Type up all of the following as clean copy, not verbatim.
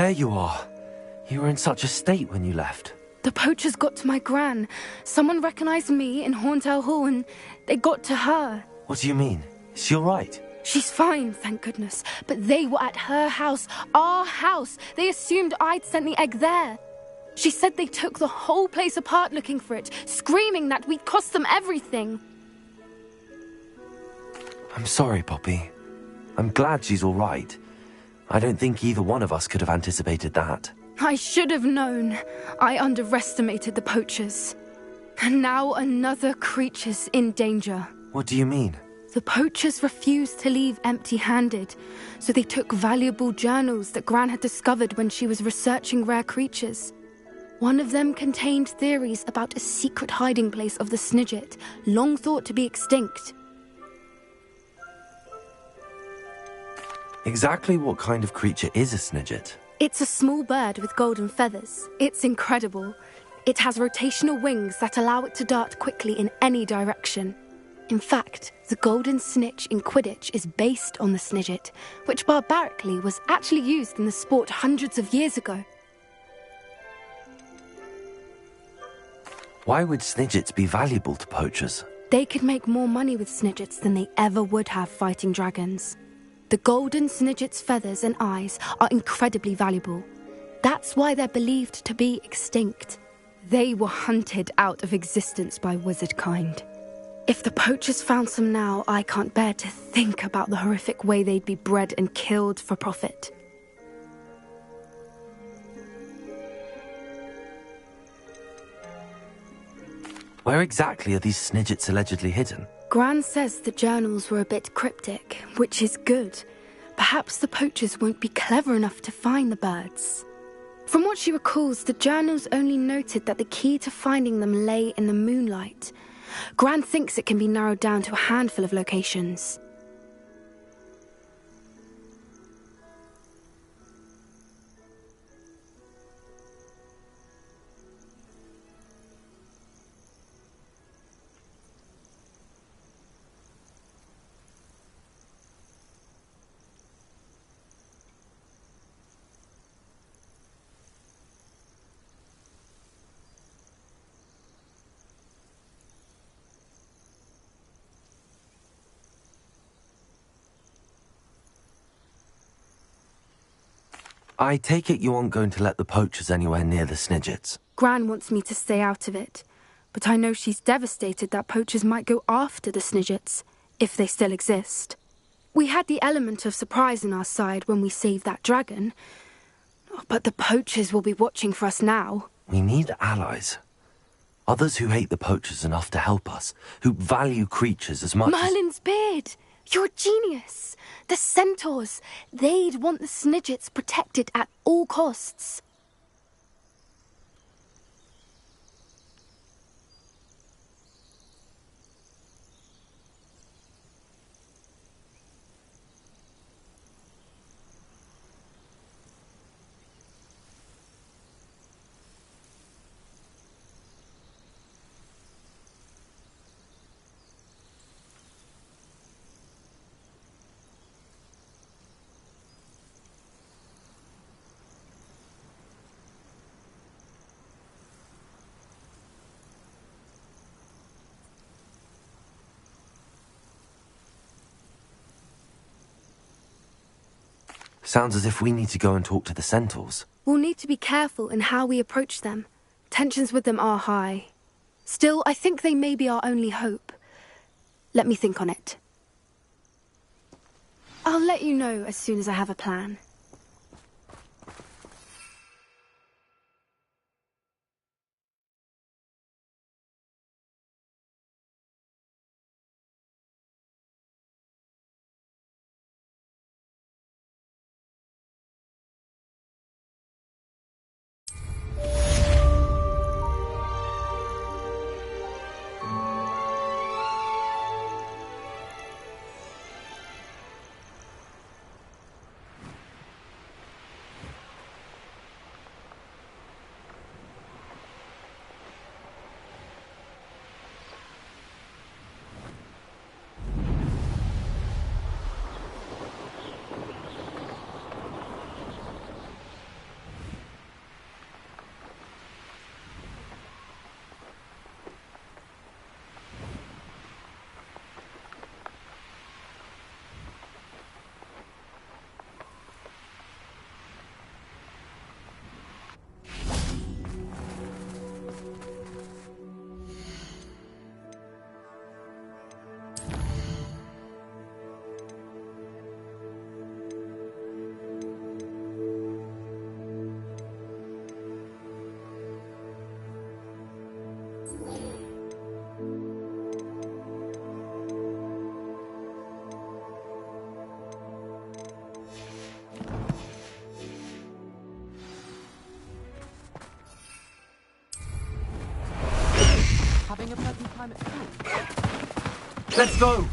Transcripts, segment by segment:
there you are. You were in such a state when you left. The poachers got to my gran. Someone recognized me in Horntail Hall and they got to her. What do you mean? Is she all right? She's fine, thank goodness. But they were at her house, our house. They assumed I'd sent the egg there. She said they took the whole place apart looking for it, screaming that we'd cost them everything. I'm sorry, Poppy. I'm glad she's all right. I don't think either one of us could have anticipated that. I should have known. I underestimated the poachers. And now another creature's in danger. What do you mean? The poachers refused to leave empty-handed, so they took valuable journals that Gran had discovered when she was researching rare creatures. One of them contained theories about a secret hiding place of the Snidget, long thought to be extinct. Exactly what kind of creature is a Snidget? It's a small bird with golden feathers. It's incredible. It has rotational wings that allow it to dart quickly in any direction. In fact, the golden snitch in Quidditch is based on the Snidget, which barbarically was actually used in the sport hundreds of years ago. Why would Snidgets be valuable to poachers? They could make more money with Snidgets than they ever would have fighting dragons. The golden Snidget's feathers and eyes are incredibly valuable. That's why they're believed to be extinct. They were hunted out of existence by wizard kind. If the poachers found some now, I can't bear to think about the horrific way they'd be bred and killed for profit. Where exactly are these Snidgets allegedly hidden? Gran says the journals were a bit cryptic, which is good. Perhaps the poachers won't be clever enough to find the birds. From what she recalls, the journals only noted that the key to finding them lay in the moonlight. Gran thinks it can be narrowed down to a handful of locations. I take it you aren't going to let the poachers anywhere near the Snidgets. Gran wants me to stay out of it, but I know she's devastated that poachers might go after the Snidgets, if they still exist. We had the element of surprise on our side when we saved that dragon, but the poachers will be watching for us now. We need allies. Others who hate the poachers enough to help us, who value creatures as much Merlin's beard! You're a genius! The centaurs! They'd want the Snidgets protected at all costs. Sounds as if we need to go and talk to the centaurs. We'll need to be careful in how we approach them. Tensions with them are high. Still, I think they may be our only hope. Let me think on it. I'll let you know as soon as I have a plan. a pleasant time at school? Let's go!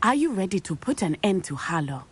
Are you ready to put an end to Harlow?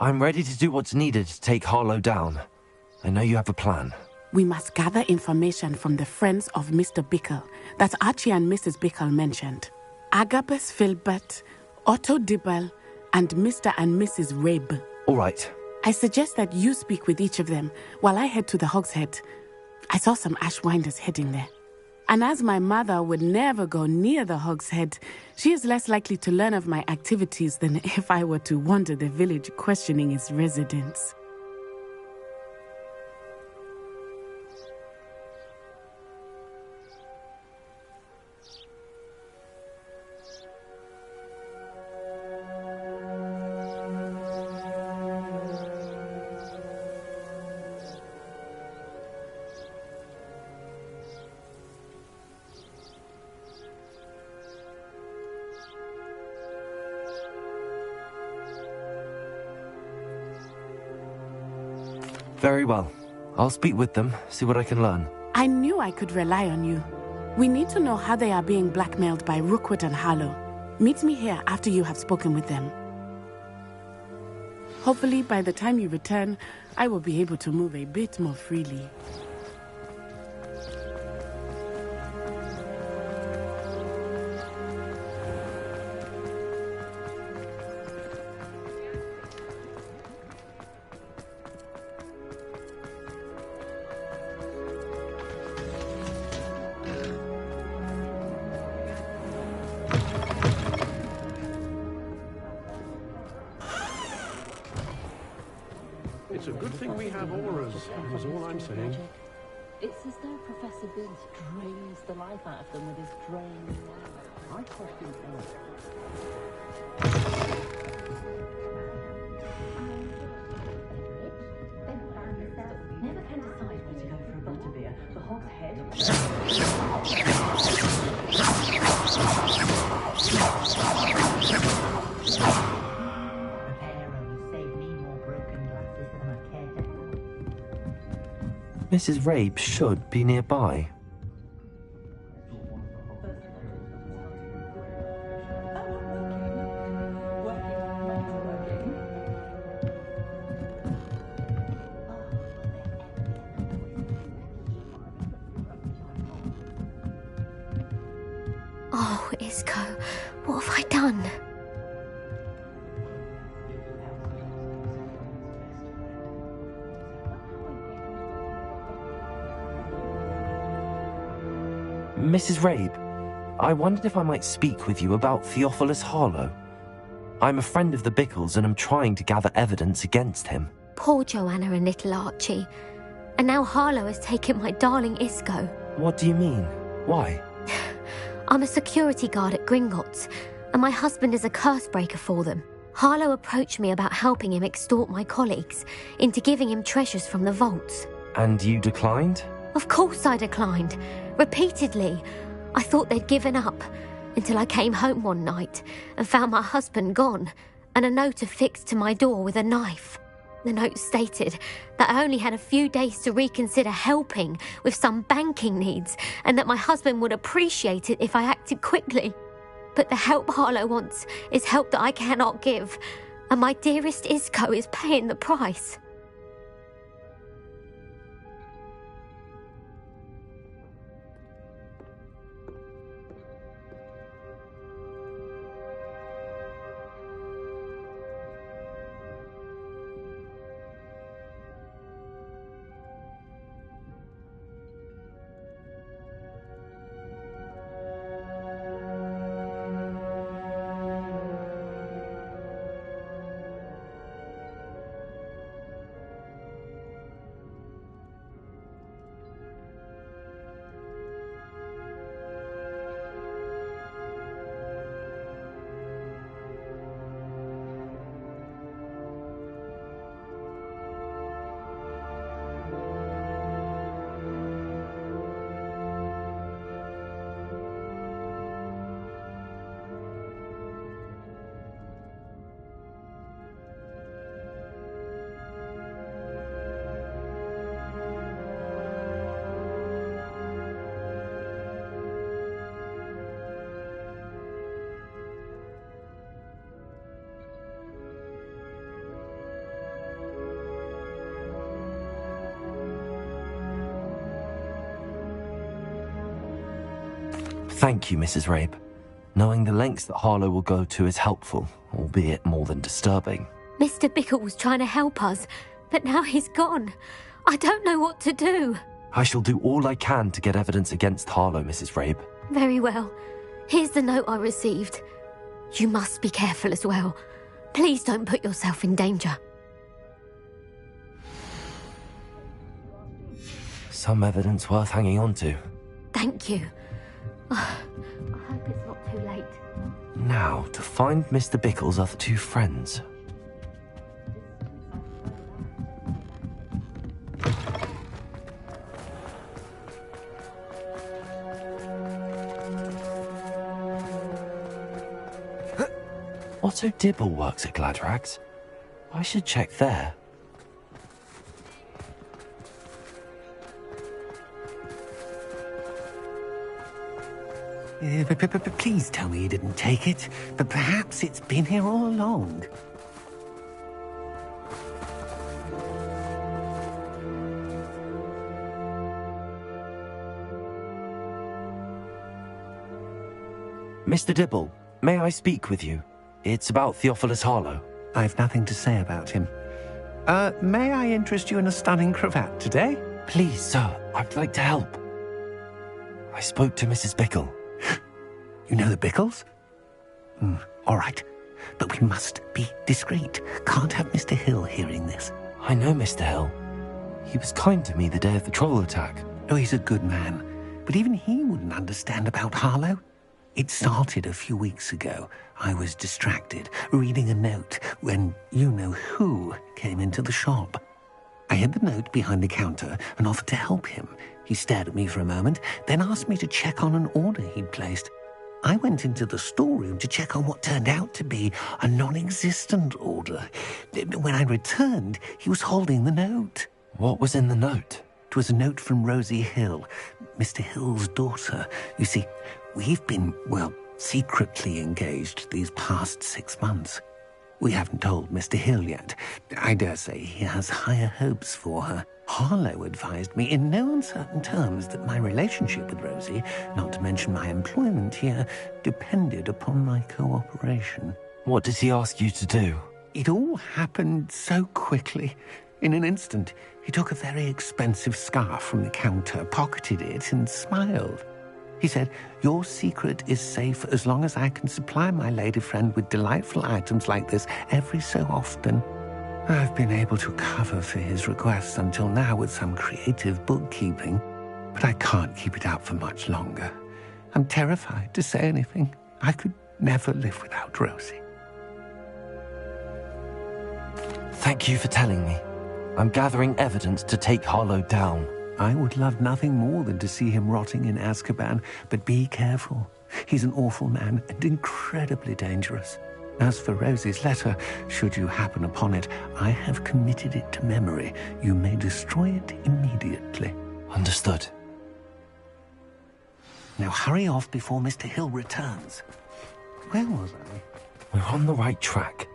I'm ready to do what's needed to take Harlow down. I know you have a plan. We must gather information from the friends of Mr. Bickle that Archie and Mrs. Bickle mentioned. Agabus Filbert, Otto Dibble, and Mr. and Mrs. Rabe. All right. I suggest that you speak with each of them while I head to the Hogshead. I saw some Ashwinders heading there. And as my mother would never go near the Hogshead, she is less likely to learn of my activities than if I were to wander the village questioning its residents. Very well. I'll speak with them, see what I can learn. I knew I could rely on you. We need to know how they are being blackmailed by Rookwood and Harlow. Meet me here after you have spoken with them. Hopefully, by the time you return, I will be able to move a bit more freely. It's a good thing we have auras, is all I'm saying. It's as though Professor Biggs drains the life out of them with his draining mind. I question Never can decide where to go for a butterbeer. The Hog's Head. Mrs. Rabe should be nearby. Oh, Isco, what have I done? Mrs. Rabe, I wondered if I might speak with you about Theophilus Harlow. I'm a friend of the Bickles and I'm trying to gather evidence against him. Poor Joanna and little Archie. And now Harlow has taken my darling Isco. What do you mean? Why? I'm a security guard at Gringotts, and my husband is a curse breaker for them. Harlow approached me about helping him extort my colleagues into giving him treasures from the vaults. And you declined? Of course I declined. Repeatedly. I thought they'd given up, until I came home one night and found my husband gone, and a note affixed to my door with a knife. The note stated that I only had a few days to reconsider helping with some banking needs, and that my husband would appreciate it if I acted quickly. But the help Harlow wants is help that I cannot give, and my dearest Isco is paying the price. Thank you, Mrs. Rabe. Knowing the lengths that Harlow will go to is helpful, albeit more than disturbing. Mr. Bickle was trying to help us, but now he's gone. I don't know what to do. I shall do all I can to get evidence against Harlow, Mrs. Rabe. Very well. Here's the note I received. You must be careful as well. Please don't put yourself in danger. Some evidence worth hanging on to. Thank you. I hope it's not too late. Now, to find Mr. Bickle's other two friends. Otto Dibble works at Gladrags. I should check there. Please tell me you didn't take it. But perhaps it's been here all along. Mr. Dibble, may I speak with you? It's about Theophilus Harlow. I've nothing to say about him. May I interest you in a stunning cravat today? Please, sir, I'd like to help. I spoke to Mrs. Bickle. You know the Bickles? All right. But we must be discreet. Can't have Mr. Hill hearing this. I know Mr. Hill. He was kind to me the day of the troll attack. Oh, he's a good man. But even he wouldn't understand about Harlow. It started a few weeks ago. I was distracted, reading a note, when you-know-who came into the shop. I hid the note behind the counter and offered to help him. He stared at me for a moment, then asked me to check on an order he'd placed. I went into the storeroom to check on what turned out to be a non-existent order. When I returned, he was holding the note. What was in the note? It was a note from Rosie Hill, Mr. Hill's daughter. You see, we've been, secretly engaged these past 6 months. We haven't told Mr. Hill yet. I dare say he has higher hopes for her. Harlow advised me in no uncertain terms that my relationship with Rosie, not to mention my employment here, depended upon my cooperation. What did he ask you to do? It all happened so quickly. In an instant, he took a very expensive scarf from the counter, pocketed it, and smiled. He said, "Your secret is safe as long as I can supply my lady friend with delightful items like this every so often." I've been able to cover for his requests until now with some creative bookkeeping, but I can't keep it up for much longer. I'm terrified to say anything. I could never live without Rosie. Thank you for telling me. I'm gathering evidence to take Harlow down. I would love nothing more than to see him rotting in Azkaban, but be careful. He's an awful man and incredibly dangerous. As for Rosie's letter, should you happen upon it, I have committed it to memory. You may destroy it immediately. Understood. Now hurry off before Mr. Hill returns. Where was I? We're on the right track.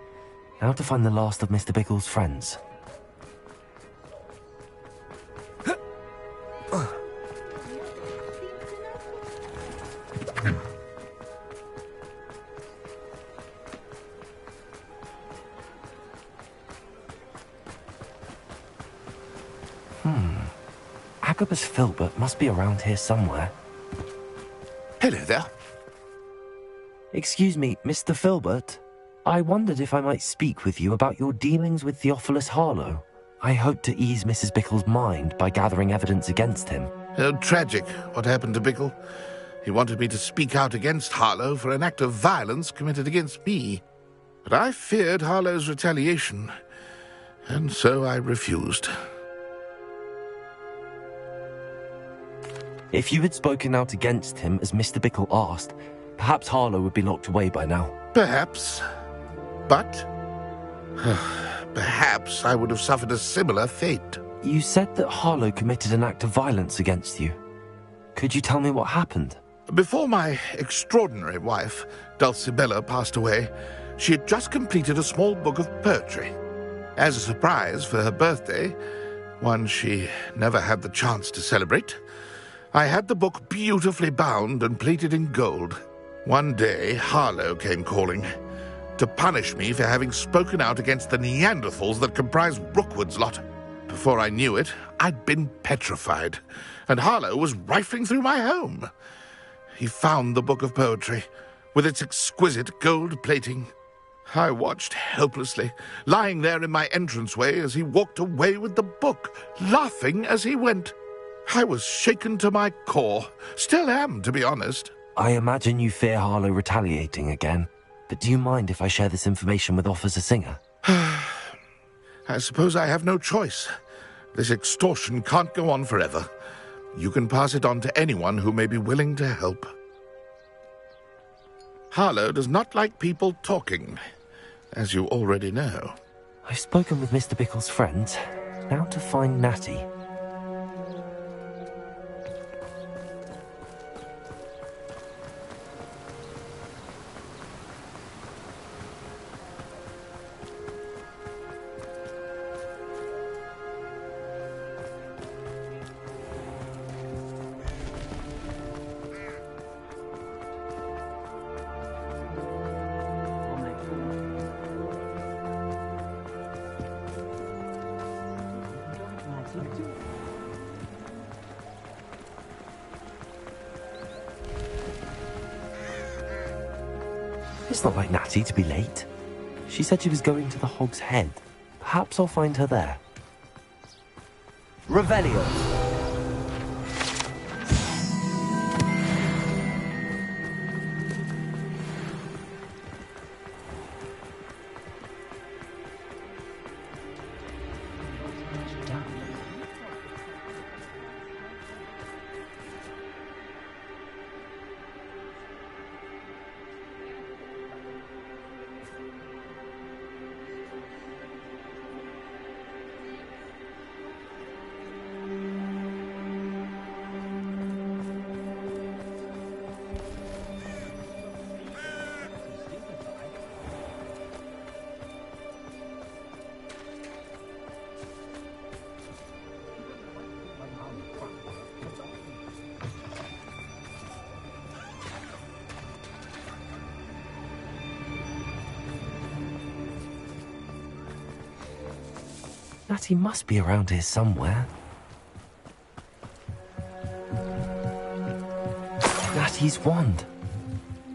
Now to find the last of Mr. Bickle's friends. Agabus Filbert must be around here somewhere. Hello there. Excuse me, Mr. Filbert. I wondered if I might speak with you about your dealings with Theophilus Harlow. I hope to ease Mrs. Bickle's mind by gathering evidence against him. Oh, tragic what happened to Bickle. He wanted me to speak out against Harlow for an act of violence committed against me. But I feared Harlow's retaliation, and so I refused. If you had spoken out against him as Mr. Bickle asked, perhaps Harlow would be locked away by now. Perhaps. But perhaps I would have suffered a similar fate. You said that Harlow committed an act of violence against you. Could you tell me what happened? Before my extraordinary wife, Dulcibella, passed away, she had just completed a small book of poetry. As a surprise for her birthday, one she never had the chance to celebrate, I had the book beautifully bound and plated in gold. One day, Harlow came calling to punish me for having spoken out against the Neanderthals that comprised Rookwood's lot. Before I knew it, I'd been petrified, and Harlow was rifling through my home. He found the book of poetry, with its exquisite gold plating. I watched helplessly, lying there in my entranceway as he walked away with the book, laughing as he went. I was shaken to my core. Still am, to be honest. I imagine you fear Harlow retaliating again, but do you mind if I share this information with Officer Singer? I suppose I have no choice. This extortion can't go on forever. You can pass it on to anyone who may be willing to help. Harlow does not like people talking, as you already know. I've spoken with Mr. Bickle's friends. Now to find Natty. It's not like Natty to be late. She said she was going to the Hog's Head. Perhaps I'll find her there. Revelio. Natty must be around here somewhere. Natty's wand.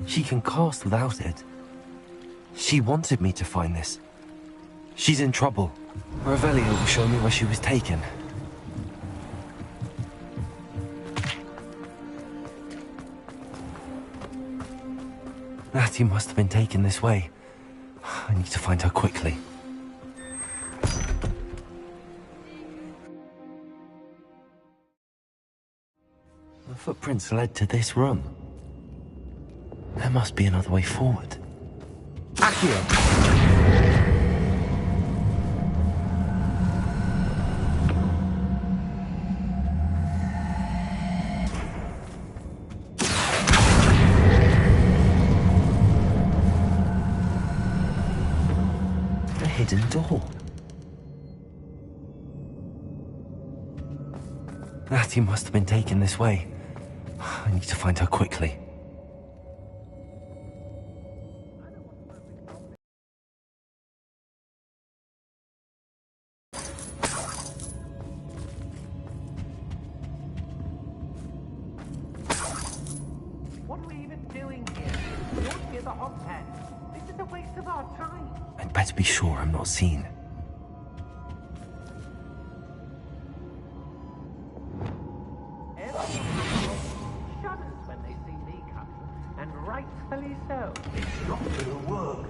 She can cast without it. She wanted me to find this. She's in trouble. Revelio will show me where she was taken. Natty must have been taken this way. I need to find her quickly. The footprints led to this room. There must be another way forward. Accio! A hidden door. Natty must have been taken this way. I need to find her quickly. What are we even doing here? We ought to be at the Hog's Head. This is a waste of our time. I'd better be sure I'm not seen. Shudders when they see me coming, and rightfully so. It's not gonna work.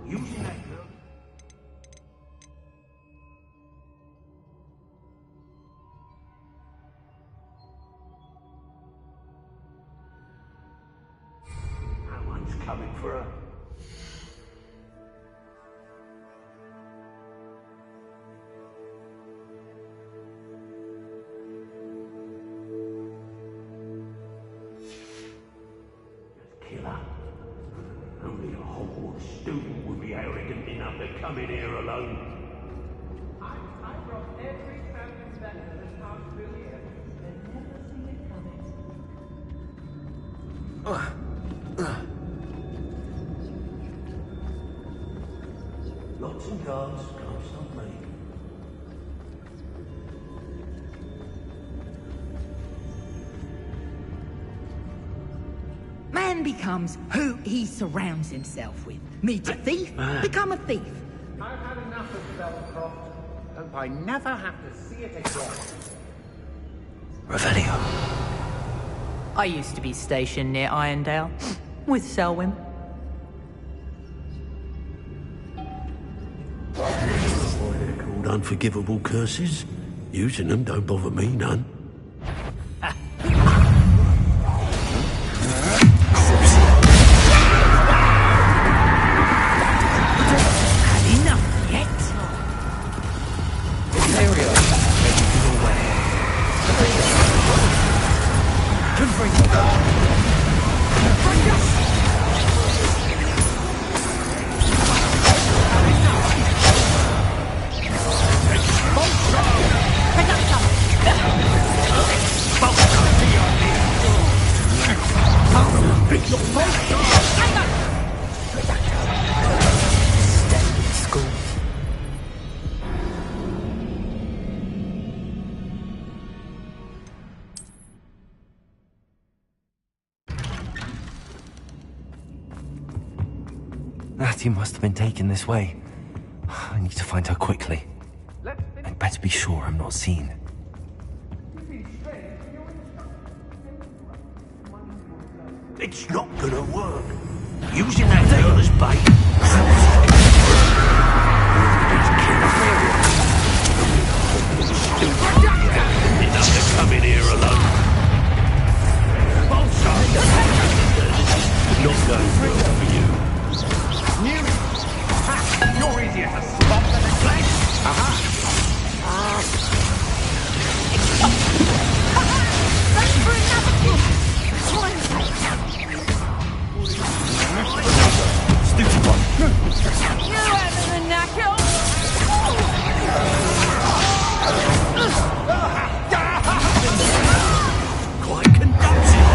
Using that girl. No one's coming for her. Killer. Only a Hogwarts student would be arrogant enough to come in here alone. I brought every family member that passed through here and never seen it coming. Lots and guards can't stop me. Man becomes who he surrounds himself with. Meet a thief, become a thief. I've had enough of Belcroft. Hope I never have to see it again. Revelio. I used to be stationed near Irondale with Selwyn. Why they're called unforgivable curses. Using them don't bother me none. Pick up some. Natty must have been taken this way. I need to find her quickly. I'd better be sure I'm not seen. It's not gonna work. Using that girl as bait. Enough to come in here alone. Not going well for you. You're easier to spot than a flash. That's for another kiss. Stupid one. You having the knackle? Quite conducive.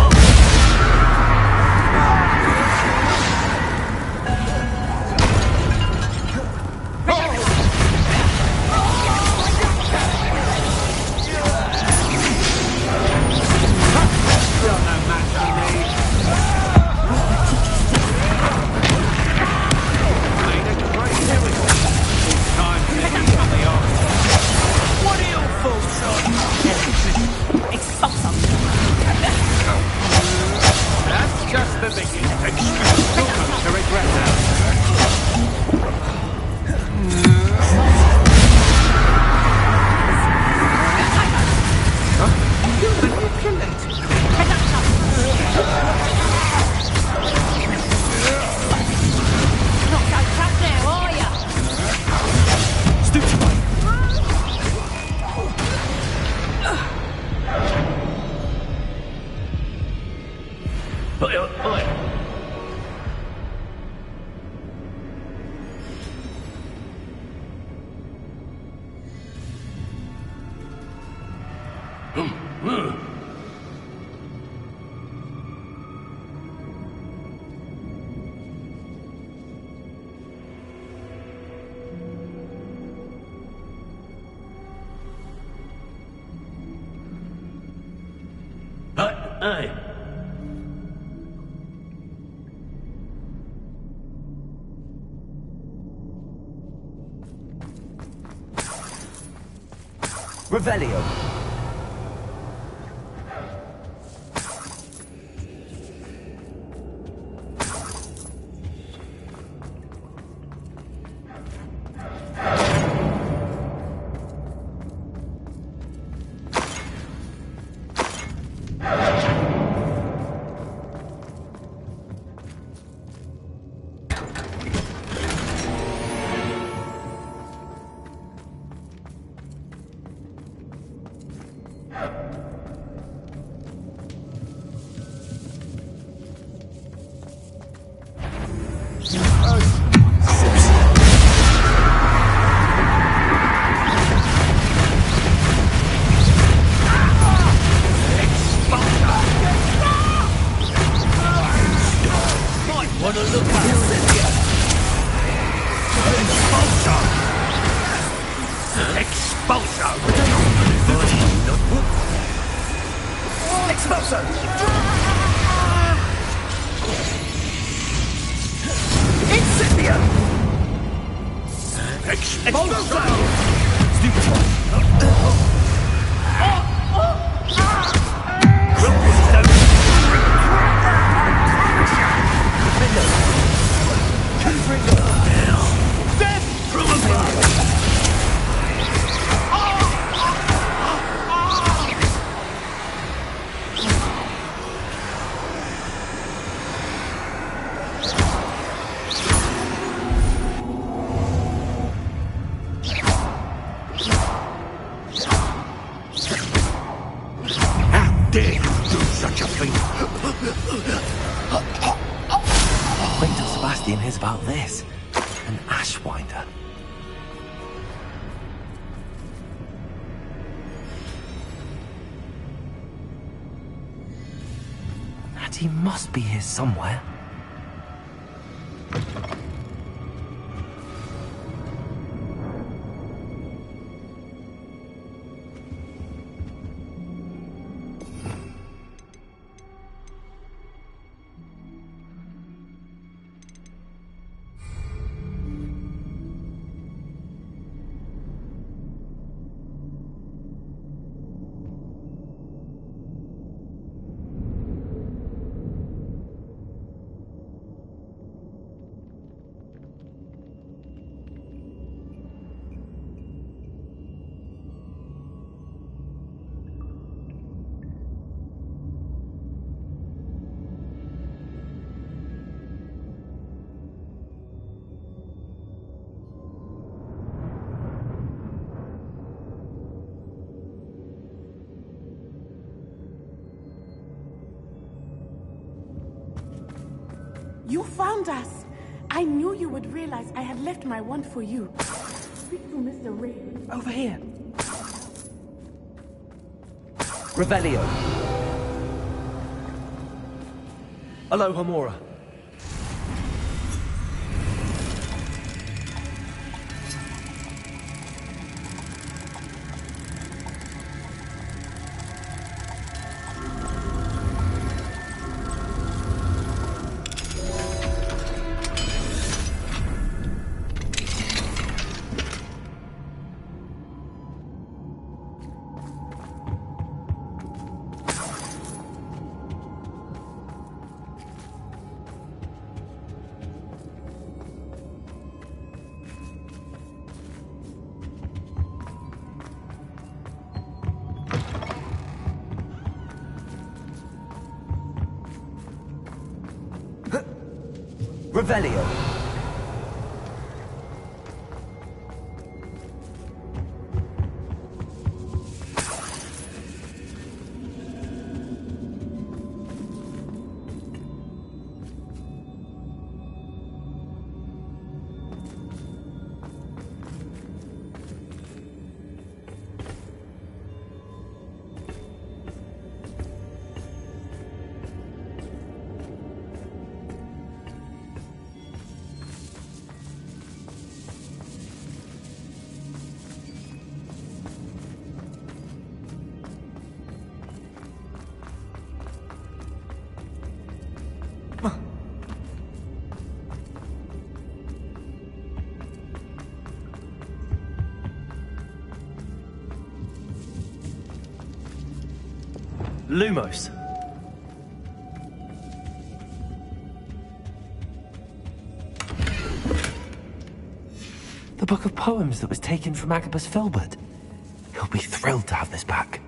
That's just the beginning. You're going to regret that. You manipulate. Not so tough now, are ya? Stupid one. Hey. Revelio. Wanna look at Expulso! Expulso! Incipient! Expulso! Stupid one. Death from above! How dare you do such a thing? Wait till Sebastian hears about this. An Ashwinder. Natty must be here somewhere. You found us! I knew you would realize I had left my wand for you. Speak to Mr. Ray. Over here. Revelio. Alohomora. Revelio. Lumos. The book of poems that was taken from Agabus Filbert. He'll be thrilled to have this back.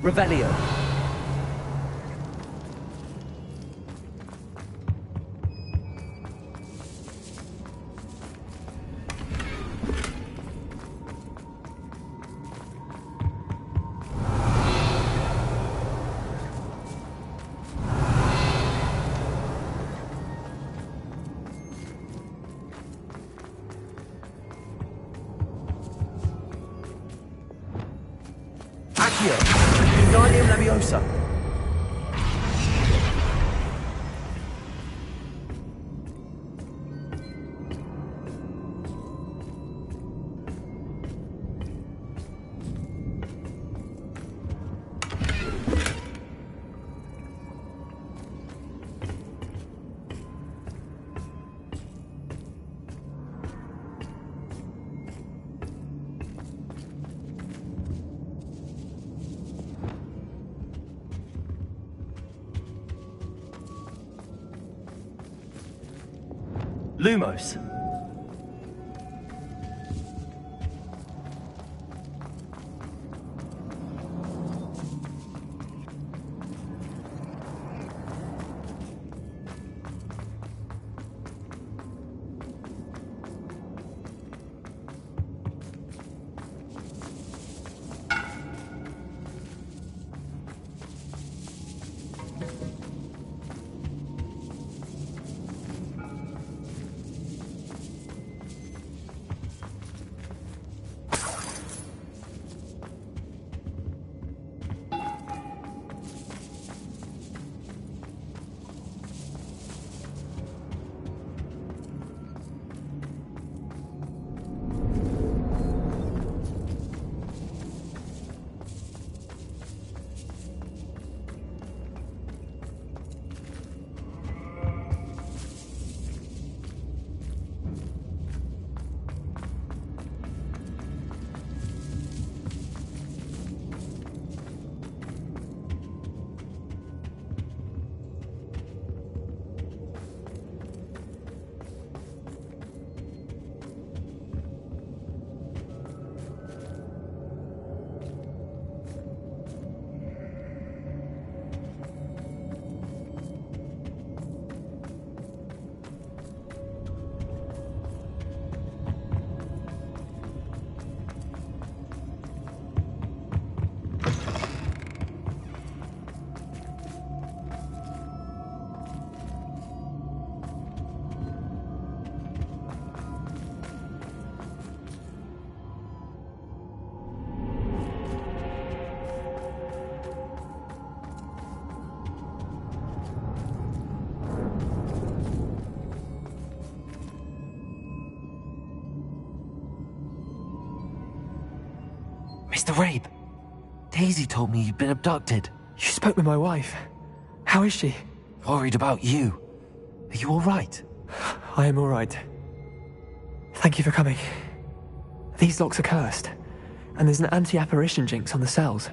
Revelio. Accio. Wingardium Leviosa. Lumos. Mr. Rabe, Daisy told me you'd been abducted. You spoke with my wife. How is she? Worried about you. Are you all right? I am all right. Thank you for coming. These locks are cursed, and there's an anti-apparition jinx on the cells.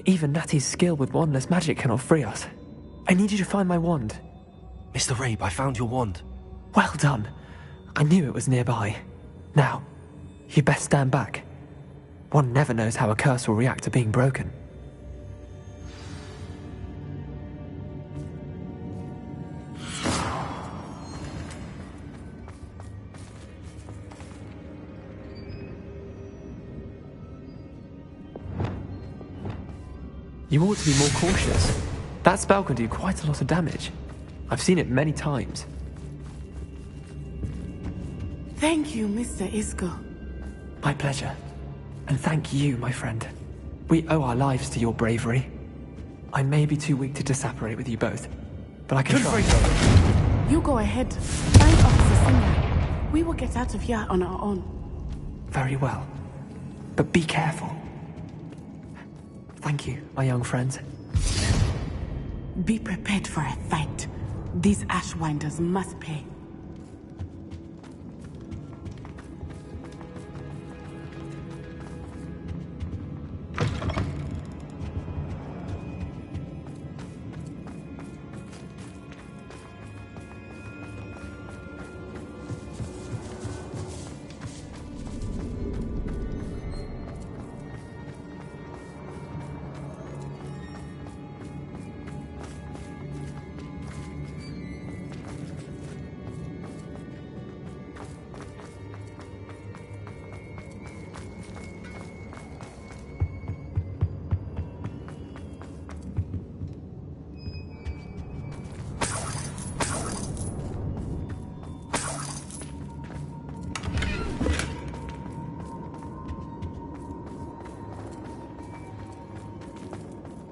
Even Natty's skill with wandless magic cannot free us. I need you to find my wand. Mr. Rabe, I found your wand. Well done. I knew it was nearby. Now, you best stand back. One never knows how a curse will react to being broken. You ought to be more cautious. That spell can do quite a lot of damage. I've seen it many times. Thank you, Mr. Isco. My pleasure. And thank you, my friend. We owe our lives to your bravery. I may be too weak to disapparate with you both, but I can try. You go ahead. Find Officer Singer. We will get out of here on our own. Very well. But be careful. Thank you, my young friends. Be prepared for a fight. These Ashwinders must pay.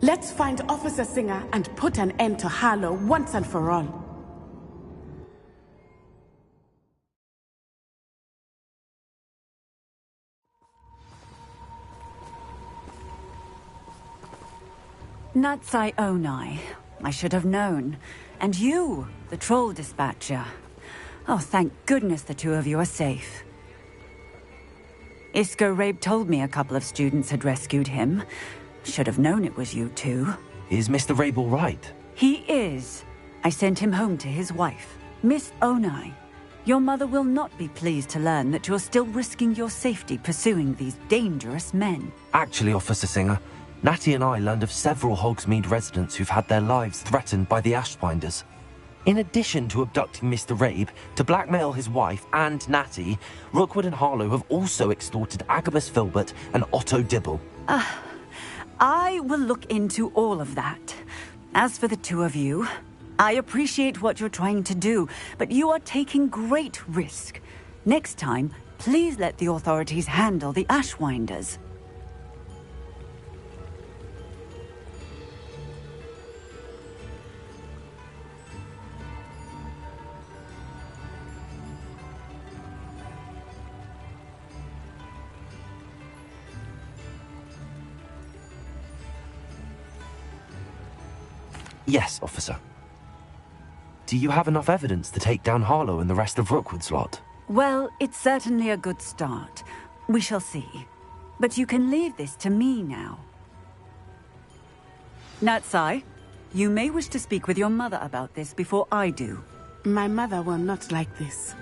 Let's find Officer Singer and put an end to Harlow once and for all. Natsai Onai. I should have known. And you, the troll dispatcher. Oh, thank goodness the two of you are safe. Isco Rabe told me a couple of students had rescued him. Should have known it was you two. Is Mr. Rabe all right? He is. I sent him home to his wife, Miss Onai. Your mother will not be pleased to learn that you're still risking your safety pursuing these dangerous men. Actually, Officer Singer, Natty and I learned of several Hogsmeade residents who've had their lives threatened by the Ashwinders. In addition to abducting Mr. Rabe to blackmail his wife and Natty, Rookwood and Harlow have also extorted Agabus Filbert and Otto Dibble. I will look into all of that. As for the two of you, I appreciate what you're trying to do, but you are taking great risk. Next time, please let the authorities handle the Ashwinders. Yes, officer. Do you have enough evidence to take down Harlow and the rest of Rookwood's lot? Well, it's certainly a good start. We shall see. But you can leave this to me now. Natsai, you may wish to speak with your mother about this before I do. My mother will not like this.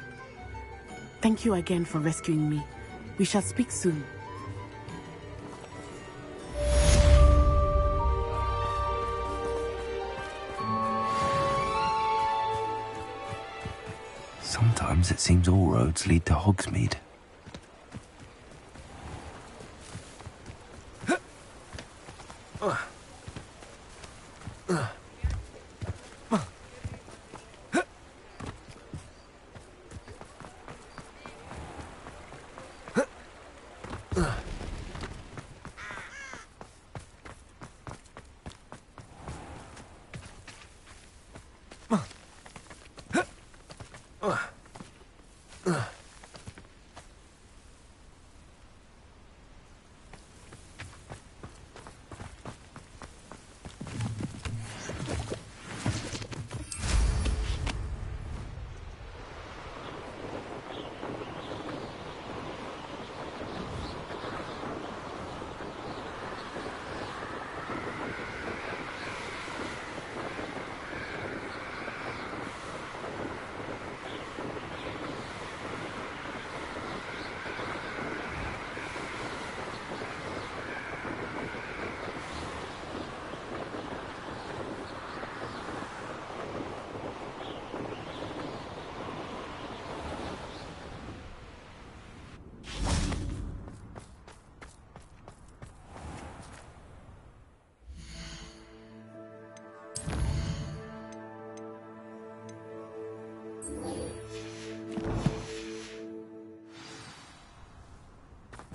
Thank you again for rescuing me. We shall speak soon. Sometimes it seems all roads lead to Hogsmeade.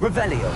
Revelio.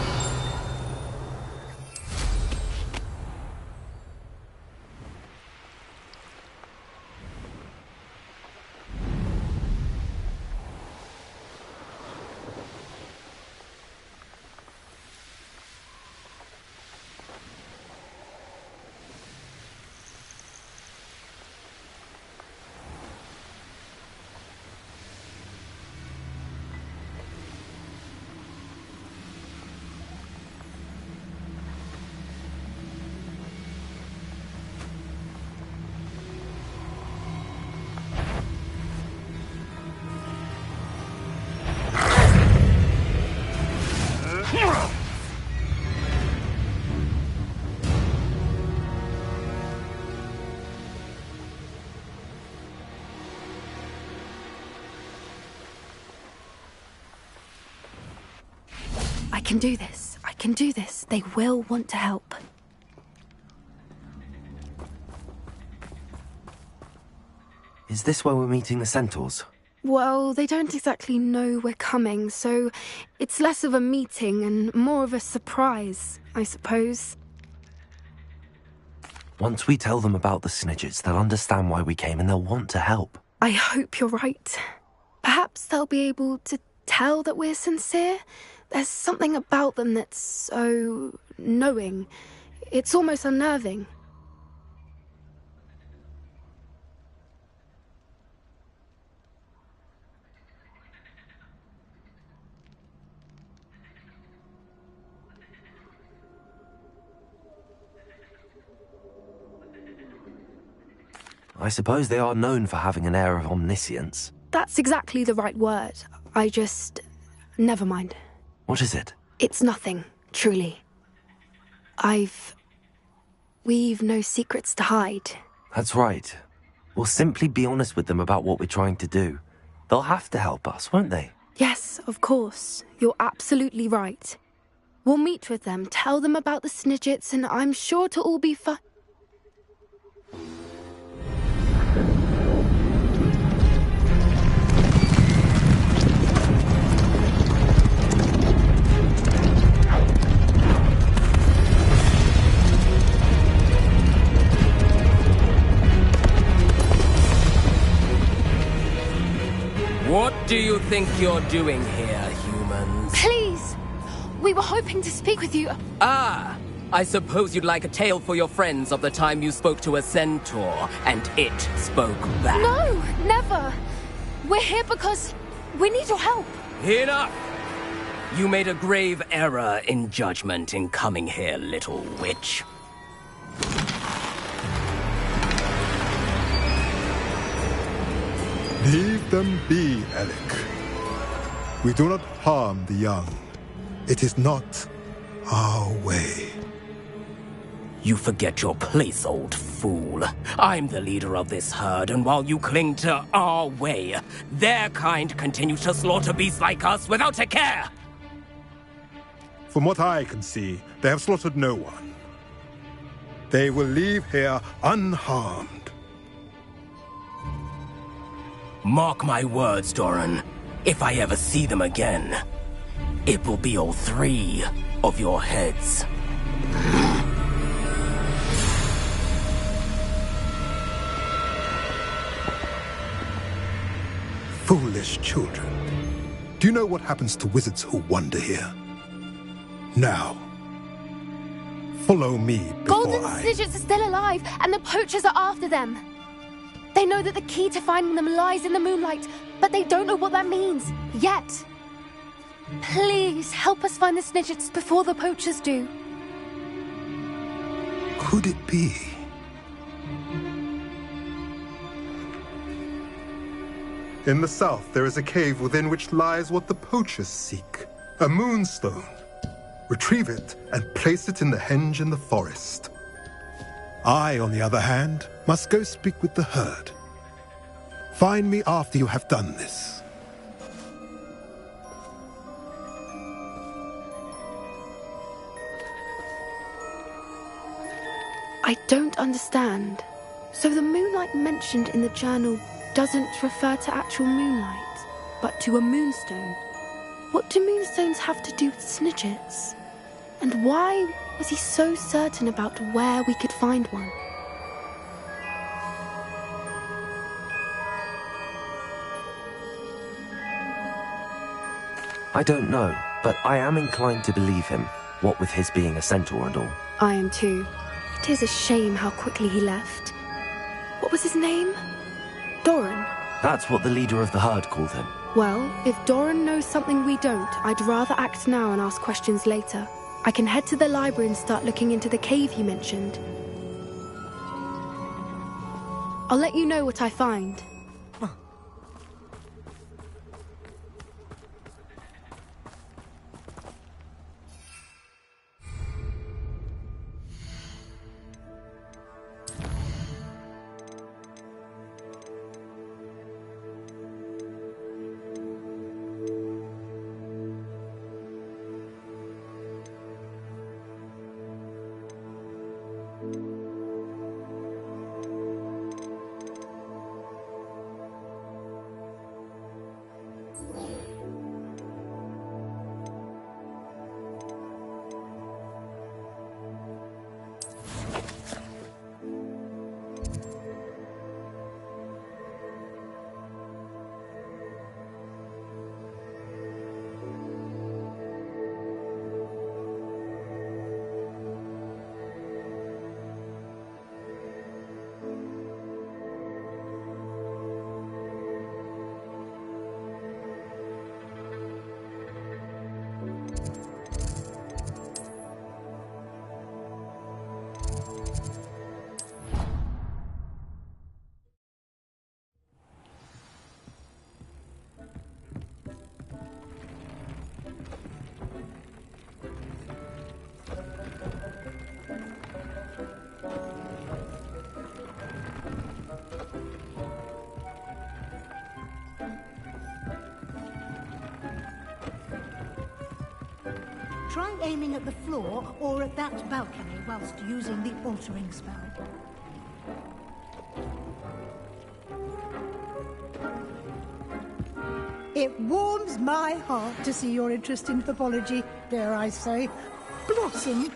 I can do this. I can do this. They will want to help. Is this where we're meeting the centaurs? Well, they don't exactly know we're coming, so it's less of a meeting and more of a surprise, I suppose. Once we tell them about the Snidgets, they'll understand why we came and they'll want to help. I hope you're right. Perhaps they'll be able to tell that we're sincere. There's something about them that's so knowing. It's almost unnerving. I suppose they are known for having an air of omniscience. That's exactly the right word. Never mind. What is it? It's nothing, truly. We've no secrets to hide. That's right. We'll simply be honest with them about what we're trying to do. They'll have to help us, won't they? Yes, of course. You're absolutely right. We'll meet with them, tell them about the Snidgets, and I'm sure to all be fine. What do you think you're doing here, humans? Please! We were hoping to speak with you. Ah! I suppose you'd like a tale for your friends of the time you spoke to a centaur, and it spoke back. No! Never! We're here because we need your help. Enough! You made a grave error in judgment in coming here, little witch. Leave them be, Alec. We do not harm the young. It is not our way. You forget your place, old fool. I'm the leader of this herd, and while you cling to our way, their kind continues to slaughter beasts like us without a care! From what I can see, they have slaughtered no one. They will leave here unharmed. Mark my words, Doran. If I ever see them again, it will be all 3 of your heads. Foolish children. Do you know what happens to wizards who wander here? Now, follow me before Golden Snidgets are still alive, and the poachers are after them. They know that the key to finding them lies in the moonlight, but they don't know what that means, yet. Please, help us find the Snidgets before the poachers do. Could it be? In the south, there is a cave within which lies what the poachers seek. A moonstone. Retrieve it and place it in the henge in the forest. I, on the other hand, must go speak with the herd. Find me after you have done this. I don't understand. So the moonlight mentioned in the journal doesn't refer to actual moonlight, but to a moonstone. What do moonstones have to do with Snidgets? And why was he so certain about where we could find one? I don't know, but I am inclined to believe him, what with his being a centaur and all. I am too. It is a shame how quickly he left. What was his name? Doran? That's what the leader of the herd called him. Well, if Doran knows something we don't, I'd rather act now and ask questions later. I can head to the library and start looking into the cave you mentioned. I'll let you know what I find. Try aiming at the floor or at that balcony whilst using the altering spell. It warms my heart to see your interest in pathology, dare I say, blossom.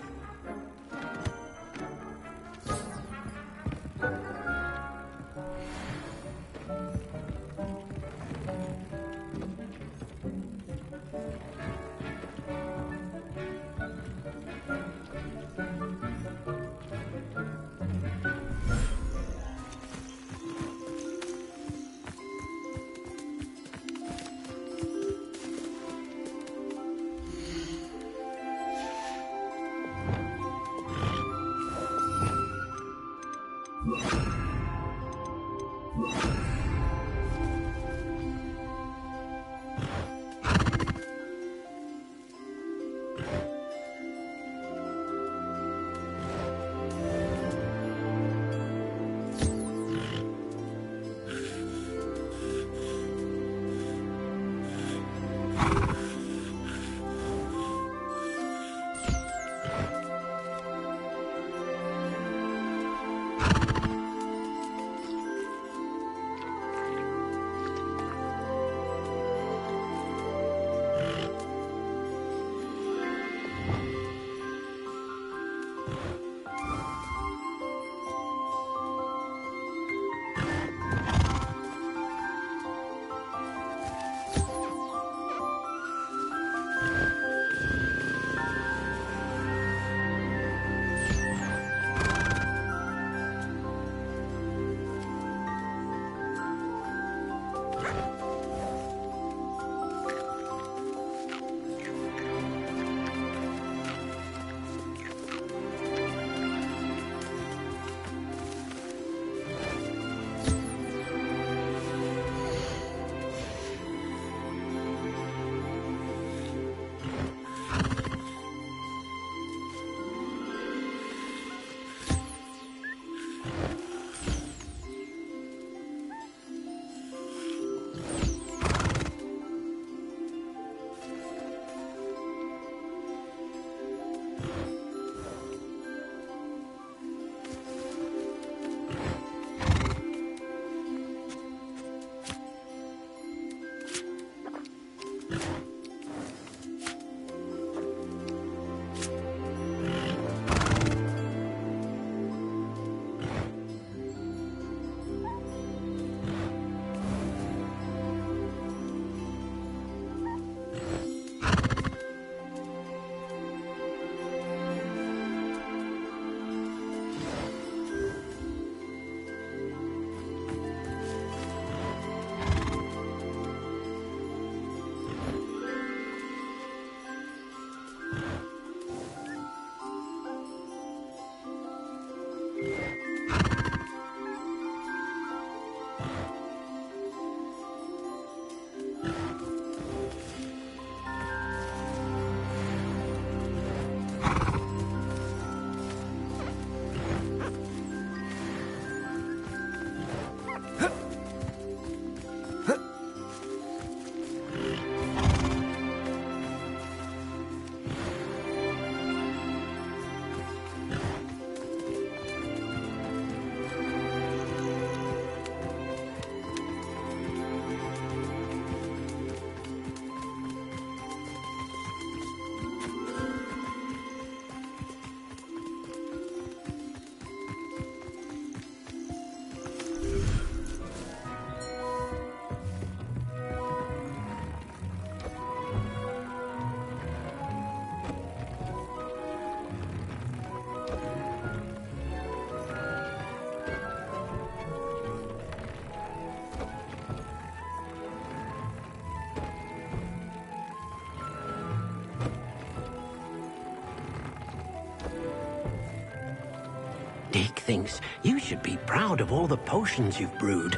Dick thinks you should be proud of all the potions you've brewed.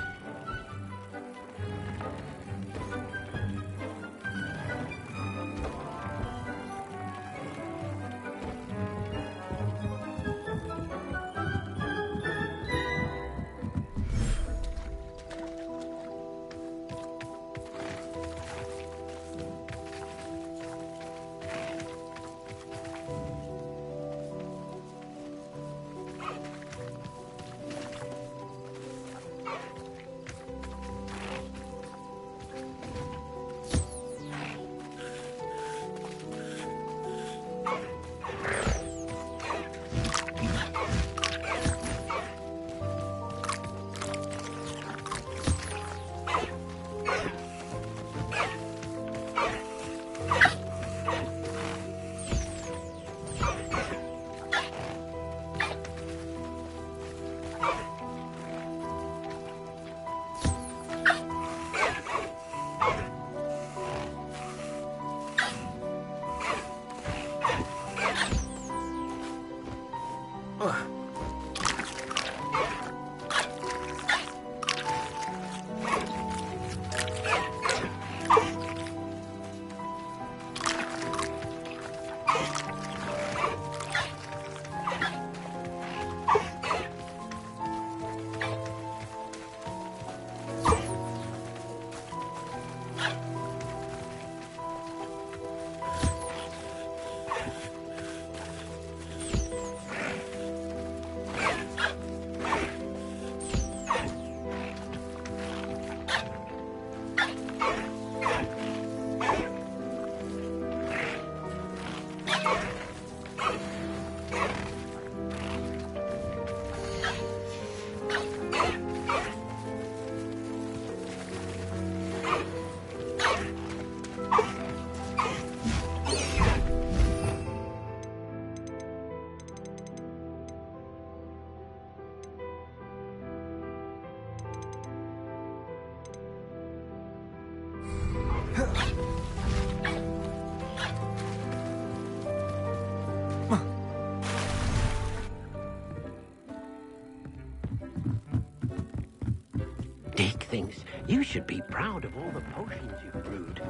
Dick thinks you should be proud of all the potions you've brewed.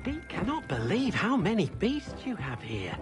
Dick cannot believe how many beasts you have here.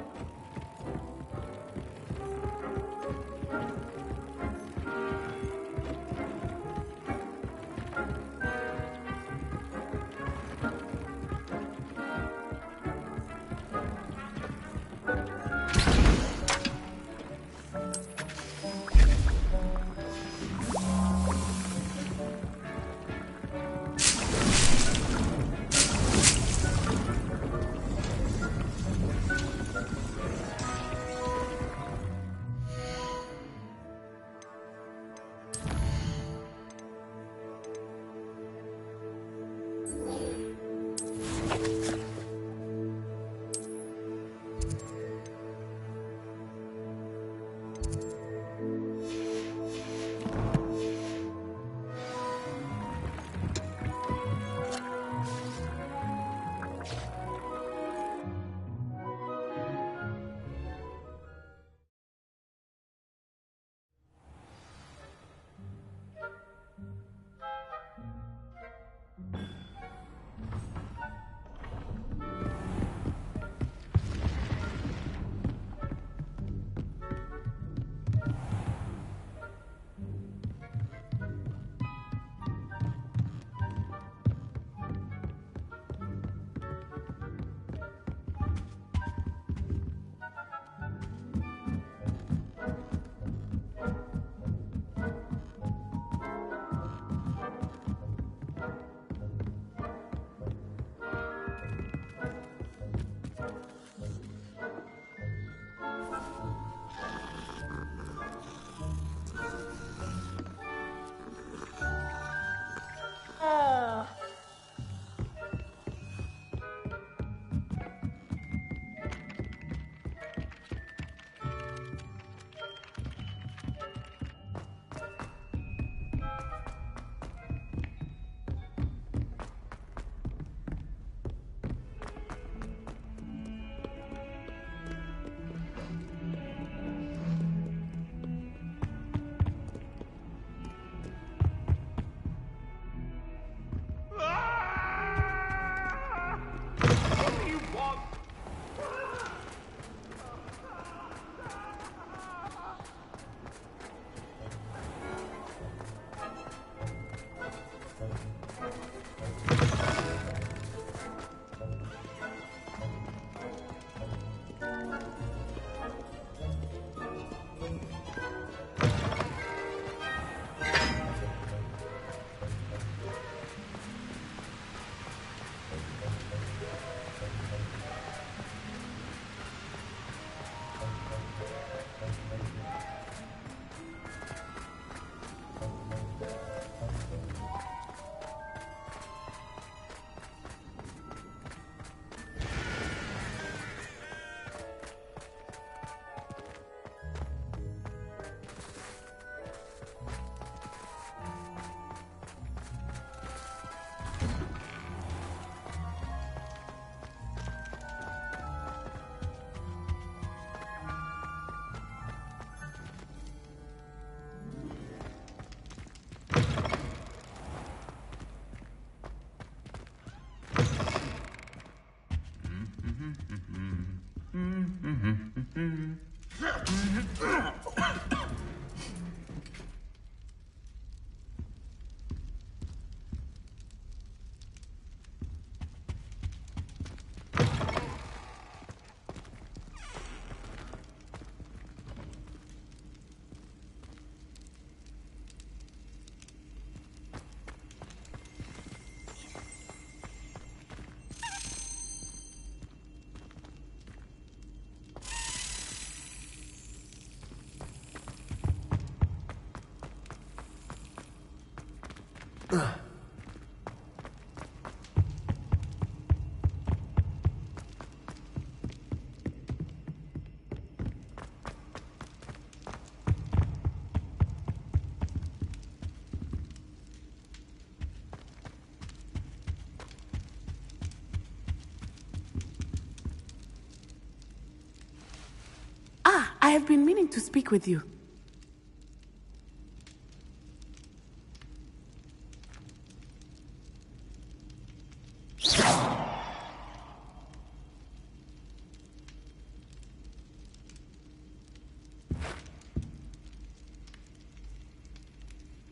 I have been meaning to speak with you.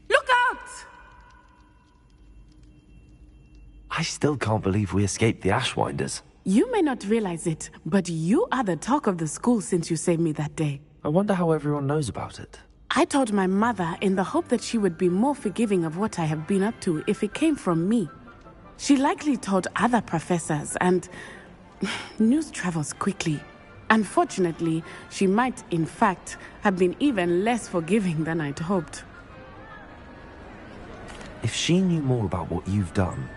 Look out! I still can't believe we escaped the Ashwinders. You may not realize it, but you are the talk of the school since you saved me that day. I wonder how everyone knows about it. I told my mother in the hope that she would be more forgiving of what I have been up to if it came from me. She likely told other professors, and news travels quickly. Unfortunately, she might, in fact, have been even less forgiving than I'd hoped. If she knew more about what you've done,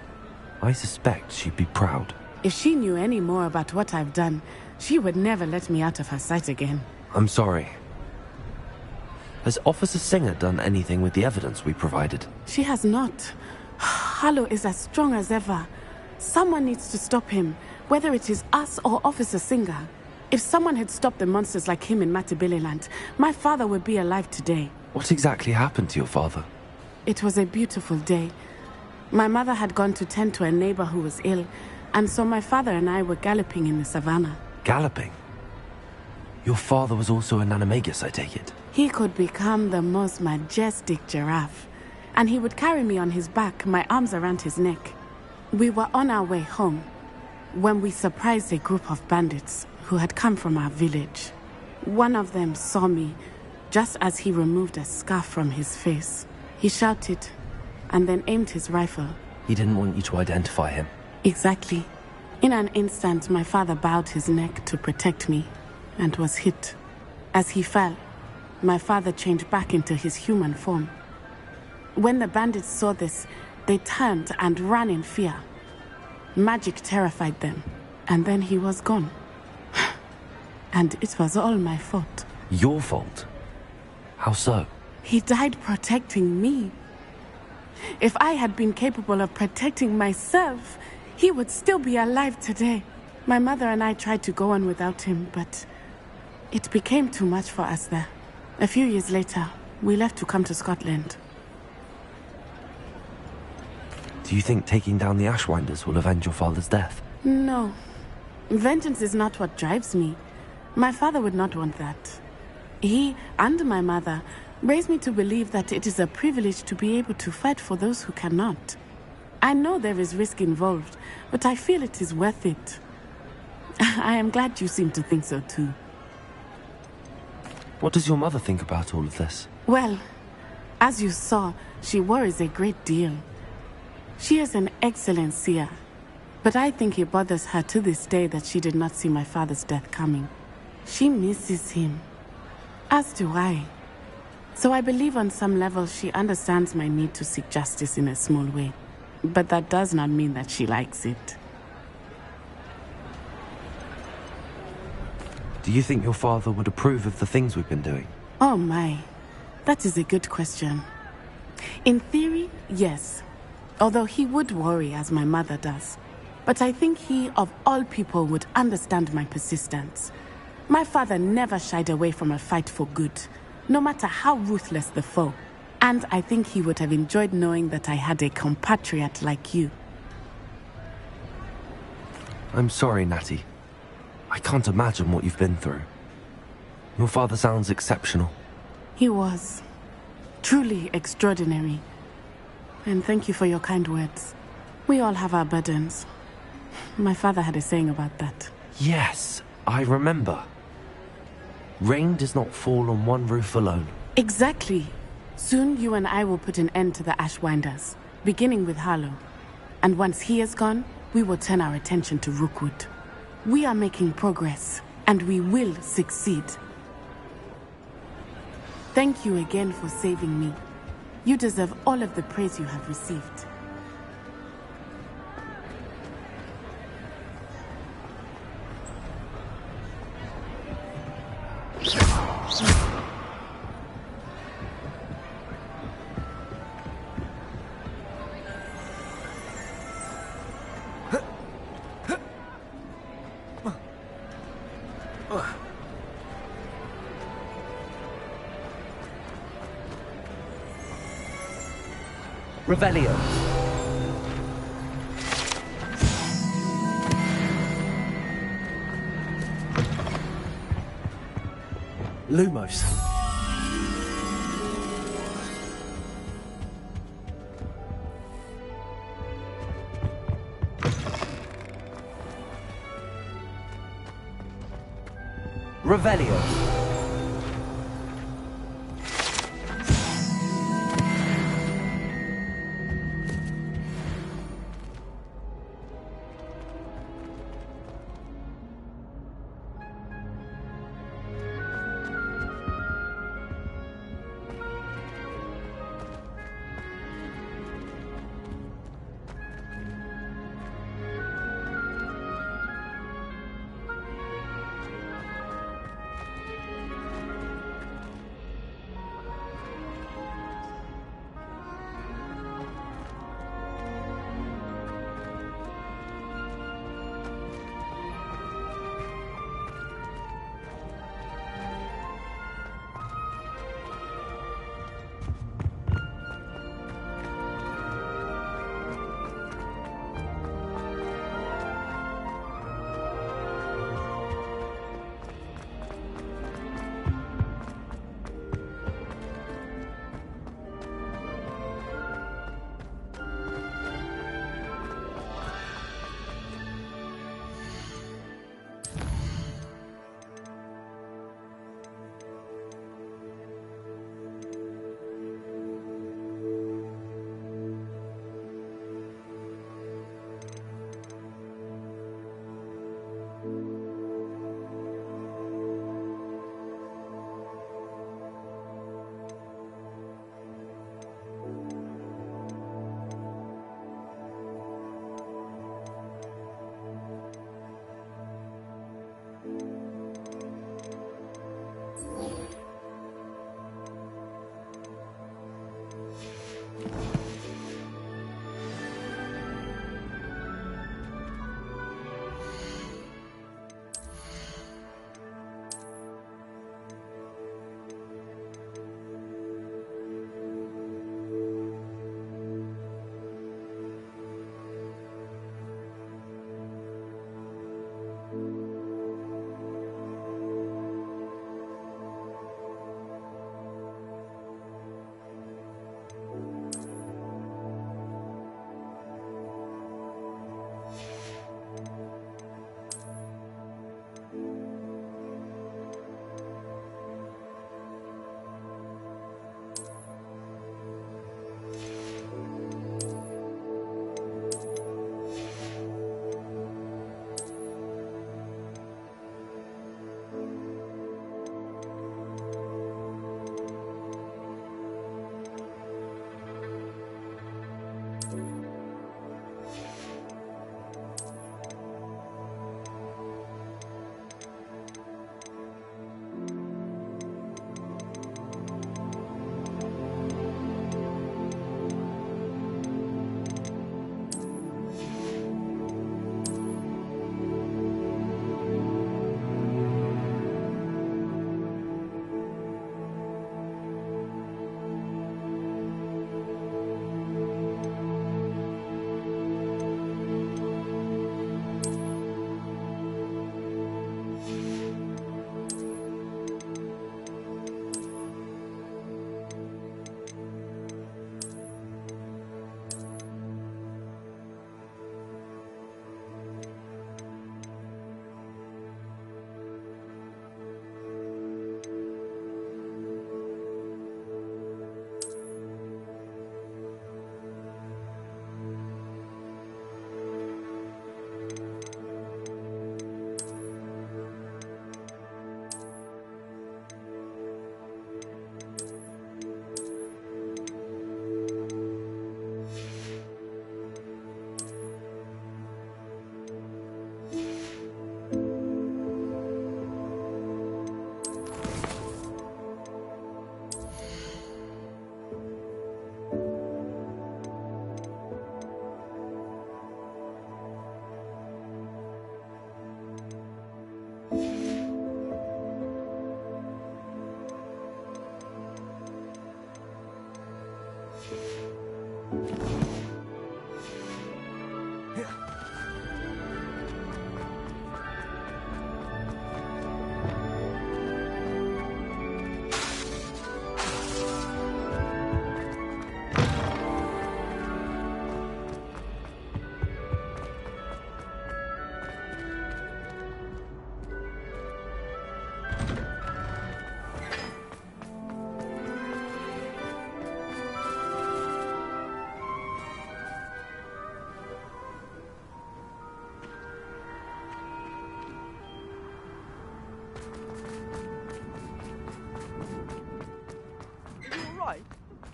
I suspect she'd be proud. If she knew any more about what I've done, she would never let me out of her sight again. I'm sorry. Has Officer Singer done anything with the evidence we provided? She has not. Harlow is as strong as ever. Someone needs to stop him, whether it is us or Officer Singer. If someone had stopped the monsters like him in Matabeleland, my father would be alive today. What exactly happened to your father? It was a beautiful day. My mother had gone to tend to a neighbor who was ill, and so my father and I were galloping in the savannah. Galloping? Your father was also an animagus, I take it? He could become the most majestic giraffe, and he would carry me on his back, my arms around his neck. We were on our way home when we surprised a group of bandits who had come from our village. One of them saw me just as he removed a scarf from his face. He shouted and then aimed his rifle. He didn't want you to identify him. Exactly. In an instant, my father bowed his neck to protect me and was hit. As he fell, my father changed back into his human form. When the bandits saw this, they turned and ran in fear. Magic terrified them, and then he was gone. And it was all my fault. Your fault? How so? He died protecting me. If I had been capable of protecting myself, he would still be alive today. My mother and I tried to go on without him, but it became too much for us there. A few years later, we left to come to Scotland. Do you think taking down the Ashwinders will avenge your father's death? No. Vengeance is not what drives me. My father would not want that. He and my mother raised me to believe that it is a privilege to be able to fight for those who cannot. I know there is risk involved, but I feel it is worth it. I am glad you seem to think so too. What does your mother think about all of this? Well, as you saw, she worries a great deal. She is an excellent seer, but I think it bothers her to this day that she did not see my father's death coming. She misses him, as do I. So I believe on some level she understands my need to seek justice in a small way. But that does not mean that she likes it. Do you think your father would approve of the things we've been doing? Oh my, that is a good question. In theory, yes. Although he would worry as my mother does. But I think he, of all people, would understand my persistence. My father never shied away from a fight for good, no matter how ruthless the foe. And I think he would have enjoyed knowing that I had a compatriot like you. I'm sorry, Natty. I can't imagine what you've been through. Your father sounds exceptional. He was. Truly extraordinary. And thank you for your kind words. We all have our burdens. My father had a saying about that. Yes, I remember. Rain does not fall on one roof alone. Exactly. Soon you and I will put an end to the Ashwinders, beginning with Harlow. And once he is gone, we will turn our attention to Rookwood. We are making progress, and we will succeed. Thank you again for saving me. You deserve all of the praise you have received. Revelio. Lumos. Revelio.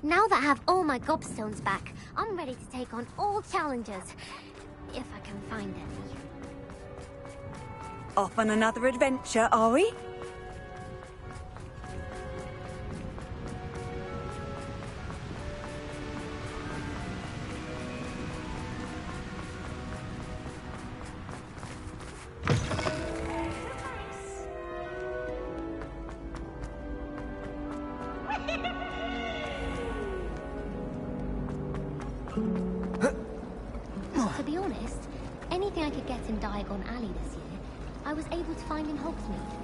Now that I have all my gobstones back, I'm ready to take on all challenges. If I can find any. Off on another adventure, are we? To be honest, anything I could get in Diagon Alley this year, I was able to find in Hogsmeade.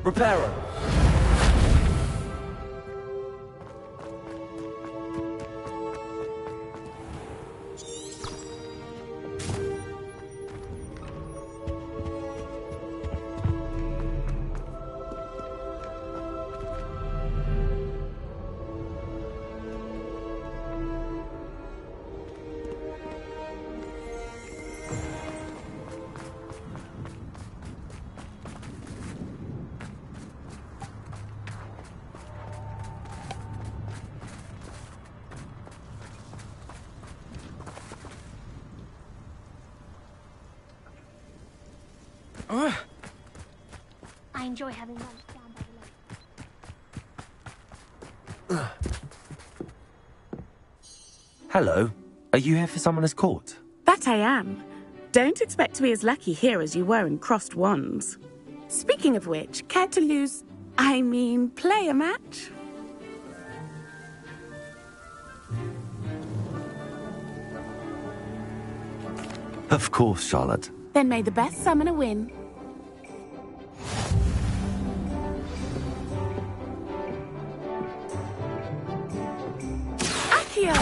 Reparo. I enjoy having lunch down by the lake. Hello. Are you here for Summoner's Court? That I am. Don't expect to be as lucky here as you were in Crossed Wands. Speaking of which, care to play a match? Of course, Charlotte. Then may the best summoner win. Accio!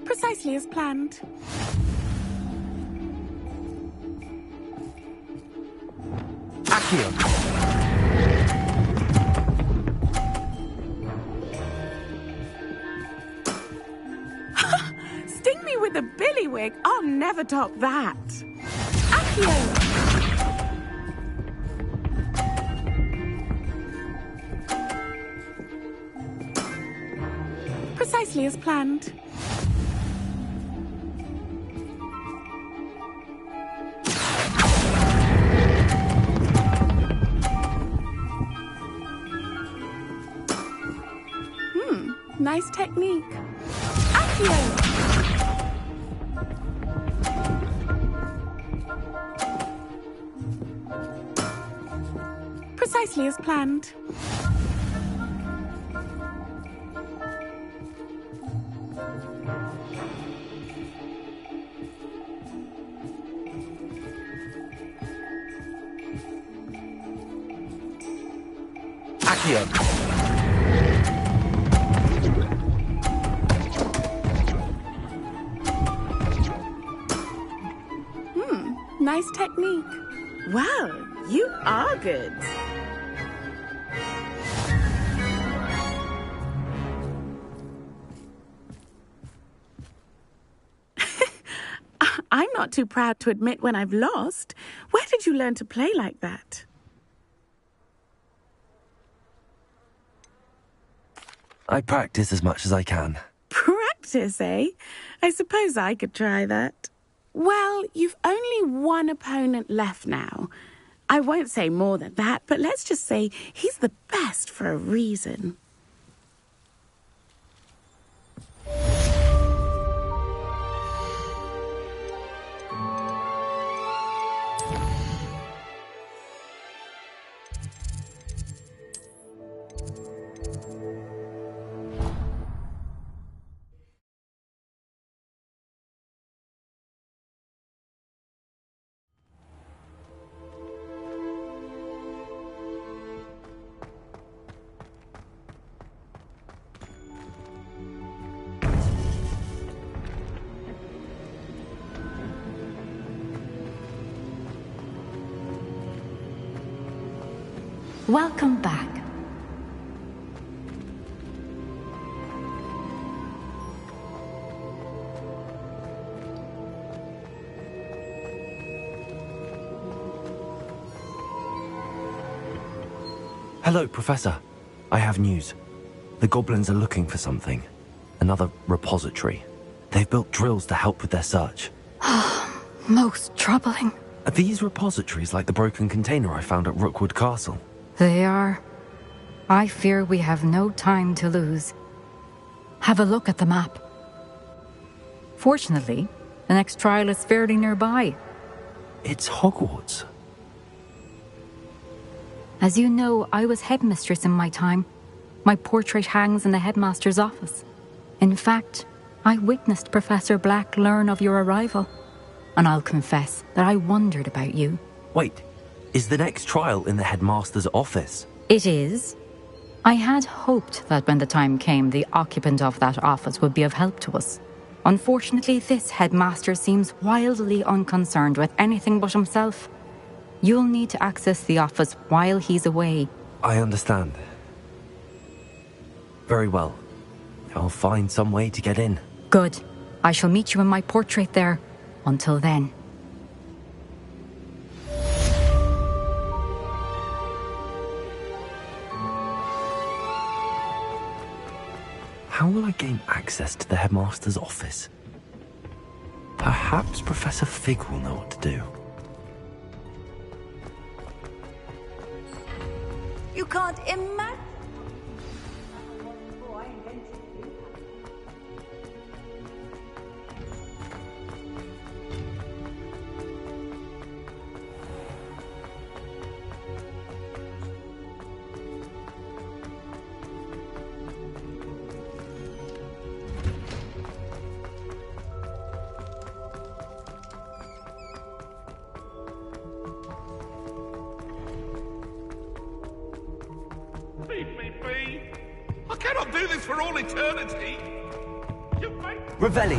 Precisely as planned. Accio! Sting me with a billywig. I'll never top that. Accio! Precisely as planned. Nice technique. Accio! Precisely as planned. Accio! Nice technique. Well, you are good. I'm not too proud to admit when I've lost. Where did you learn to play like that? I practice as much as I can. Practice, eh? I suppose I could try that. Well, you've only one opponent left now. I won't say more than that, but let's just say he's the best for a reason. Welcome back. Hello, Professor. I have news. The goblins are looking for something. Another repository. They've built drills to help with their search. Most troubling. Are these repositories like the broken container I found at Rookwood Castle? They are. I fear we have no time to lose. Have a look at the map. Fortunately, the next trial is fairly nearby. It's Hogwarts. As you know, I was headmistress in my time. My portrait hangs in the headmaster's office. In fact, I witnessed Professor Black learn of your arrival. And I'll confess that I wondered about you. Wait, is the next trial in the headmaster's office? It is. I had hoped that when the time came, the occupant of that office would be of help to us. Unfortunately, this headmaster seems wildly unconcerned with anything but himself. You'll need to access the office while he's away. I understand. Very well. I'll find some way to get in. Good. I shall meet you in my portrait there. Until then. How will I gain access to the headmaster's office? Perhaps Professor Fig will know what to do. You can't imagine. I cannot do this for all eternity. Revelio.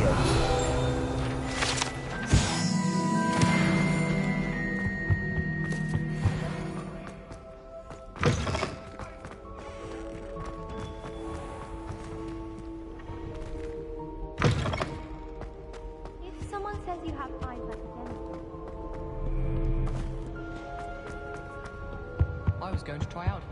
If someone says you have eyes like a dentist. I was going to try out.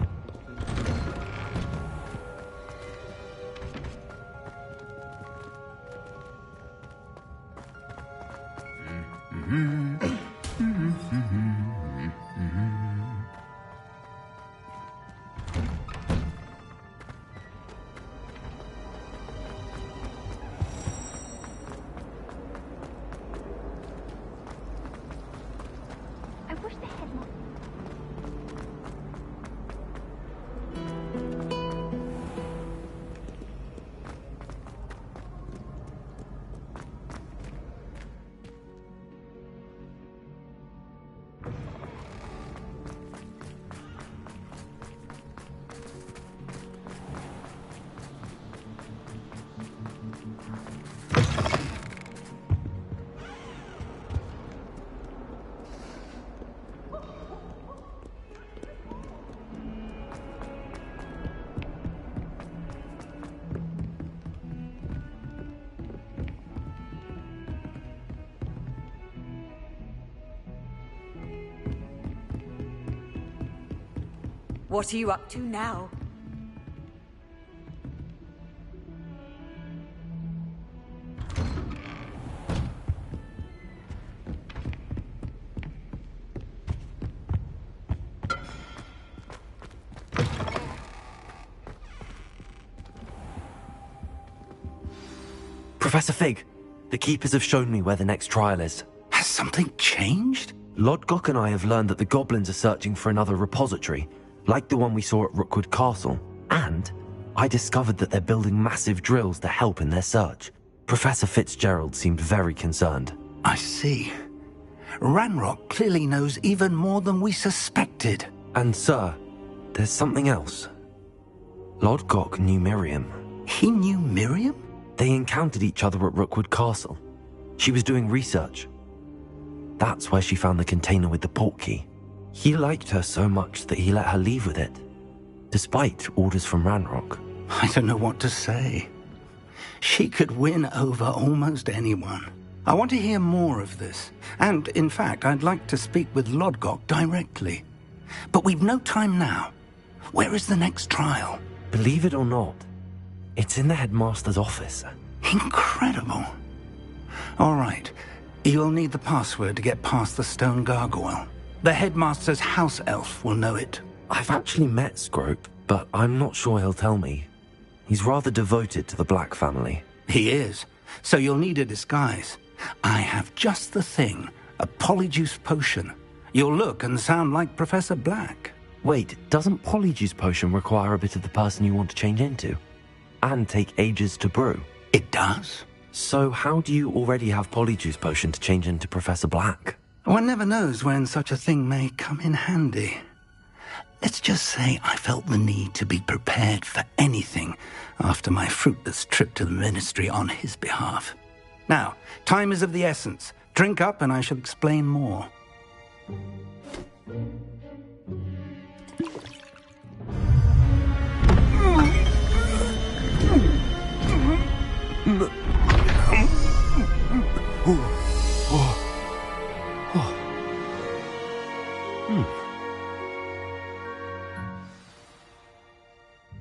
I wish the headmaster. What are you up to now? Professor Fig, the Keepers have shown me where the next trial is. Has something changed? Lodgok and I have learned that the goblins are searching for another repository, like the one we saw at Rookwood Castle, and I discovered that they're building massive drills to help in their search. Professor Fitzgerald seemed very concerned. I see. Ranrock clearly knows even more than we suspected. And sir, there's something else. Lodgok knew Miriam. He knew Miriam? They encountered each other at Rookwood Castle. She was doing research. That's where she found the container with the portkey. He liked her so much that he let her leave with it, despite orders from Ranrock. I don't know what to say. She could win over almost anyone. I want to hear more of this. And, in fact, I'd like to speak with Lodgok directly. But we've no time now. Where is the next trial? Believe it or not, it's in the headmaster's office. Incredible. All right. You'll need the password to get past the stone gargoyle. The headmaster's house elf will know it. I've actually met Scrope, but I'm not sure he'll tell me. He's rather devoted to the Black family. He is. So you'll need a disguise. I have just the thing. A polyjuice potion. You'll look and sound like Professor Black. Wait, doesn't polyjuice potion require a bit of the person you want to change into? And take ages to brew? It does. So how do you already have polyjuice potion to change into Professor Black? One never knows when such a thing may come in handy. Let's just say I felt the need to be prepared for anything after my fruitless trip to the Ministry on his behalf. Now, time is of the essence. Drink up and I shall explain more.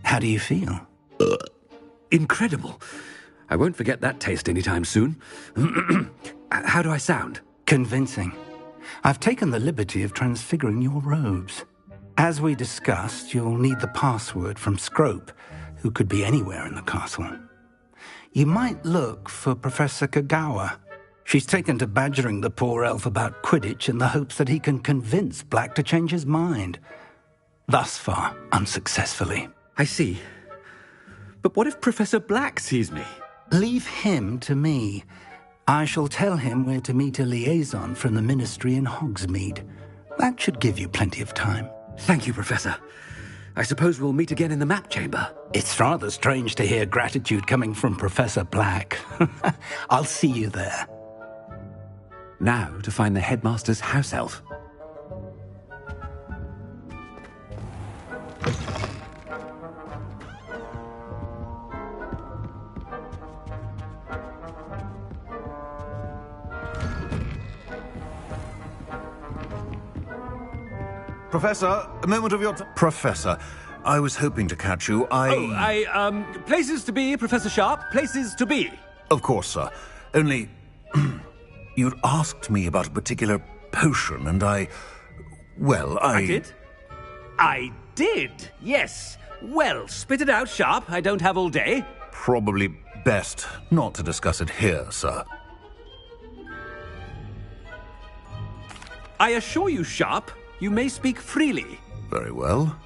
How do you feel? Incredible. I won't forget that taste anytime soon. How do I sound? Convincing. I've taken the liberty of transfiguring your robes. As we discussed, you'll need the password from Scrope, who could be anywhere in the castle. You might look for Professor Kagawa. She's taken to badgering the poor elf about Quidditch in the hopes that he can convince Black to change his mind. Thus far, unsuccessfully. I see. But what if Professor Black sees me? Leave him to me. I shall tell him where to meet a liaison from the Ministry in Hogsmeade. That should give you plenty of time. Thank you, Professor. I suppose we'll meet again in the map chamber. It's rather strange to hear gratitude coming from Professor Black. I'll see you there. Now to find the headmaster's house elf. Professor, a moment of your time. Professor, I was hoping to catch you. Places to be, Professor Sharp. Places to be. Of course, sir. Only, you'd asked me about a particular potion, and I did? I did, yes. Well, spit it out, Sharp. I don't have all day. Probably best not to discuss it here, sir. I assure you, Sharp, you may speak freely. Very well.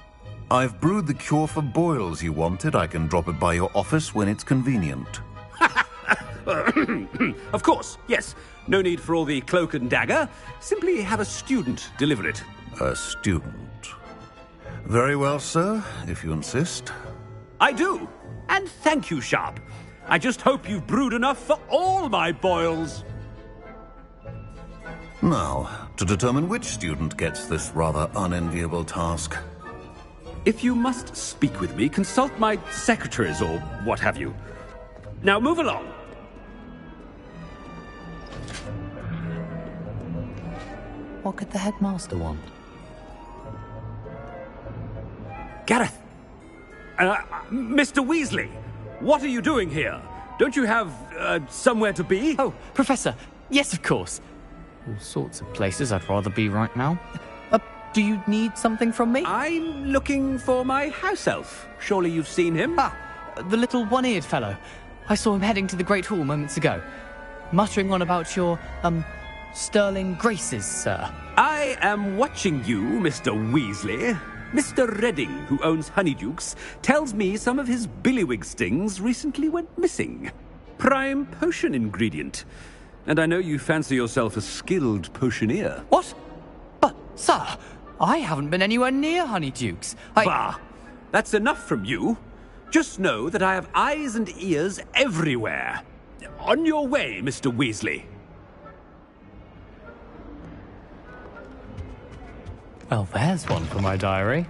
I've brewed the cure for boils you wanted. I can drop it by your office when it's convenient. Of course, yes. No need for all the cloak and dagger. Simply have a student deliver it. A student? Very well, sir, if you insist. I do. And thank you, Sharp. I just hope you've brewed enough for all my boils. Now, to determine which student gets this rather unenviable task. If you must speak with me, consult my secretaries or what have you. Now move along. What could the headmaster want? Gareth! Mr. Weasley! What are you doing here? Don't you have, somewhere to be? Oh, Professor! Yes, of course. All sorts of places I'd rather be right now. Do you need something from me? I'm looking for my house elf. Surely you've seen him? Ah, the little one-eared fellow. I saw him heading to the Great Hall moments ago. Muttering on about your, sterling graces, sir. I am watching you, Mr. Weasley. Mr. Redding, who owns Honeydukes, tells me some of his billywig stings recently went missing. Prime potion ingredient. And I know you fancy yourself a skilled potioneer. What? But, sir, I haven't been anywhere near Honeydukes. Bah! That's enough from you. Just know that I have eyes and ears everywhere. On your way, Mr. Weasley. Well, there's one for my diary.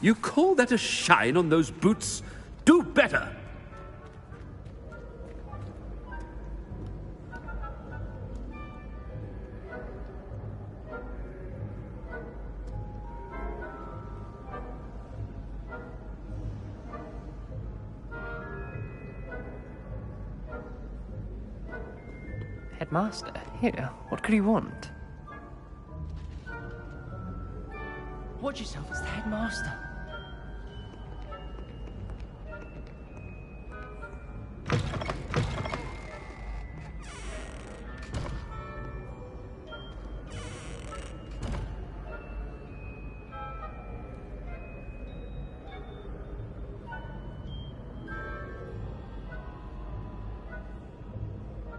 You call that a shine on those boots? Do better! Headmaster, here, what could he want? Watch yourself, it's the headmaster.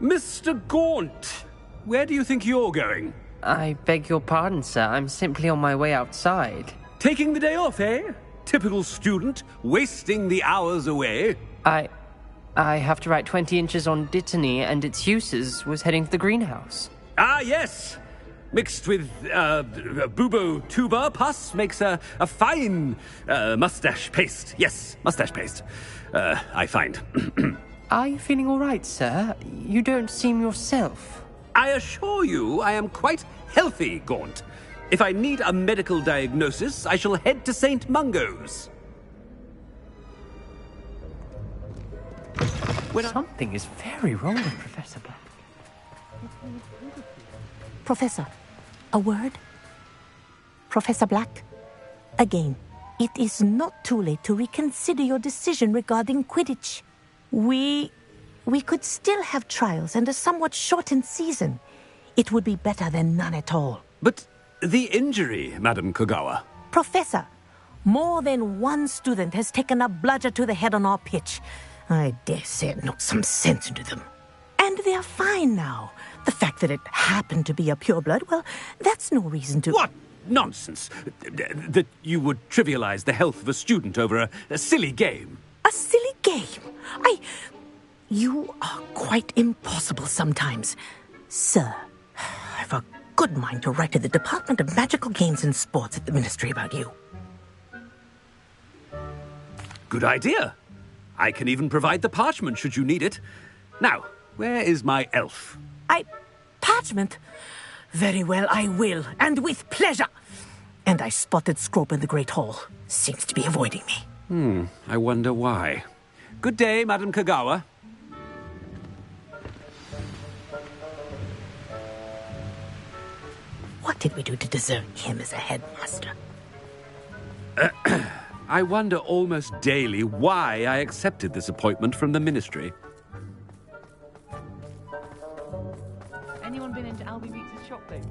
Mr. Gaunt, where do you think you're going? I beg your pardon, sir. I'm simply on my way outside. Taking the day off, eh? Typical student, wasting the hours away. I have to write 20 inches on Dittany and its uses. Was heading to the greenhouse. Ah, yes! Mixed with bubo tuber pus makes a fine mustache paste. Yes, mustache paste. I find. Are you feeling all right, sir? You don't seem yourself. I assure you I am quite healthy, Gaunt. If I need a medical diagnosis, I shall head to St. Mungo's. Something is very wrong with Professor Black. Professor, a word? Professor Black, again, it is not too late to reconsider your decision regarding Quidditch. We could still have trials and a somewhat shortened season. It would be better than none at all. But the injury, Madam Kogawa. Professor, more than one student has taken a bludger to the head on our pitch. I dare say it knocked some sense into them. And they're fine now. The fact that it happened to be a pureblood, well, that's no reason to... What nonsense! That you would trivialize the health of a student over a silly game. A silly game? You are quite impossible sometimes. Sir, I've a good mind to write to the Department of Magical Games and Sports at the Ministry about you. Good idea. I can even provide the parchment should you need it. Now, where is my elf? Parchment? Very well, I will, and with pleasure. And I spotted Scrope in the Great Hall. Seems to be avoiding me. I wonder why. Good day, Madam Kogawa. What did we do to deserve him as a headmaster? I wonder almost daily why I accepted this appointment from the Ministry. Anyone been into Albie Beats' shop lately?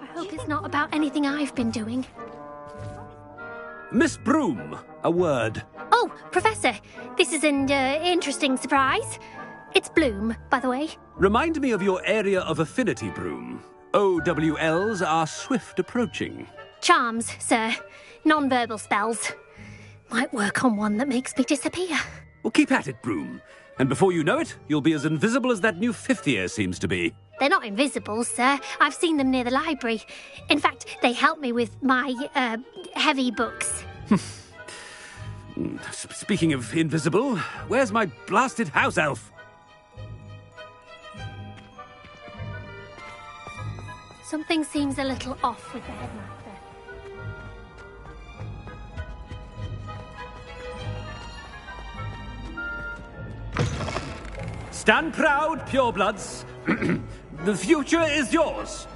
I hope it's not about anything I've been doing. Miss Broom, a word. Oh, Professor, this is an interesting surprise. It's Bloom, by the way. Remind me of your area of affinity, Broom. OWLs are swift approaching. Charms, sir. Non-verbal spells. Might work on one that makes me disappear. Well, keep at it, Broom. And before you know it, you'll be as invisible as that new fifth year seems to be. They're not invisible, sir. I've seen them near the library. In fact, they help me with my, heavy books. Speaking of invisible, where's my blasted house elf? Something seems a little off with the headmaster. Stand proud, purebloods. The future is yours.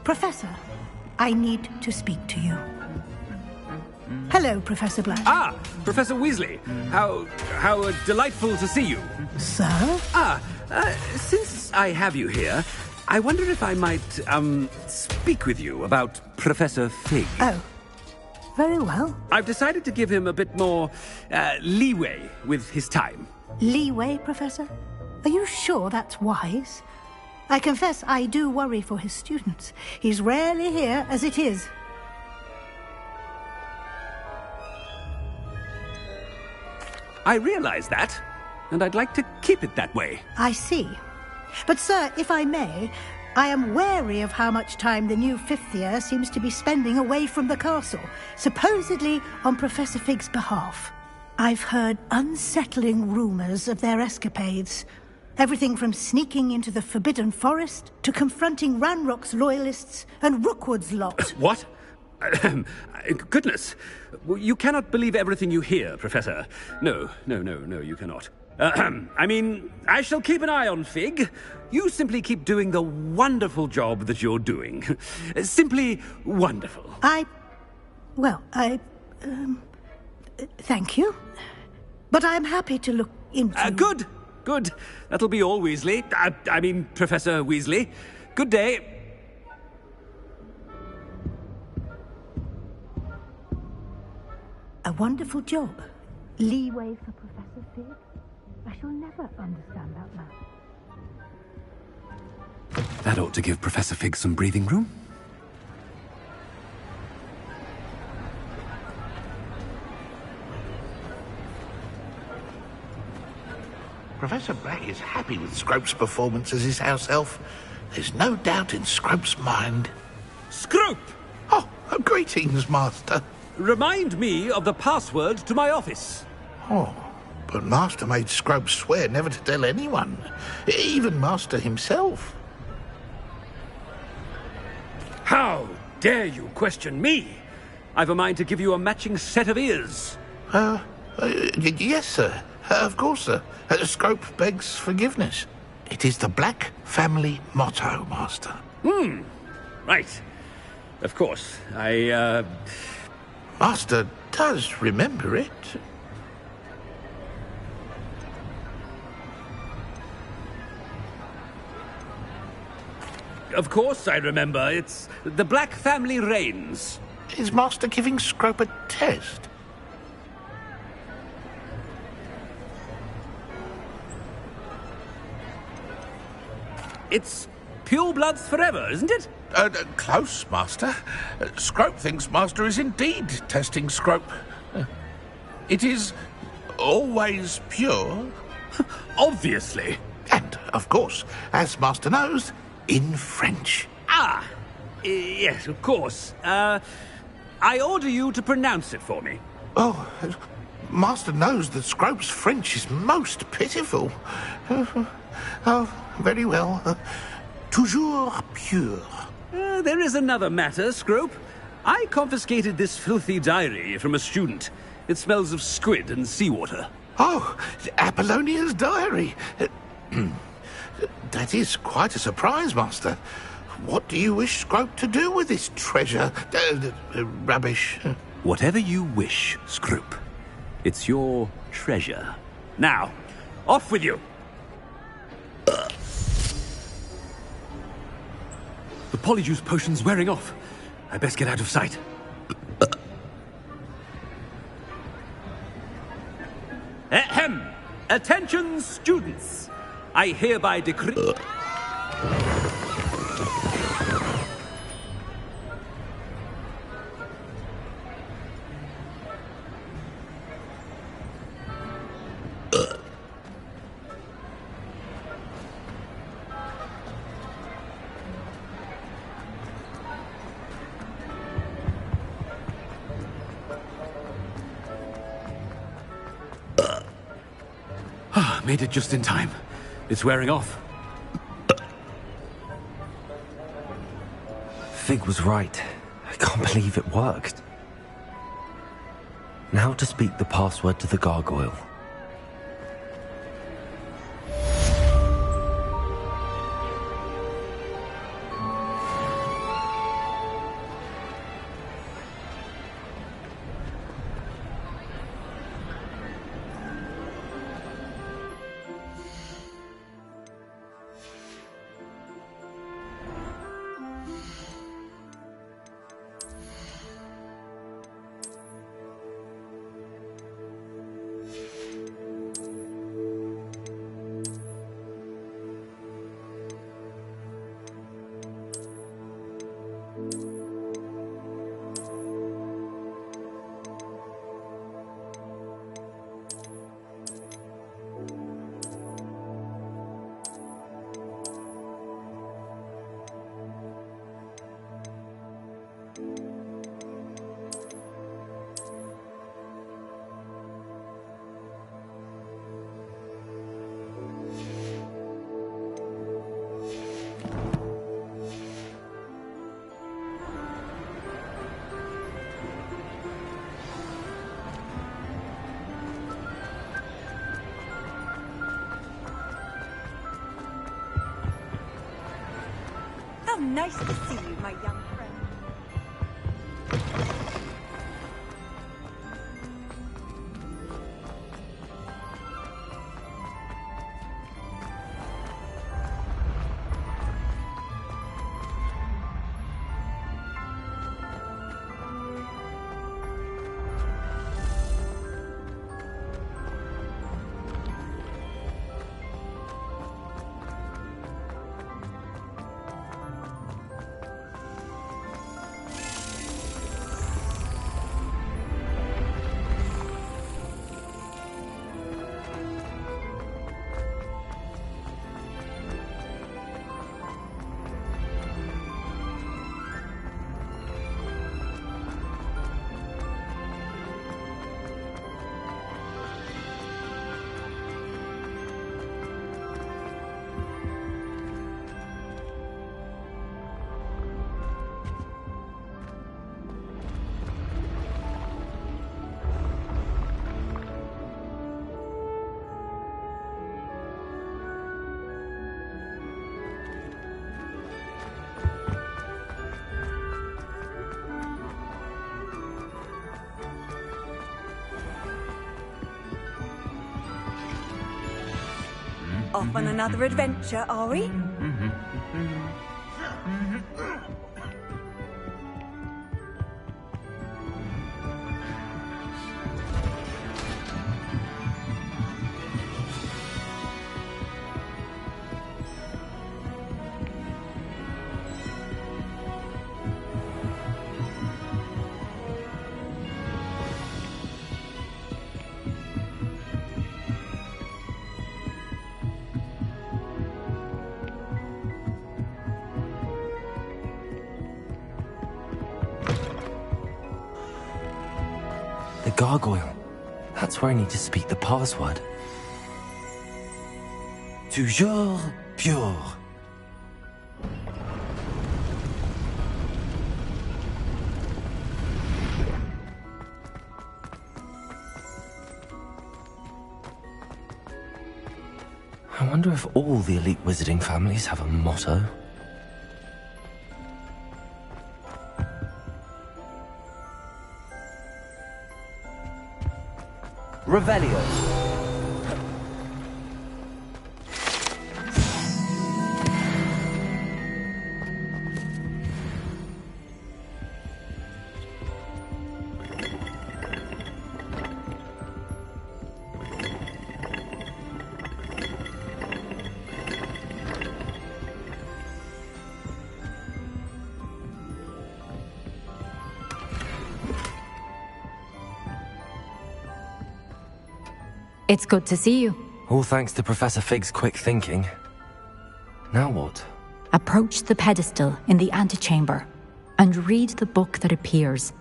Professor, I need to speak to you. Hello, Professor Black. Ah, Professor Weasley. How delightful to see you. Sir? Since I have you here, I wonder if I might, speak with you about Professor Fig. Oh, very well. I've decided to give him a bit more, leeway with his time. Leeway, Professor? Are you sure that's wise? I confess I do worry for his students. He's rarely here as it is. I realize that, and I'd like to keep it that way. I see. But, sir, if I may, I am wary of how much time the new fifth year seems to be spending away from the castle, supposedly on Professor Fig's behalf. I've heard unsettling rumours of their escapades. Everything from sneaking into the Forbidden Forest to confronting Ranrock's loyalists and Rookwood's lot. What? Goodness. You cannot believe everything you hear, Professor. No, you cannot. I mean, I shall keep an eye on Fig. You simply keep doing the wonderful job that you're doing. Simply wonderful. Thank you. But I'm happy to look into... Good. That'll be all, Weasley. I mean, Professor Weasley. Good day. A wonderful job. Leeway for Professor Fig? I shall never understand that man. That ought to give Professor Fig some breathing room. Professor Black is happy with Scrope's performance as his house elf. There's no doubt in Scrope's mind. Scrope! Oh, greetings, Master. Remind me of the password to my office. Oh, but Master made Scrope swear never to tell anyone, even Master himself. How dare you question me? I've a mind to give you a matching set of ears. Yes, sir. Of course, sir. Scrope begs forgiveness. It is the Black family motto, Master. Right. Of course. Master does remember it. Of course I remember. It's the Black family reigns. Is Master giving Scrope a test? It's pure bloods forever, isn't it? Close, Master. Scrope thinks Master is indeed testing Scrope. It is always pure. Obviously. And, of course, as Master knows, in French. Yes, of course. I order you to pronounce it for me. Oh, Master knows that Scrope's French is most pitiful. Oh, very well. Toujours pure. There is another matter, Scrope. I confiscated this filthy diary from a student. It smells of squid and seawater. Oh, Apollonia's diary. That is quite a surprise, Master. What do you wish Scrope to do with this treasure? Rubbish. Whatever you wish, Scrope. It's your treasure. Now, off with you. The polyjuice potion's wearing off. I best get out of sight. Ahem! Attention, students! I hereby decree... Made it just in time. It's wearing off. Fig was right. I can't believe it worked. Now to speak the password to the gargoyle. nice to see you, my young friend. Off on another adventure, are we? The gargoyle. That's where I need to speak the password. Toujours pure. I wonder if all the elite wizarding families have a motto. Revelio. It's good to see you. All thanks to Professor Fig's quick thinking. Now what? Approach the pedestal in the antechamber and read the book that appears.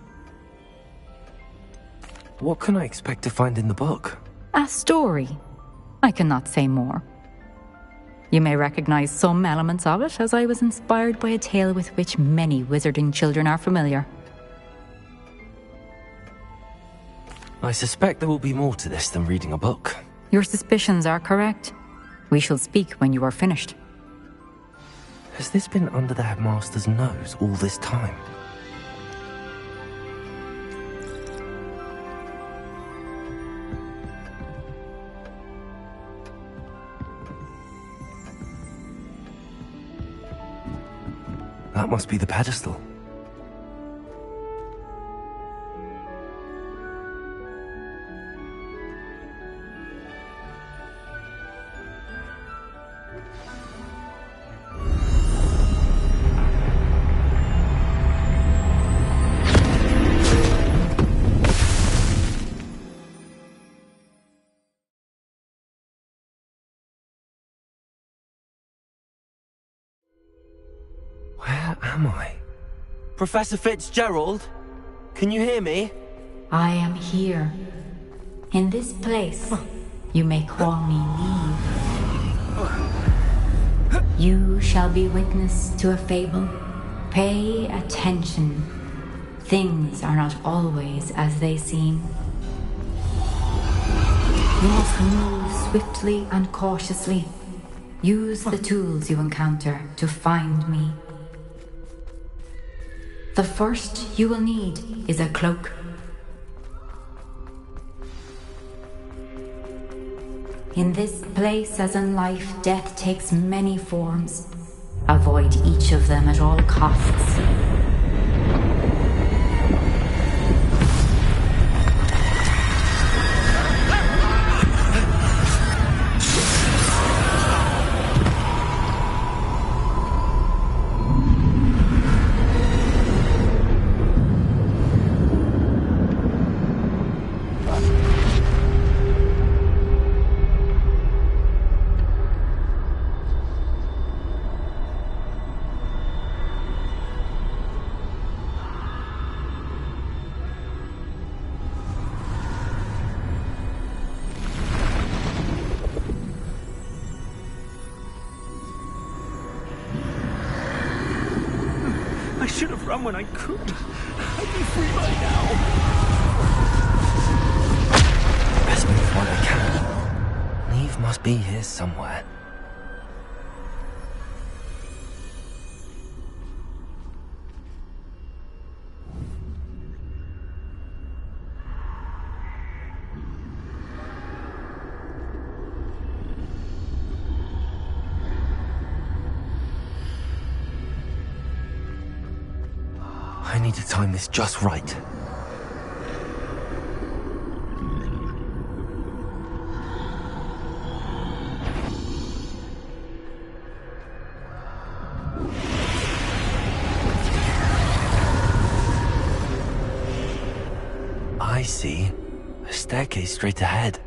What can I expect to find in the book? A story. I cannot say more. You may recognize some elements of it, as I was inspired by a tale with which many wizarding children are familiar. I suspect there will be more to this than reading a book. Your suspicions are correct. We shall speak when you are finished. Has this been under the headmaster's nose all this time? That must be the pedestal. Where am I? Professor Fitzgerald? Can you hear me? I am here. In this place, you may call me Neve. You shall be witness to a fable. Pay attention. Things are not always as they seem. You must move swiftly and cautiously. Use the tools you encounter to find me. The first you will need is a cloak. In this place, as in life, death takes many forms. Avoid each of them at all costs. I should have run when I could. I'd be free by now. Best move while I can. Neve must be here somewhere. I need to time this just right. I see. A staircase straight ahead.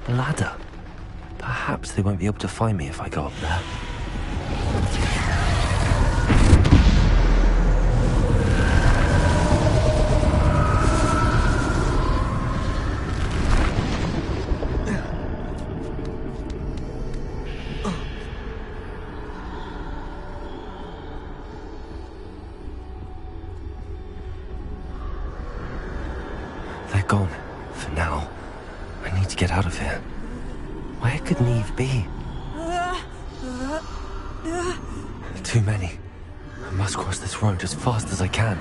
A ladder. Perhaps they won't be able to find me if I go up there. They're gone, for now. I need to get out of here. Where could Neve be? Too many. I must cross this road as fast as I can.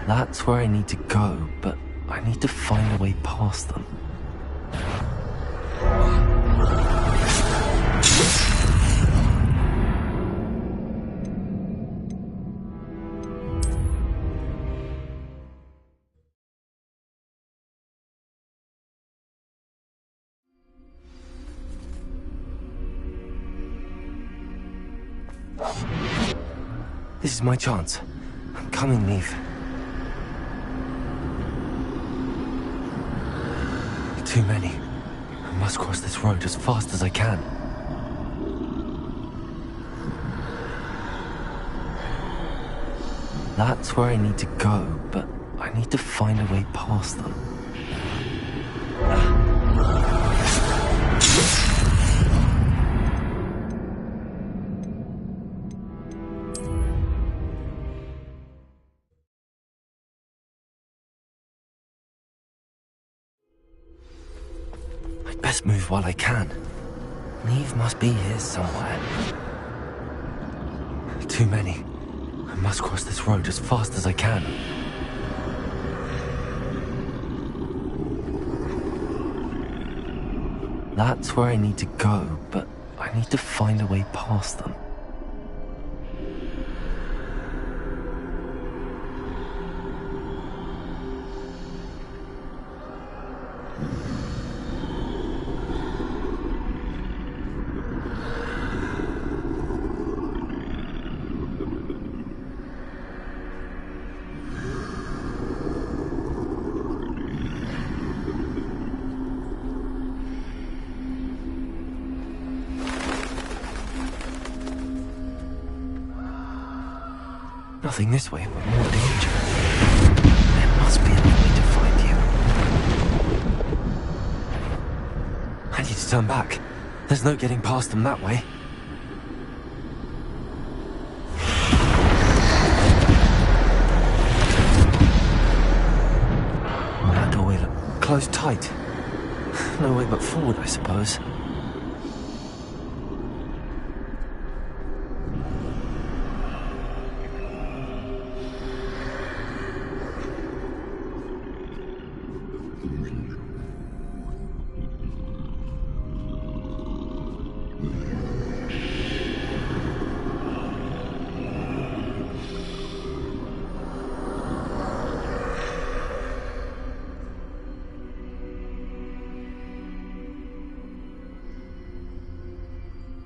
That's where I need to go, but I need to find a way past them. This is my chance. I'm coming, Neve. Too many. I must cross this road as fast as I can. That's where I need to go, but I need to find a way past them. I'd best move while I can. Neve must be here somewhere. Too many. I must cross this road as fast as I can. That's where I need to go, but I need to find a way past them. Nothing this way, but more danger. There must be another way to find you. I need to turn back. There's no getting past them that way. That doorway looked closed tight. No way but forward, I suppose.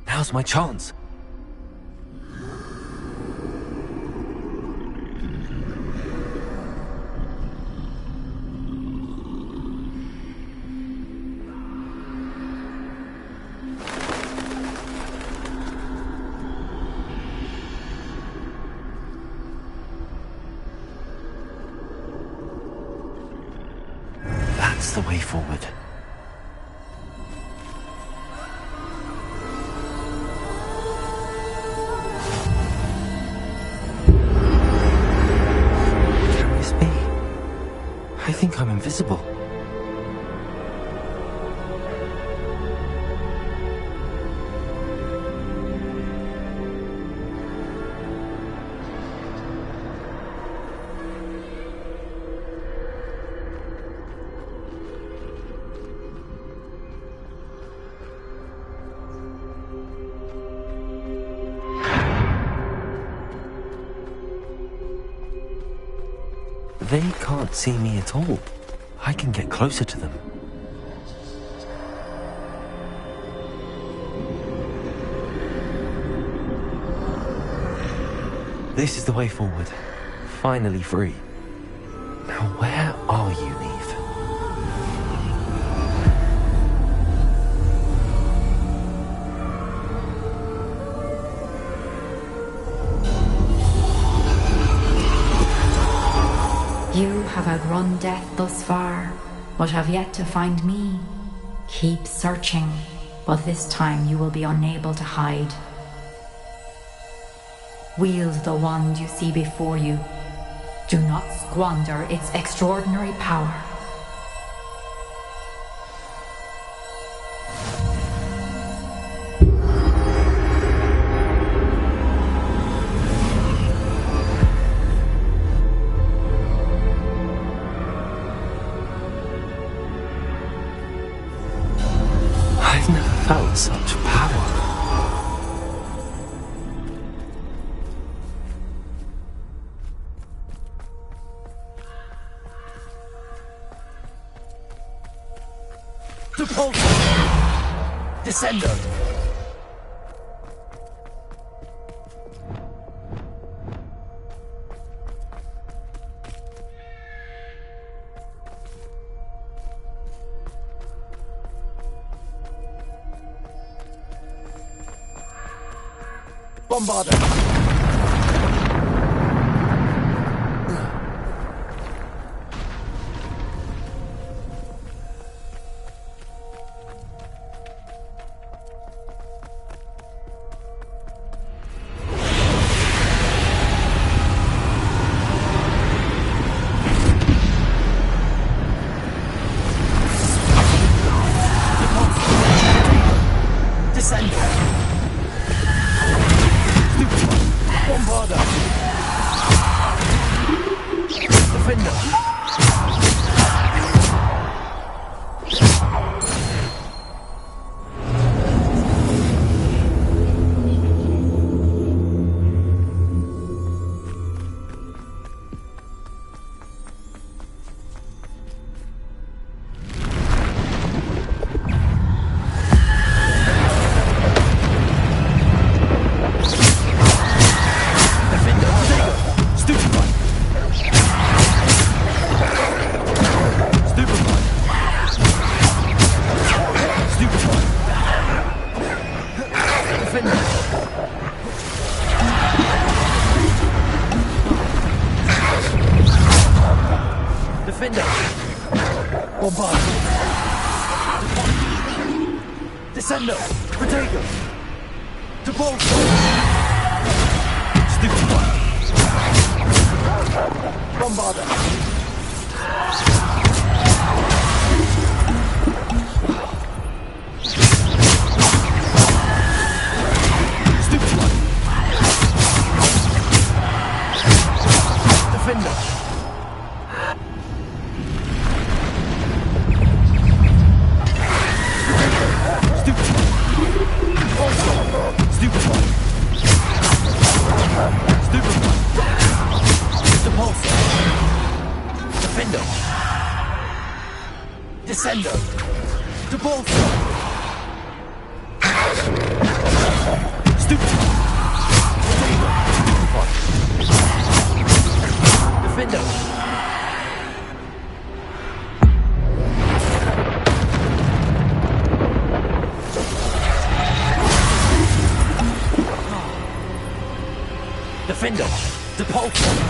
Now's my chance. That's the way forward. I think I'm invisible. They can't see me at all. I can get closer to them. This is the way forward. Finally free. Now where are you, Neve? You have outrun death thus far, but have yet to find me. Keep searching, but this time you will be unable to hide. Wield the wand you see before you. Do not squander its extraordinary power. I've never felt such power. Repulsor! Descender! Bombarder! Descender! Descendo! Protego! Depulso! Stupefy! Bombarda! Stupefy! Defender! Defendo. Descendo. Depulso. Stupefy. Defendo. Defendo. Depulso.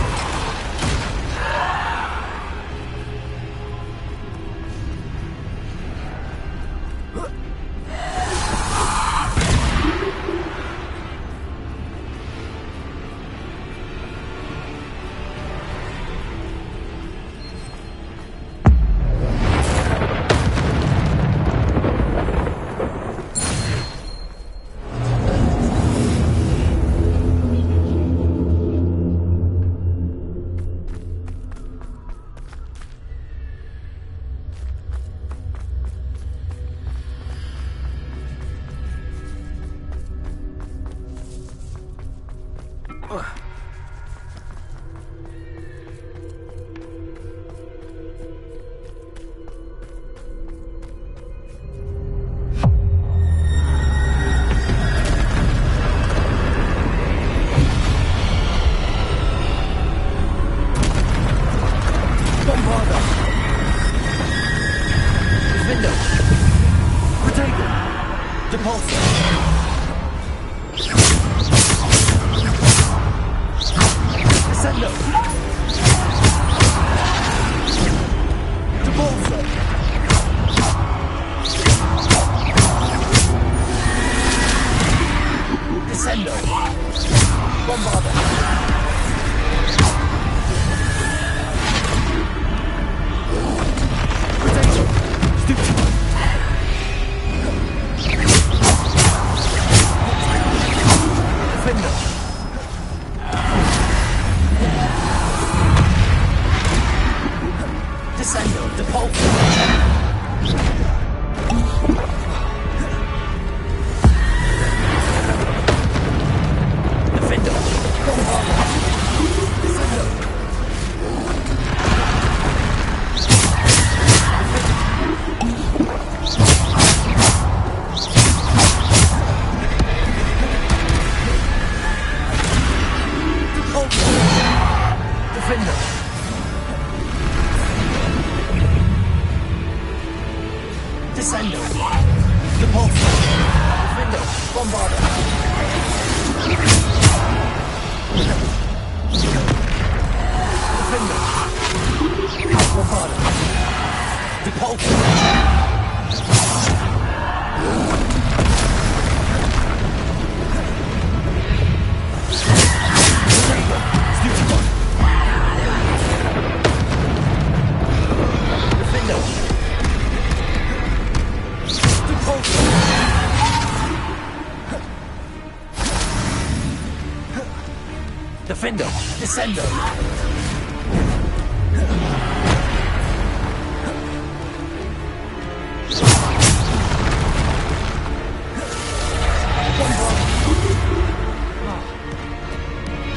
Defendo! Descendo!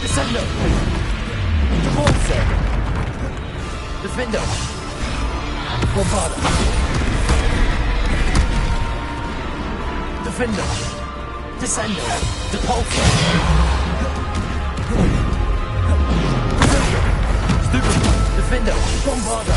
Descendo! Depulso! Defendo! Bombarda! Defendo! Descendo! Depulso! Defender! Bombarda!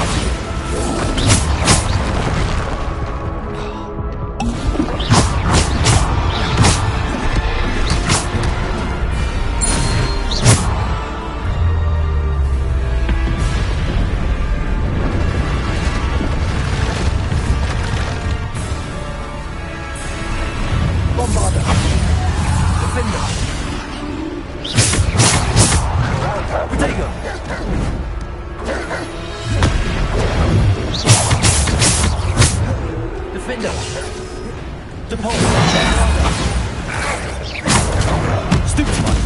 Defender! Depulsor! Stupid one!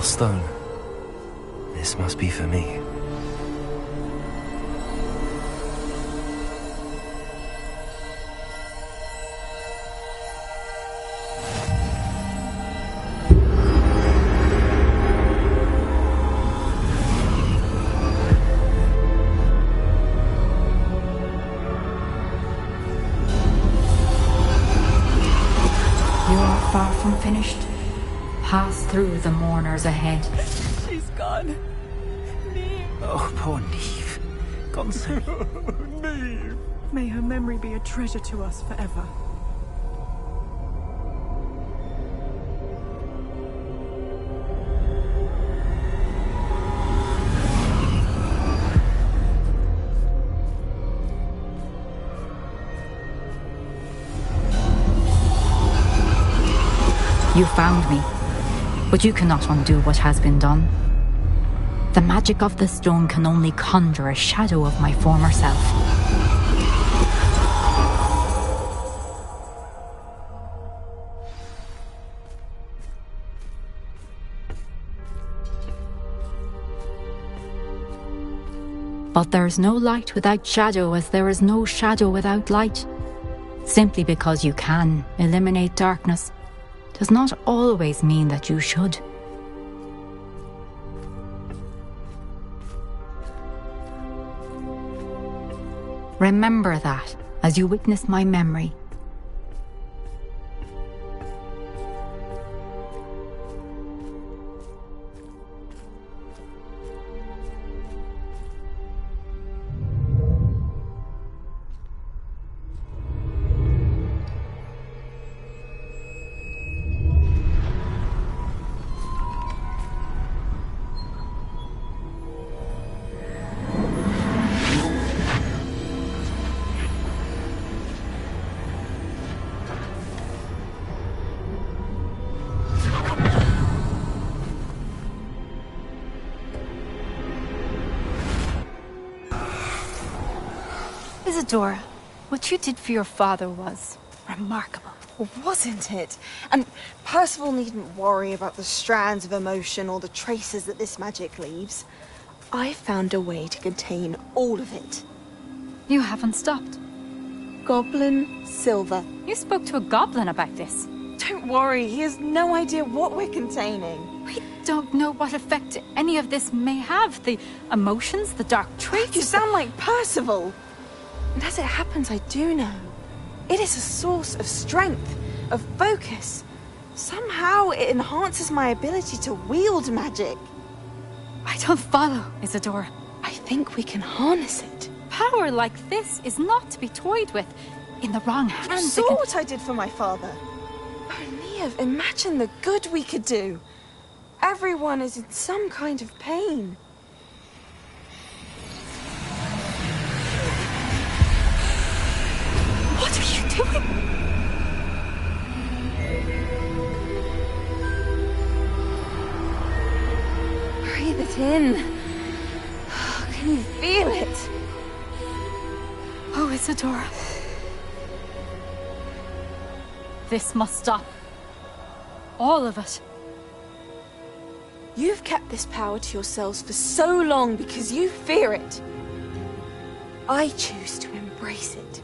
Stone. This must be for me. You are far from finished. Pass through the mourners ahead. She's gone. Neve. Oh, poor Neve. Gone so. Neve. May her memory be a treasure to us forever. You found me. But you cannot undo what has been done. The magic of the stone can only conjure a shadow of my former self. But there is no light without shadow, as there is no shadow without light. Simply because you can eliminate darkness does not always mean that you should. Remember that as you witness my memory. Isadora, What you did for your father was remarkable. Wasn't it? And Percival needn't worry about the strands of emotion or the traces that this magic leaves. I found a way to contain all of it. You haven't stopped. Goblin silver. You spoke to a goblin about this. Don't worry, he has no idea what we're containing. We don't know what effect any of this may have. The emotions, the dark traits. You sound like Percival. And as it happens, I do know. It is a source of strength, of focus. Somehow it enhances my ability to wield magic. I don't follow, Isadora. I think we can harness it. Power like this is not to be toyed with. In the wrong You hands, saw what I did for my father. Oh, Neve, imagine the good we could do. Everyone is in some kind of pain. What are you doing? Breathe it in. Can you feel it? Oh, Isadora. This must stop. All of it. You've kept this power to yourselves for so long because you fear it. I choose to embrace it.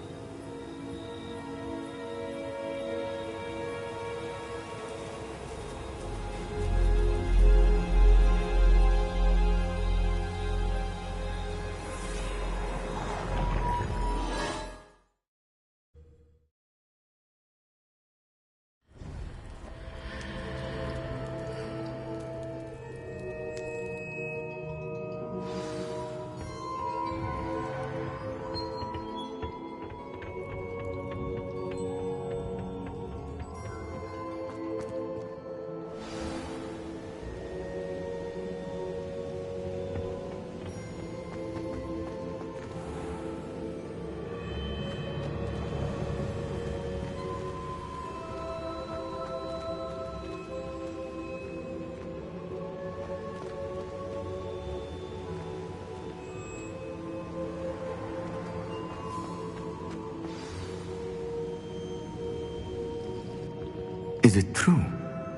Is it true?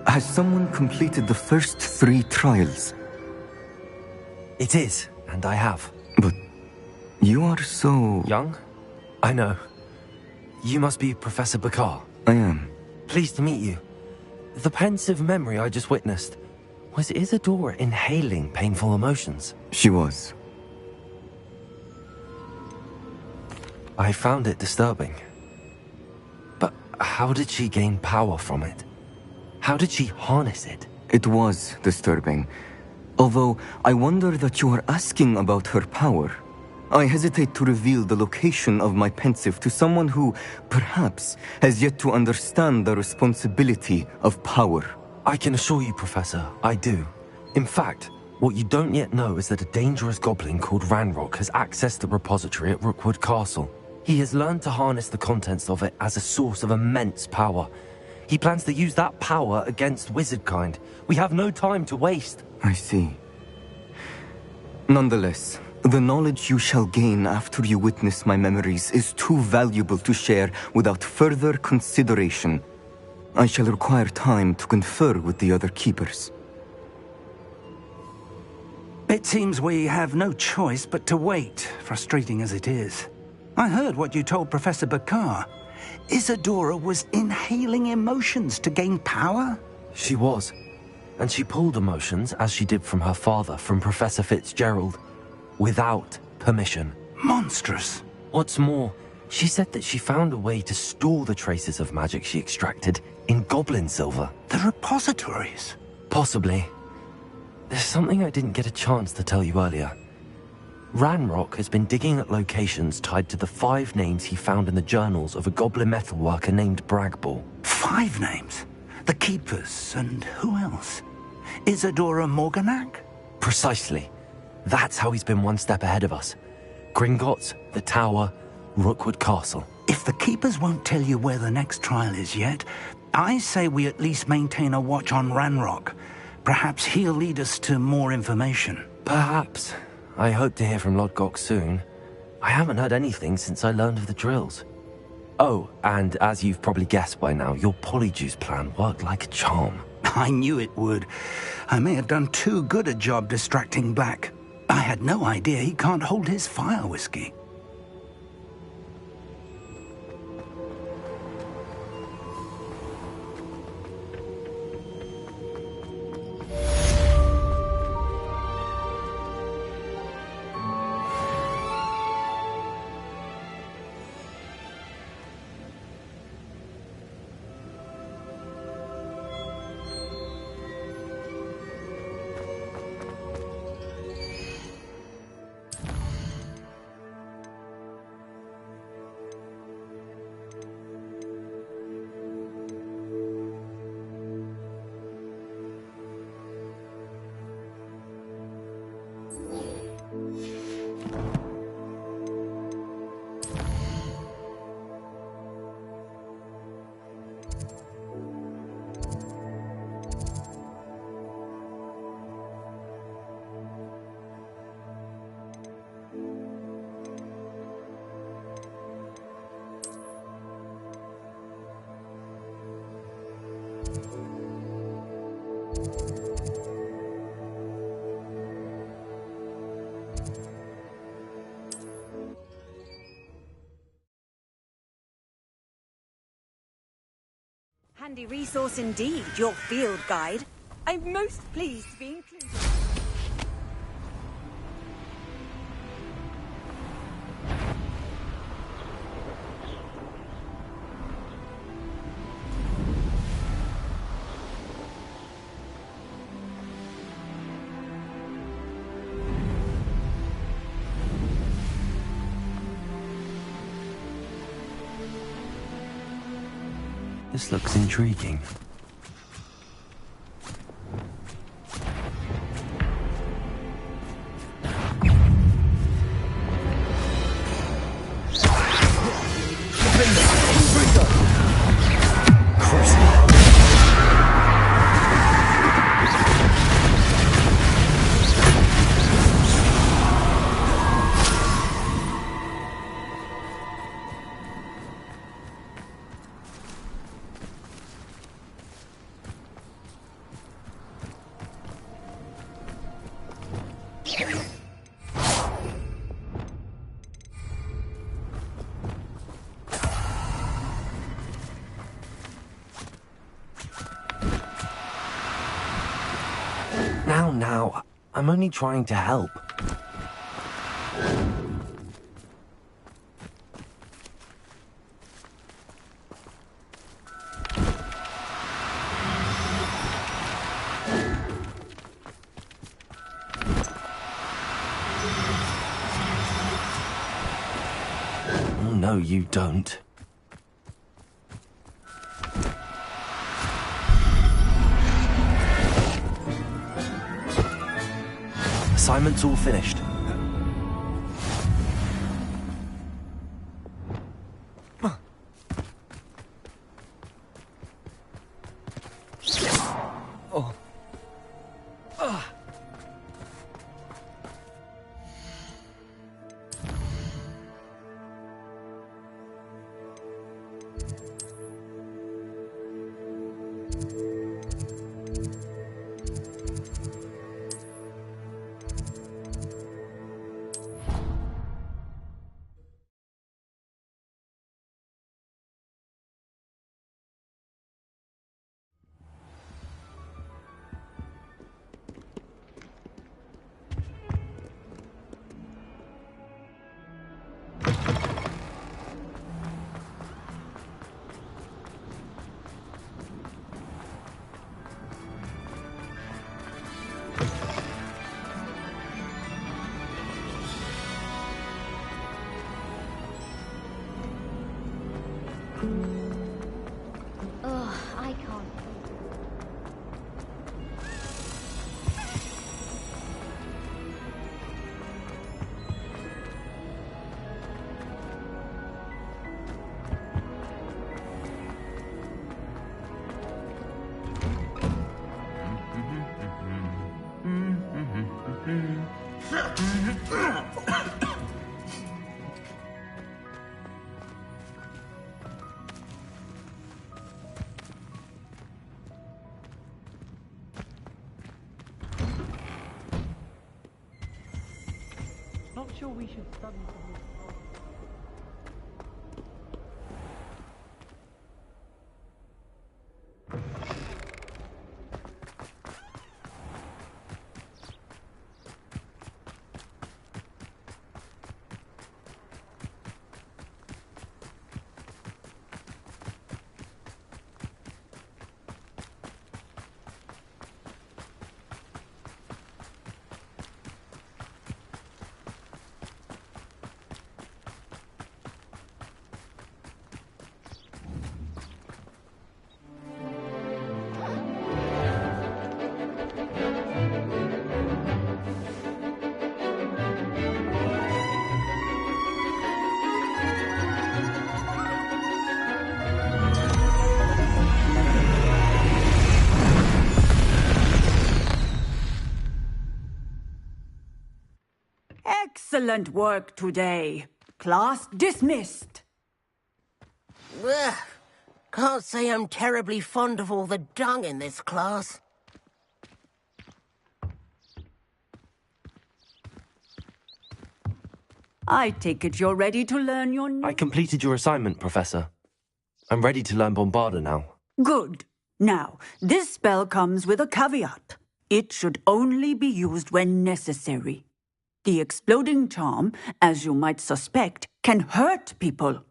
Has someone completed the first 3 trials? It is, and I have. But you are so... young? I know. You must be Professor Bakar. I am. Pleased to meet you. The pensive memory I just witnessed, was Isadora inhaling painful emotions? She was. I found it disturbing. But how did she gain power from it? How did she harness it? It was disturbing. Although I wonder that you are asking about her power. I hesitate to reveal the location of my pensive to someone who, perhaps, has yet to understand the responsibility of power. I can assure you, Professor, I do. In fact, what you don't yet know is that a dangerous goblin called Ranrock has accessed the repository at Rookwood Castle. He has learned to harness the contents of it as a source of immense power. He plans to use that power against wizardkind. We have no time to waste. I see. Nonetheless, the knowledge you shall gain after you witness my memories is too valuable to share without further consideration. I shall require time to confer with the other keepers. It seems we have no choice but to wait, frustrating as it is. I heard what you told Professor Bakar. Isadora was inhaling emotions to gain power? She was. And she pulled emotions, as she did from her father, from Professor Fitzgerald, without permission. Monstrous. What's more, she said that she found a way to store the traces of magic she extracted in goblin silver. The repositories? Possibly. There's something I didn't get a chance to tell you earlier. Ranrock has been digging at locations tied to the 5 names he found in the journals of a goblin metalworker named Bragball. 5 names? The Keepers, and who else? Isadora Morganac? Precisely. That's how he's been one step ahead of us. Gringotts, the Tower, Rookwood Castle. If the Keepers won't tell you where the next trial is yet, I say we at least maintain a watch on Ranrock. Perhaps he'll lead us to more information. Perhaps. I hope to hear from Lodgok soon. I haven't heard anything since I learned of the drills. Oh, and as you've probably guessed by now, your polyjuice plan worked like a charm. I knew it would. I may have done too good a job distracting Black. I had no idea he can't hold his fire whiskey. Handy resource indeed, your field guide. I'm most pleased to be included. This looks intriguing. Now, I'm only trying to help. Oh, no, you don't. Assignment's all finished. Oh. Ugh, I can't. sure we should study some. Excellent work today. Class dismissed. Ugh. Can't say I'm terribly fond of all the dung in this class. I take it you're ready to learn your new... I completed your assignment, Professor. I'm ready to learn Bombarda now. Good. Now, this spell comes with a caveat. It should only be used when necessary. The exploding charm, as you might suspect, can hurt people.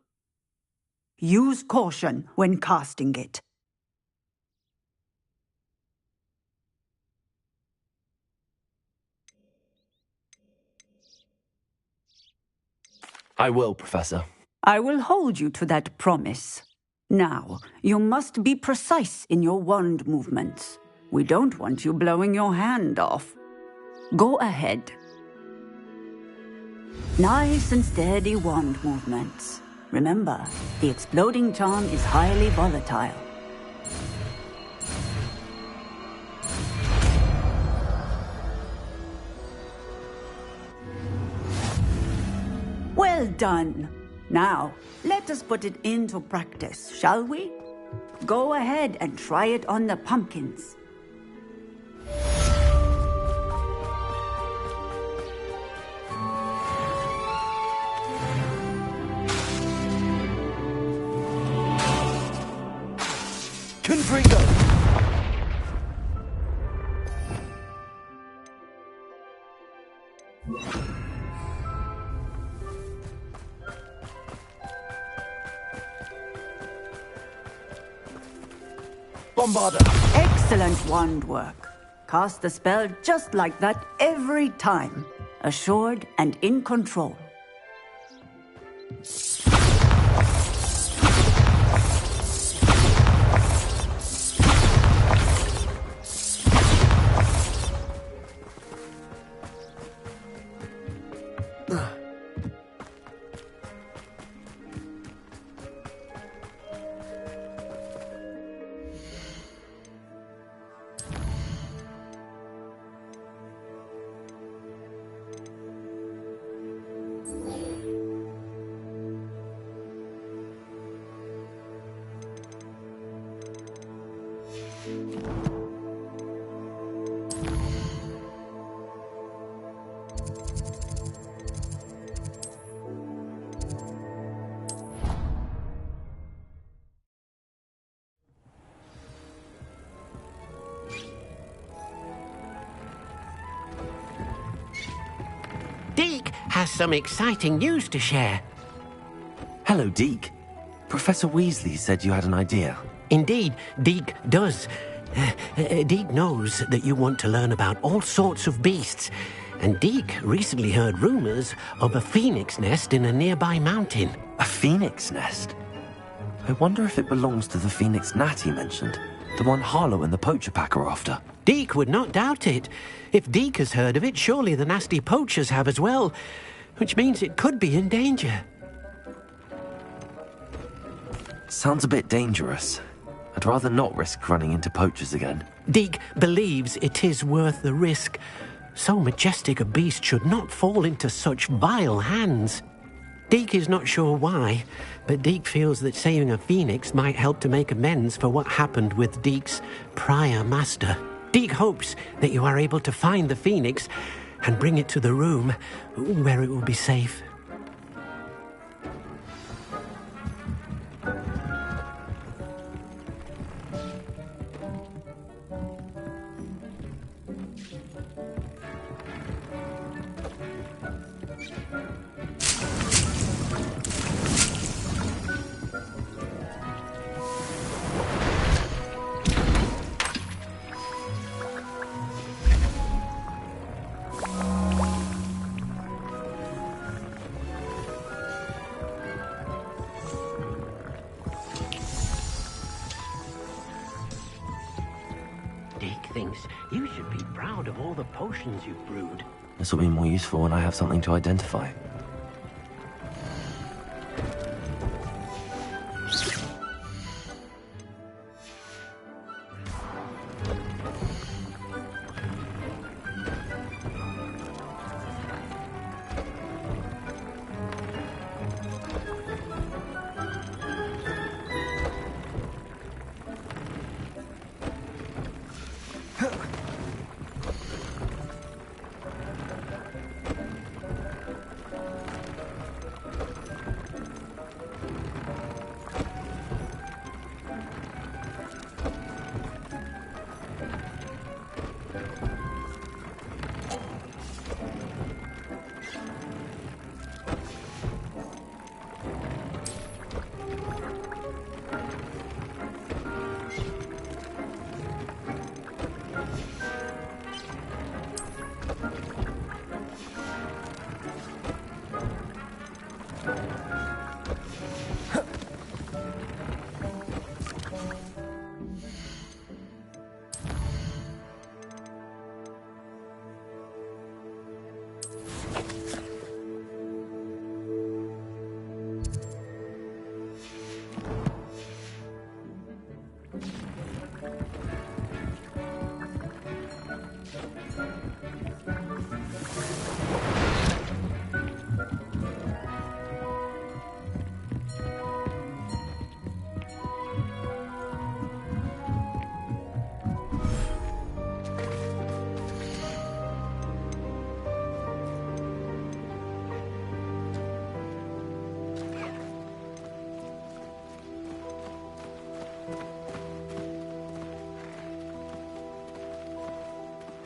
Use caution when casting it. I will, Professor. I will hold you to that promise. Now, you must be precise in your wand movements. We don't want you blowing your hand off. Go ahead. Nice and steady wand movements. Remember, the exploding charm is highly volatile. Well done. Now, let us put it into practice, shall we? Go ahead and try it on the pumpkins. Confringo! Bombarda! Excellent wand work. Cast the spell just like that every time. Assured and in control. Deke has some exciting news to share. Hello, Deke. Professor Weasley said you had an idea. Indeed, Deke does. Deke knows that you want to learn about all sorts of beasts, and Deke recently heard rumors of a phoenix nest in a nearby mountain. A phoenix nest? I wonder if it belongs to the phoenix Nat he mentioned, the one Harlow and the poacher pack are after. Deke would not doubt it. If Deke has heard of it, surely the nasty poachers have as well, which means it could be in danger. Sounds a bit dangerous. I'd rather not risk running into poachers again. Deke believes it is worth the risk. So majestic a beast should not fall into such vile hands. Deke is not sure why, but Deke feels that saving a phoenix might help to make amends for what happened with Deke's prior master. Deke hopes that you are able to find the phoenix and bring it to the room where it will be safe. You should be proud of all the potions you've brewed. This will be more useful when I have something to identify.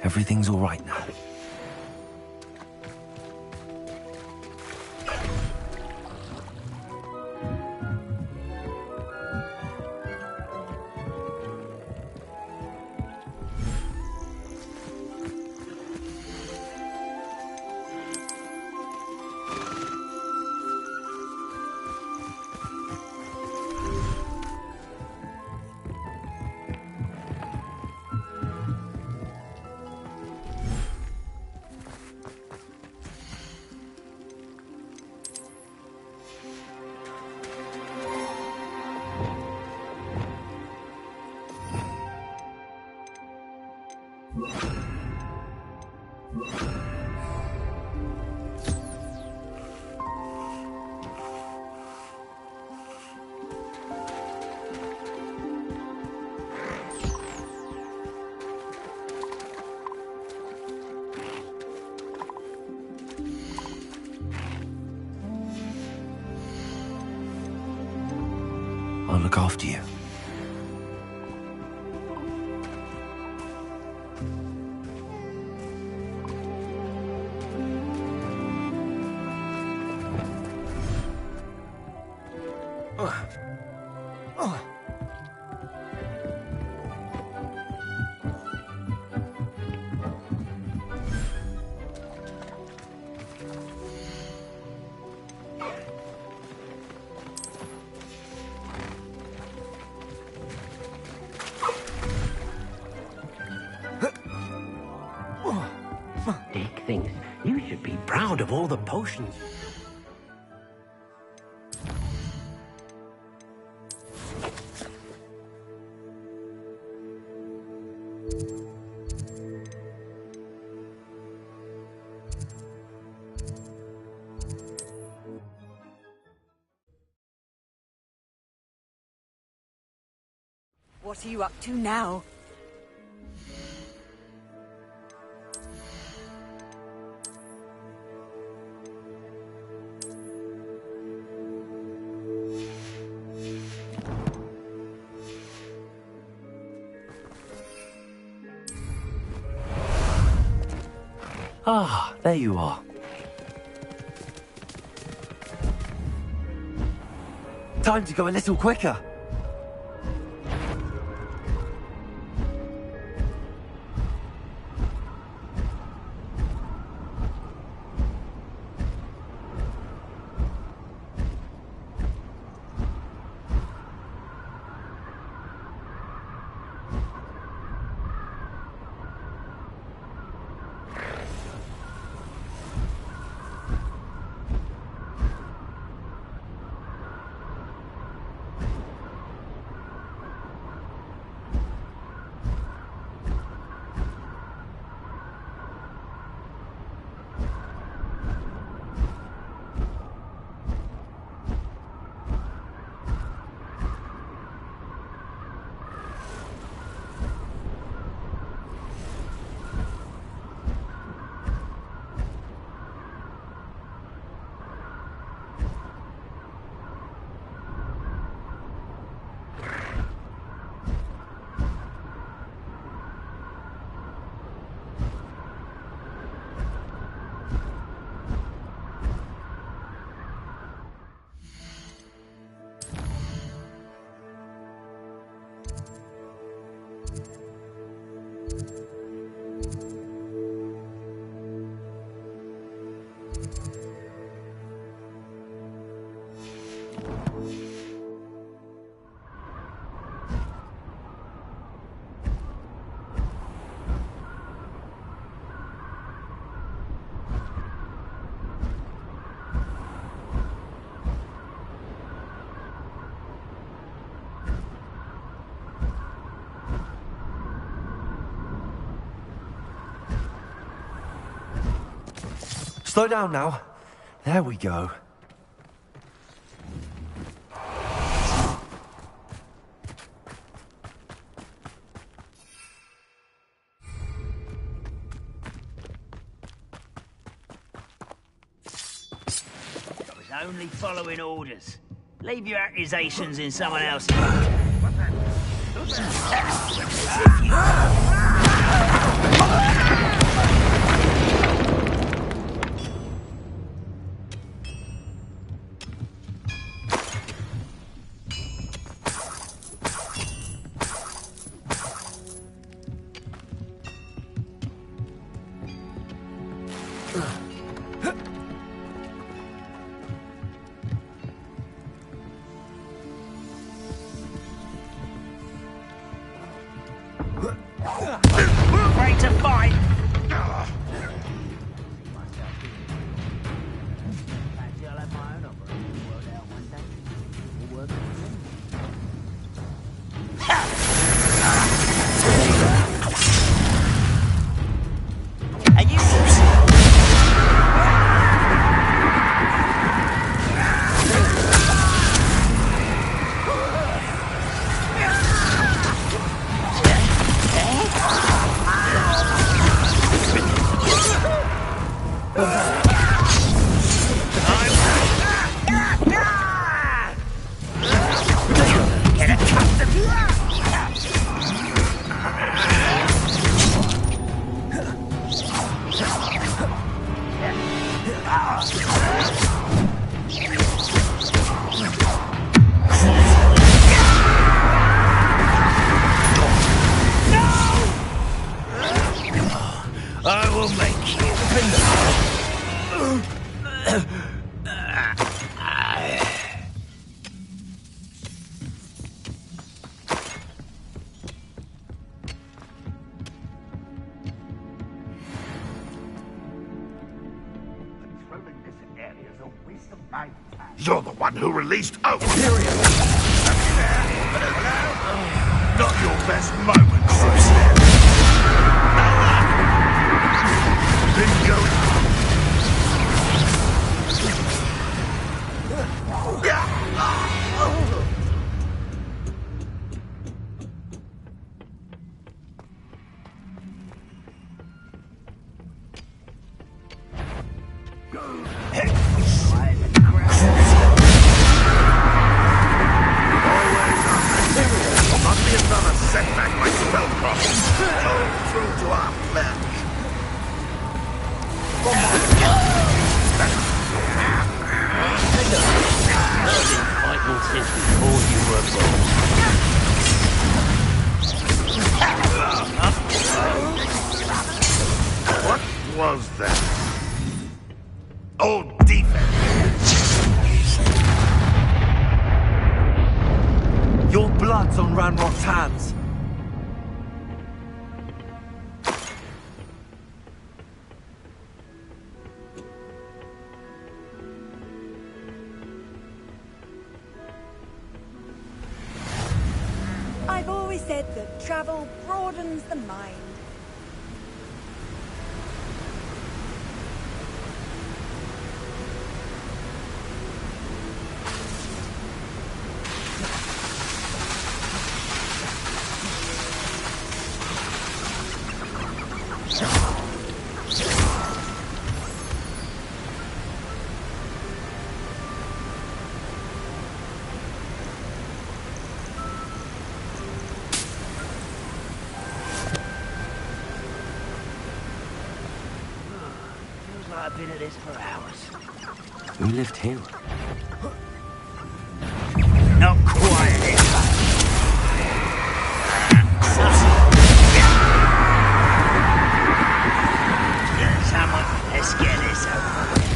Everything's all right now. I'll look after you. Dick thinks you should be proud of all the potions. What are you up to now? Ah, there you are. Time to go a little quicker. Slow down now. There we go. Only following orders. Leave your accusations in someone else's hands. Afraid to fight. I will make you. You're the one who released Imperium. Not your best moment, Crusader. Been going. blood's on Ranrock's hands. I've always said that travel broadens the mind. I've been at this for hours. We lived here. Not quiet this time. Someone, let's get this over with.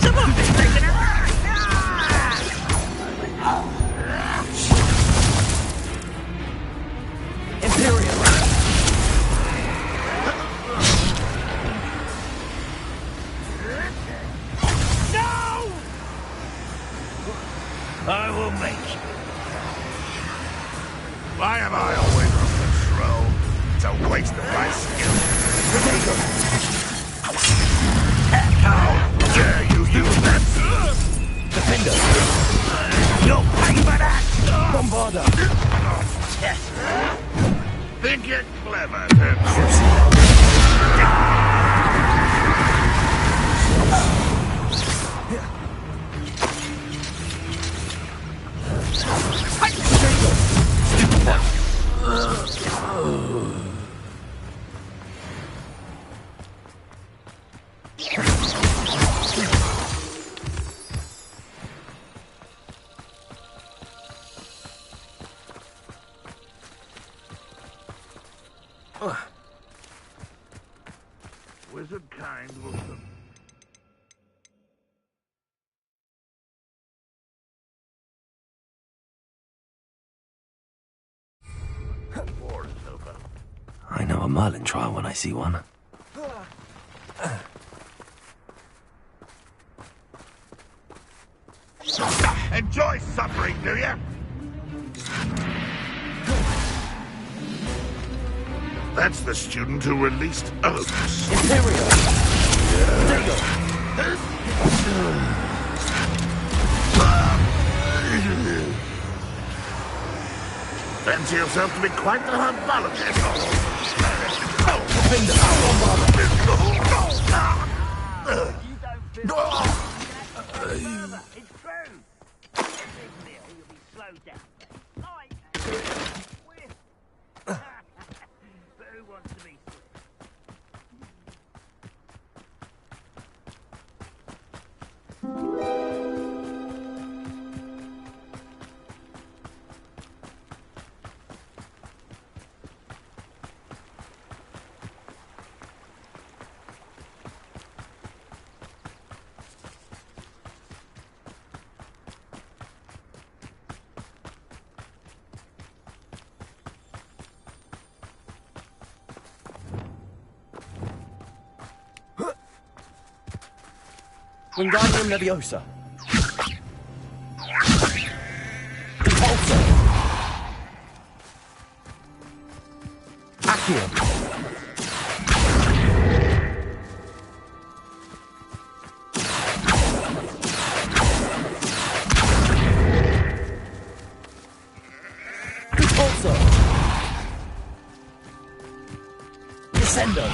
Someone's been taken out. I will make you. Why am I always on patrol? It's a waste of my skill. How dare you use that? Defender! You'll pay for that! Bombarder! Think you're clever, don't Wizard kind will... War is over. I know a Merlin trial when I see one. Enjoy suffering, do you? That's the student who released Oaks. Fancy yourself to be quite the herbologist. It's true. Big meal, you'll be slowed down. But who wants to be swift? Wingardium Leviosa. Repulsor. Accio. Repulsor. Descendo.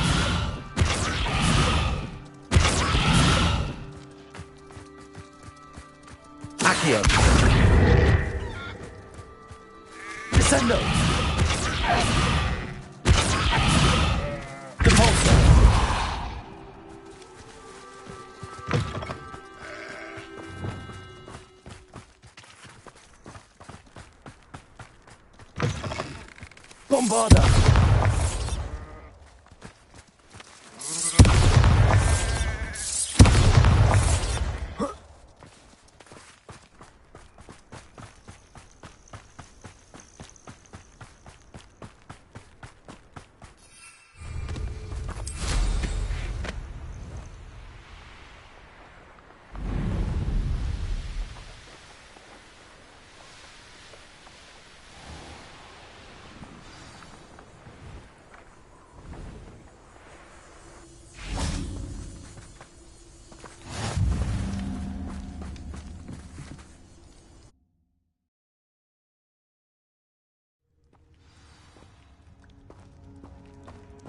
Accio. Descendo. Repulsor. Bombarder.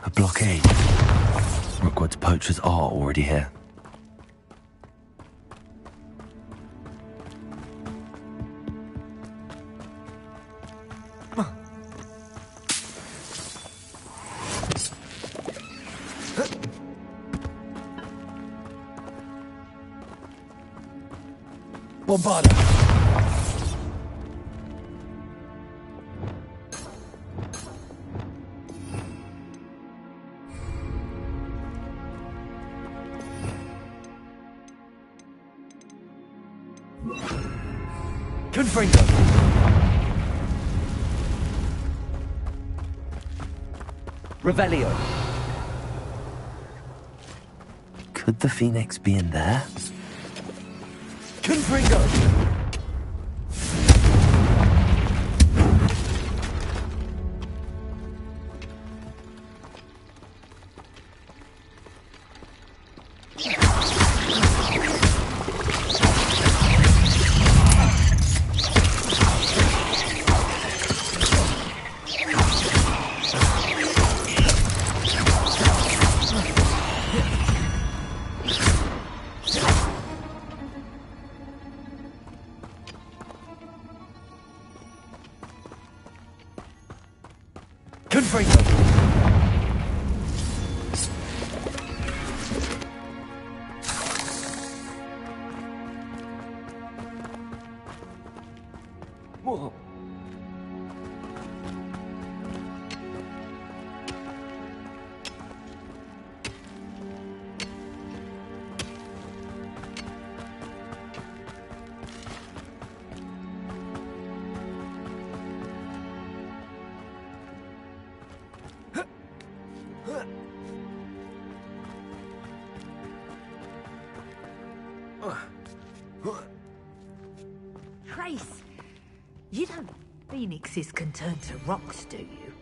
A blockade. Rookwood's poachers are already here. Bombarda. Confringo. Revelio. Could the Phoenix be in there? Confringo. Whoa. Trace, you don't phoenixes can turn to rocks, do you?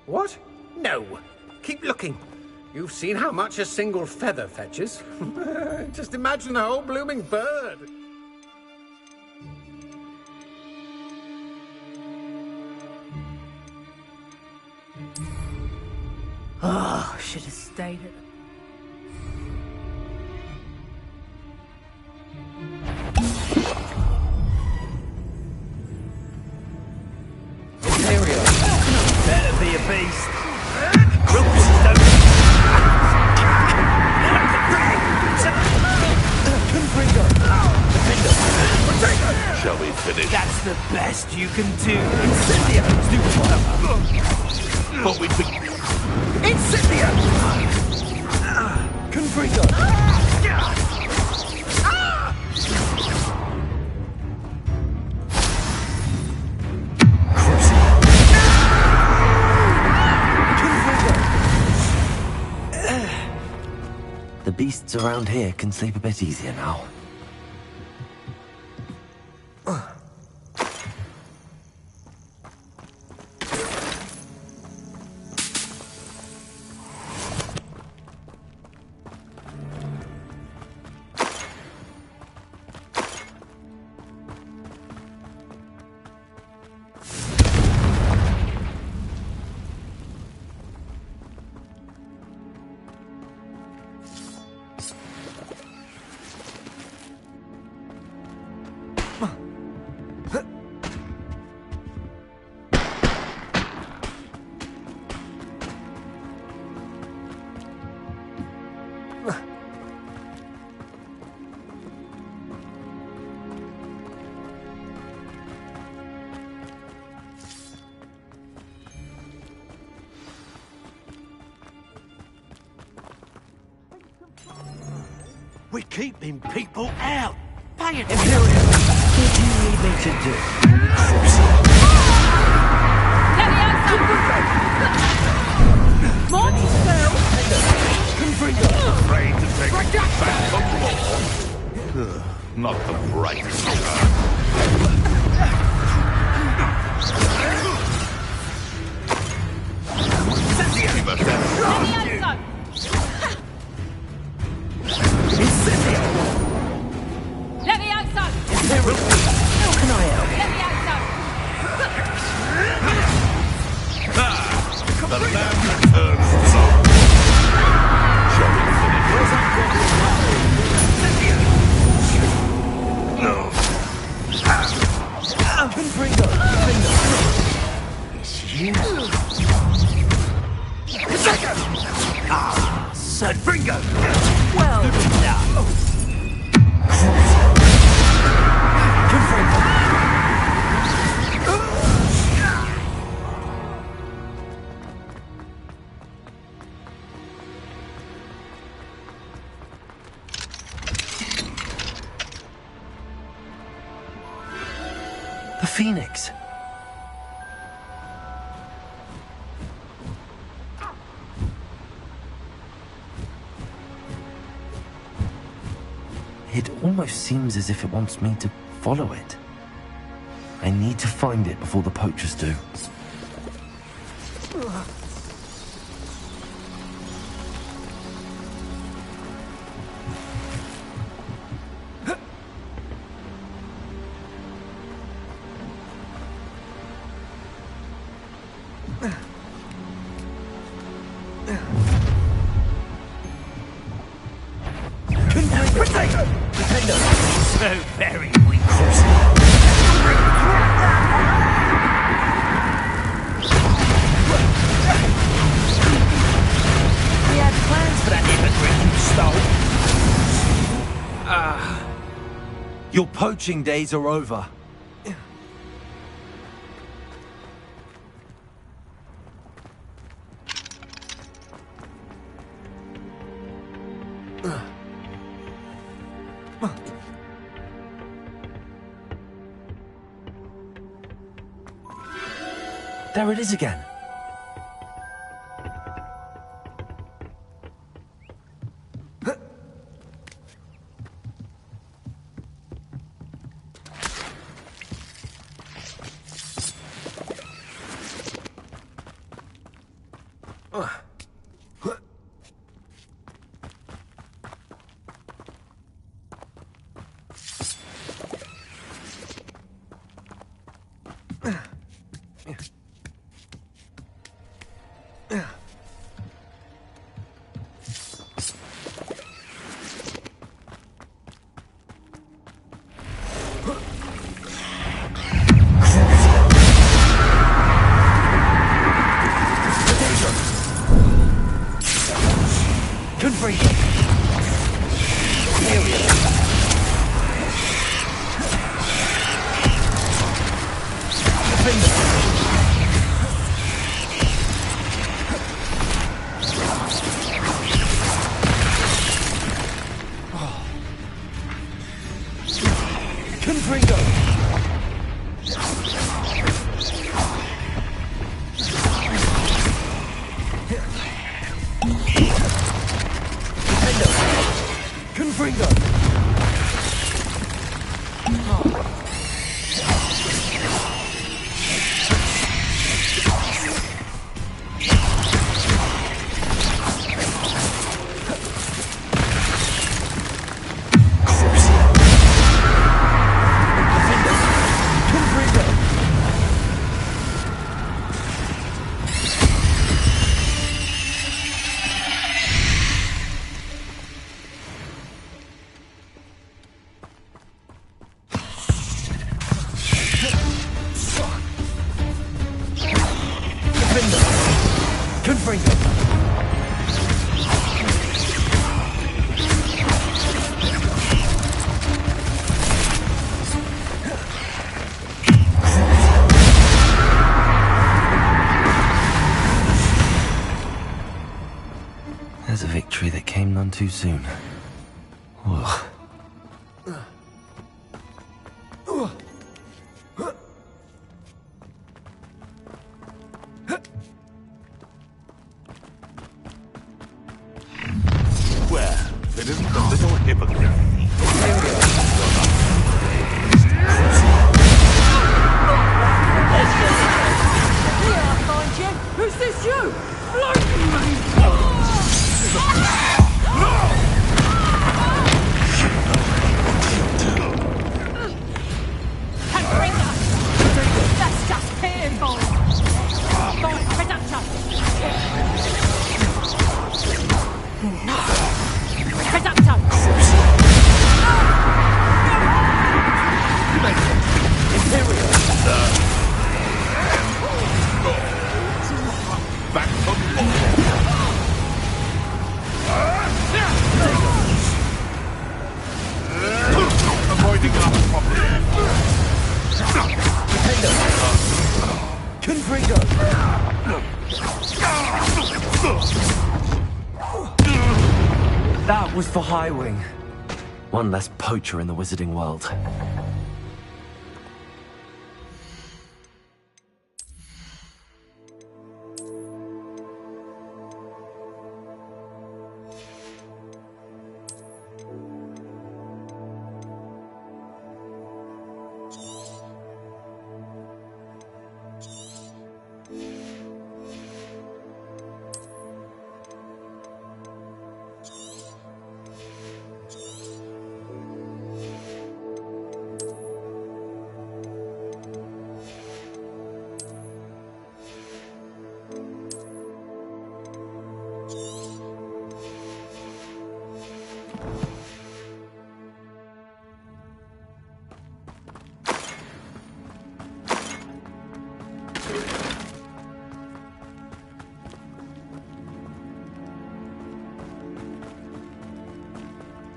What? No. Keep looking. You've seen how much a single feather fetches. Just imagine the whole blooming bird. Oh, should have stayed at Better be a beast. Shall we finish? That's the best you can do. Incendio! But we'd be... Incendio! Confringo! The beasts around here can sleep a bit easier now. We're keeping people out. Pay it. Imperial, what do you need me to do? Afraid to take back the war. Not the brightest We must have... How can I help? The lamb returns to the Sir Fringo! Well done! The Phoenix. It almost seems as if it wants me to follow it. I need to find it before the poachers do. So very weak. We had plans for that immigrant you stole. Your poaching days are over. There it is again. There's a victory that came none too soon. Ugh. Well, it isn't a little hypocrite. I'll find you. Who's this you? Floating me! That's just painful. Going, Predator. Predator. Imperial. Back to That was for Highwing. One less poacher in the wizarding world.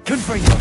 Confringo!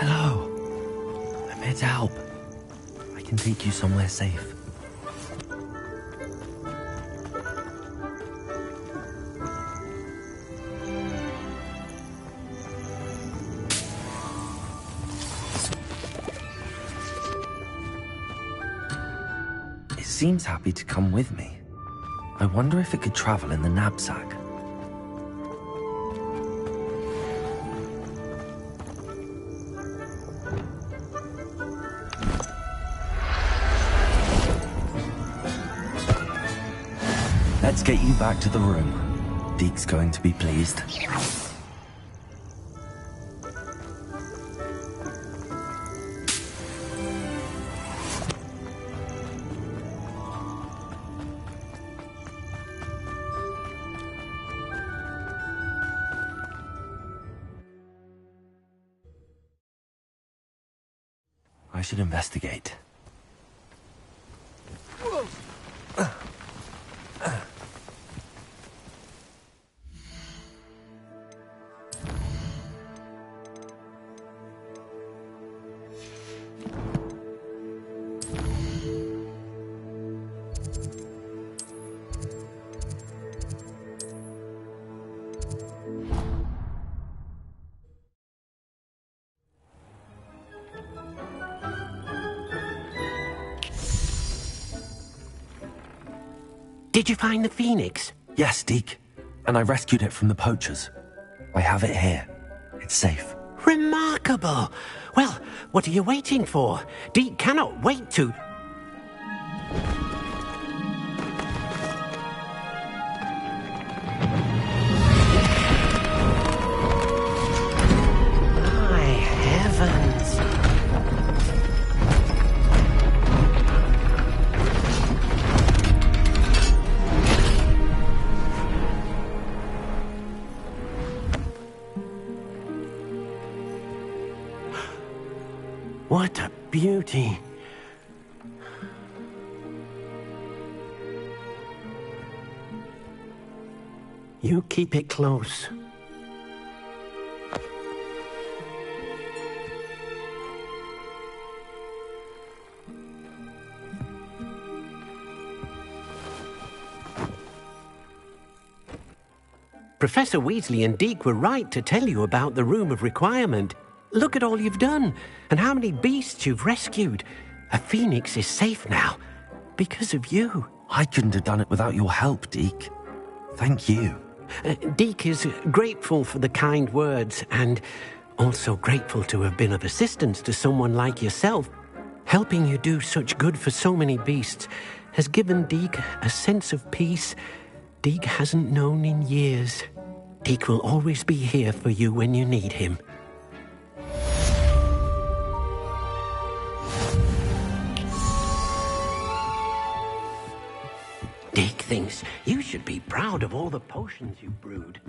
Hello. I'm here to help. I can take you somewhere safe. It seems happy to come with me. I wonder if it could travel in the knapsack. Let's get you back to the room. Deke's going to be pleased. I should investigate. Did you find the phoenix? Yes, Deke. And I rescued it from the poachers. I have it here. It's safe. Remarkable! Well, what are you waiting for? Deke cannot wait to... My heavens! What a beauty. You keep it close. Professor Weasley and Deke were right to tell you about the Room of Requirement. Look at all you've done, and how many beasts you've rescued. A phoenix is safe now, because of you. I couldn't have done it without your help, Deke. Thank you. Deke is grateful for the kind words, and also grateful to have been of assistance to someone like yourself. Helping you do such good for so many beasts has given Deke a sense of peace Deke hasn't known in years. Deke will always be here for you when you need him. Dick thinks you should be proud of all the potions you brewed.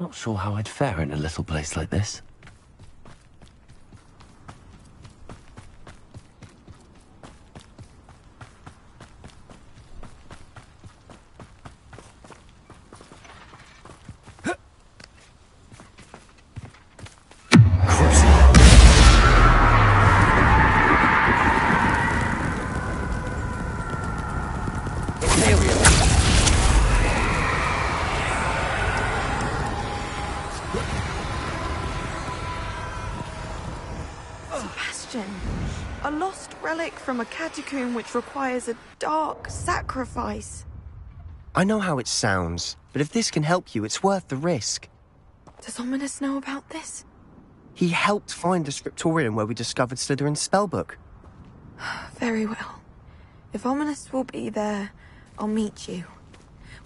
Not sure how I'd fare in a little place like this. A lost relic from a catacomb which requires a dark sacrifice. I know how it sounds, but if this can help you, it's worth the risk. Does Ominous know about this? He helped find the scriptorium where we discovered Slytherin's spellbook. Very well. If Ominous will be there, I'll meet you.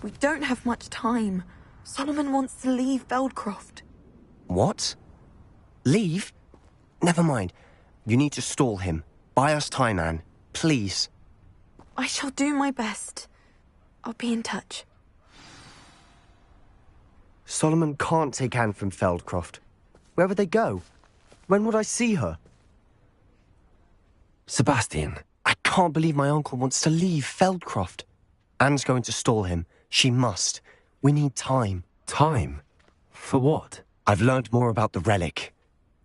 We don't have much time. Solomon wants to leave Feldcroft. What? Leave? Never mind. You need to stall him. Buy us time, Anne. Please. I shall do my best. I'll be in touch. Solomon can't take Anne from Feldcroft. Where would they go? When would I see her? Sebastian. I can't believe my uncle wants to leave Feldcroft. Anne's going to stall him. She must. We need time. Time? For what? I've learned more about the relic.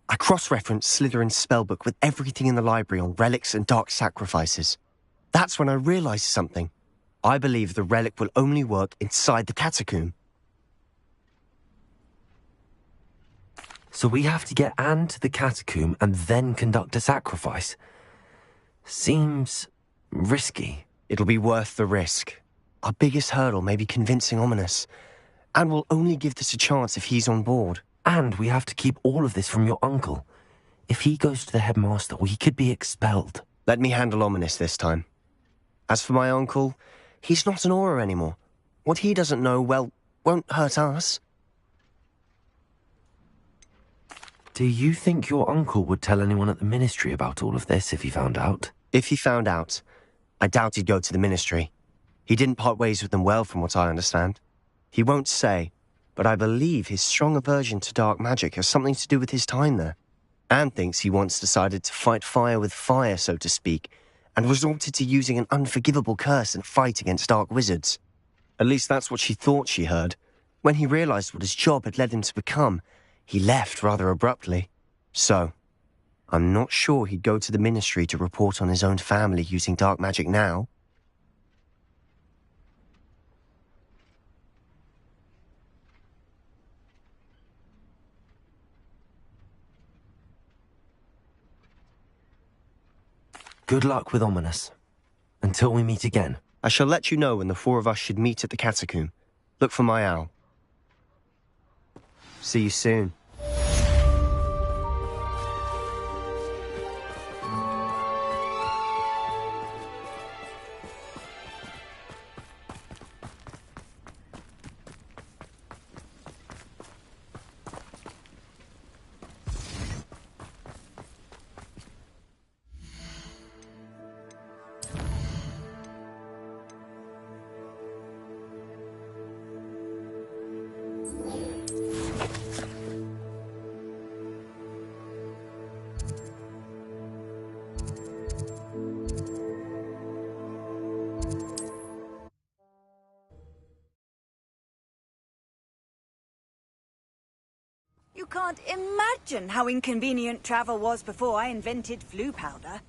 I cross-referenced Slytherin's spellbook with everything in the library on relics and dark sacrifices. That's when I realized something. I believe the relic will only work inside the catacomb. So we have to get Anne to the catacomb and then conduct a sacrifice. Seems risky. It'll be worth the risk. Our biggest hurdle may be convincing Ominous. And we'll only give this a chance if he's on board. And we have to keep all of this from your uncle. If he goes to the headmaster, he could be expelled. Let me handle Ominous this time. As for my uncle, he's not an Auror anymore. What he doesn't know, well, won't hurt us. Do you think your uncle would tell anyone at the ministry about all of this if he found out? If he found out, I doubt he'd go to the ministry. He didn't part ways with them well, from what I understand. He won't say, but I believe his strong aversion to dark magic has something to do with his time there. Anne thinks he once decided to fight fire with fire, so to speak, and resorted to using an unforgivable curse in a fight against dark wizards. At least that's what she thought she heard. When he realized what his job had led him to become, he left rather abruptly. So, I'm not sure he'd go to the Ministry to report on his own family using dark magic now. Good luck with Ominous. Until we meet again. I shall let you know when the four of us should meet at the catacomb. Look for my owl. See you soon. You can't imagine how inconvenient travel was before I invented flu powder.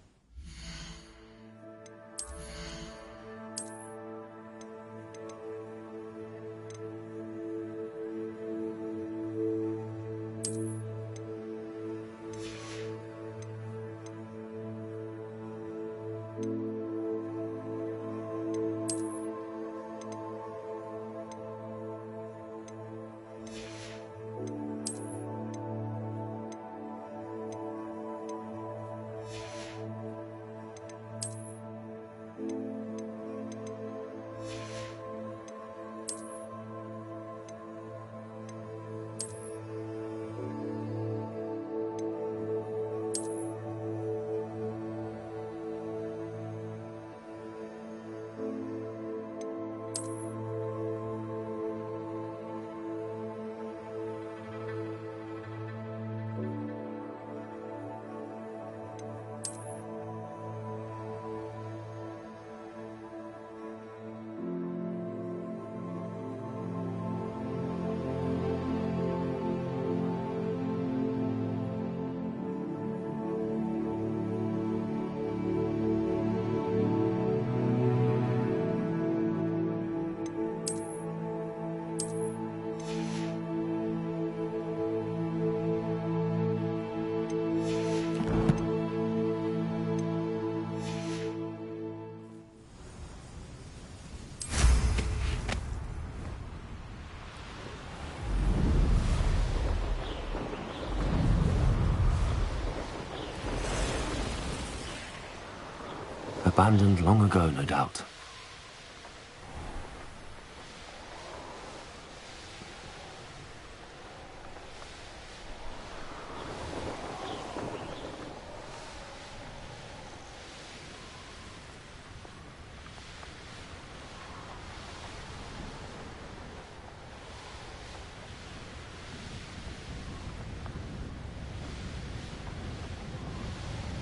Abandoned long ago, no doubt.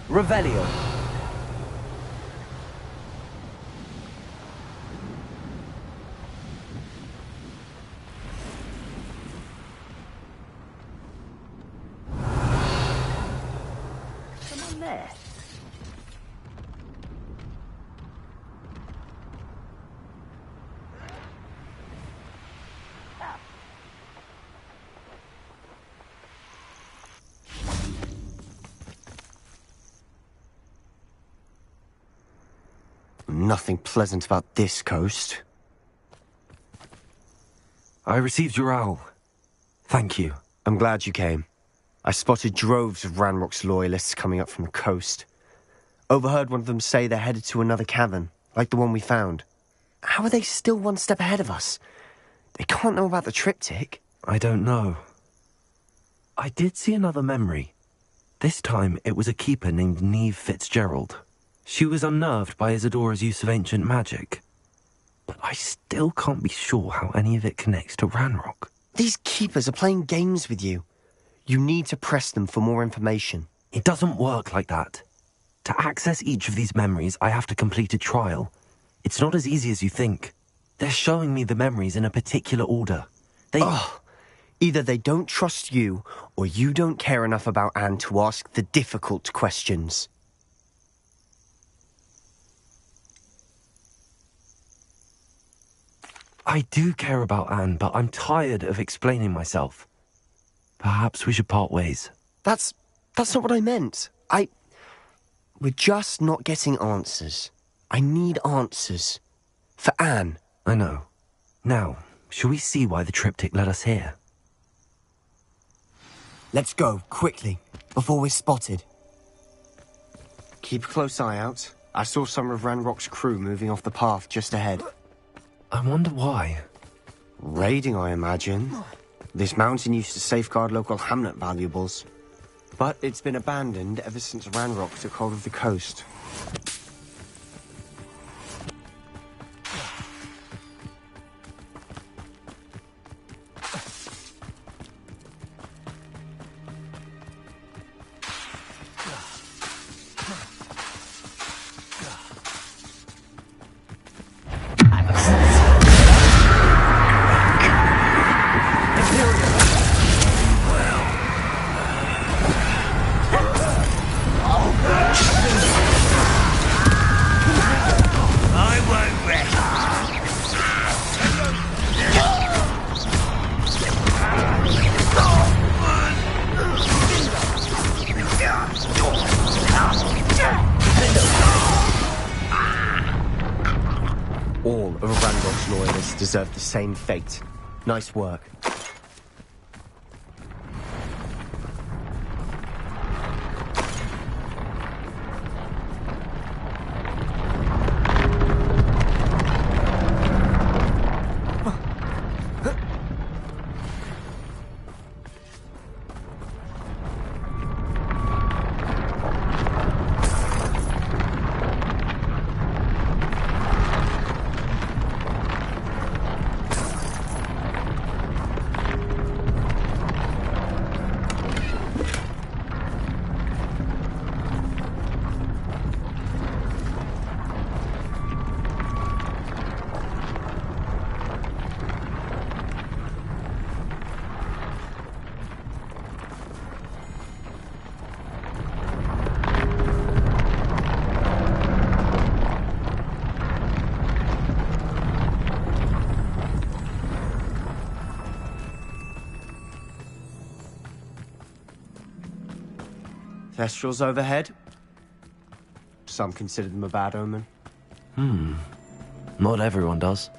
Revelio. Someone there. Nothing pleasant about this coast. I received your owl. Thank you. I'm glad you came. I spotted droves of Ranrock's loyalists coming up from the coast. Overheard one of them say they're headed to another cavern, like the one we found. How are they still one step ahead of us? They can't know about the triptych. I don't know. I did see another memory. This time it was a keeper named Neve Fitzgerald. She was unnerved by Isadora's use of ancient magic. But I still can't be sure how any of it connects to Ranrock. These keepers are playing games with you. You need to press them for more information. It doesn't work like that. To access each of these memories, I have to complete a trial. It's not as easy as you think. They're showing me the memories in a particular order. Oh, Either they don't trust you, or you don't care enough about Anne to ask the difficult questions. I do care about Anne, but I'm tired of explaining myself. Perhaps we should part ways. That's not what I meant. We're just not getting answers. I need answers. For Anne. I know. Now, shall we see why the triptych led us here? Let's go, quickly, before we're spotted. Keep a close eye out. I saw some of Ranrock's crew moving off the path just ahead. I wonder why. Raiding, I imagine. This mountain used to safeguard local hamlet valuables. But it's been abandoned ever since Ranrock took hold of the coast. All of Ranrock's loyalists deserve the same fate. Nice work. Thestrals overhead. Some consider them a bad omen. Not everyone does.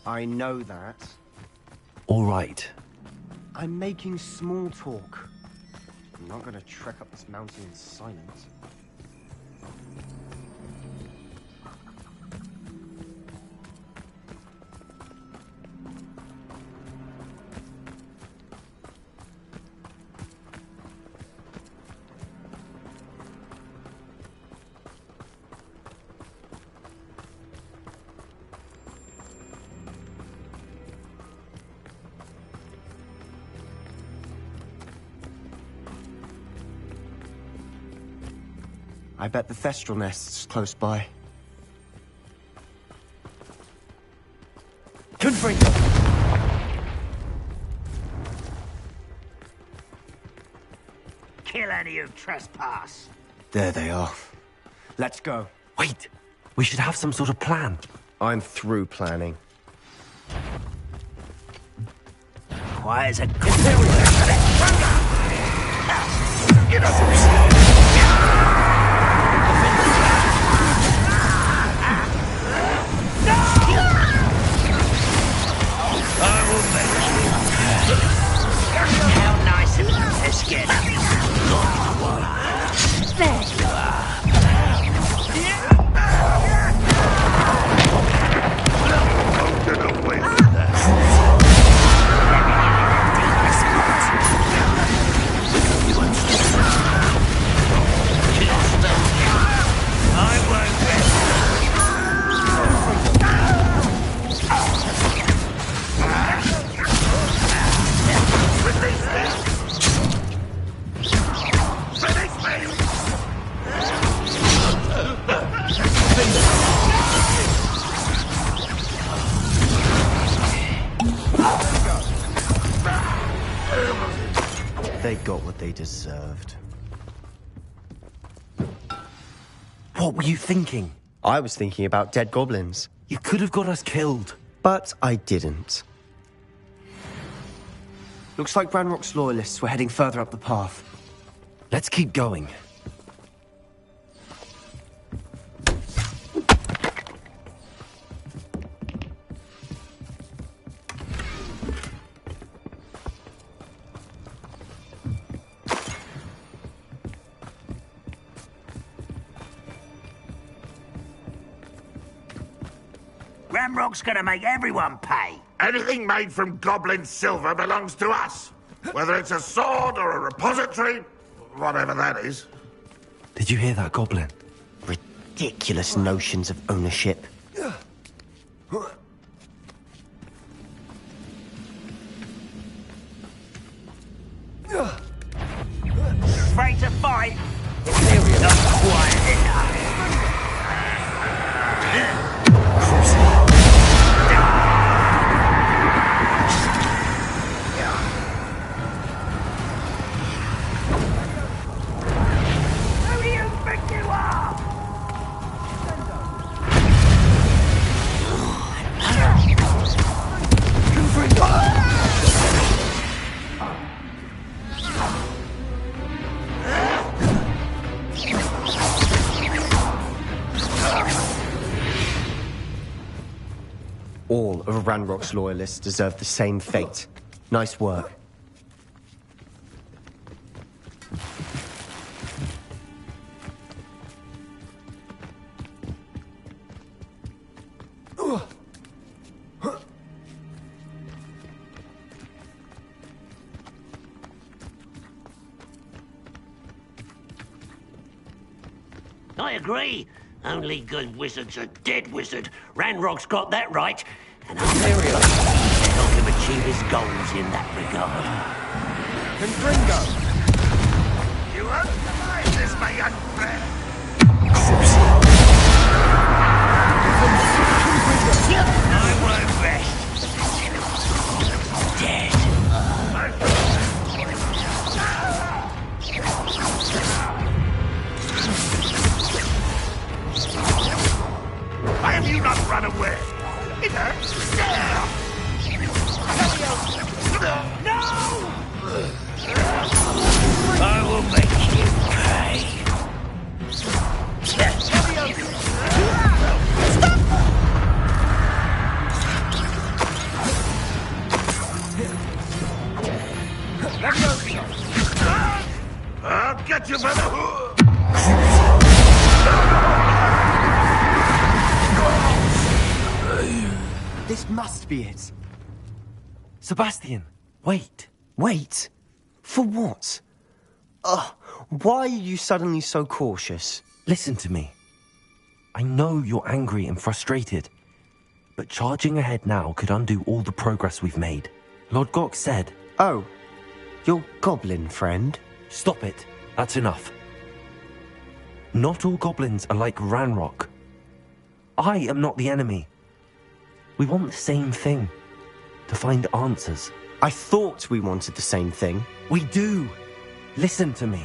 I know that. All right. I'm making small talk. I'm not gonna trek up this mountain in silence. I bet the Thestral nest's close by. Confringo! Kill any who trespass. There they are. Let's go. Wait! We should have some sort of plan. I'm through planning. Quiet as a How nice of you to skin. There you are. Don't get away from that. they deserved. What were you thinking? I was thinking about dead goblins. You could have got us killed. But I didn't. Looks like Ranrock's loyalists were heading further up the path. Let's keep going. Ramrock's gonna make everyone pay. Anything made from goblin silver belongs to us. Whether it's a sword or a repository, whatever that is. Did you hear that, Goblin? Ridiculous notions of ownership. Afraid to fight? Not quite enough. Who do you think you are? All of Ranrock's loyalists deserve the same fate. Nice work. I agree. Only good wizards are dead wizard. Ranrock's got that right. And I'm very lucky to help him achieve his goals in that regard. Confringo! You undermine this, my young friend! I won't rest. Dead. Why have you not run away? It hurts. No! I will make you pay. I'll get you, brother. This must be it. Sebastian, wait. Wait? For what? Why are you suddenly so cautious? Listen to me. I know you're angry and frustrated, but charging ahead now could undo all the progress we've made. Lord Gok said... Oh, your goblin friend? Stop it. That's enough. Not all goblins are like Ranrock. I am not the enemy. We want the same thing. To find answers. I thought we wanted the same thing. We do. Listen to me.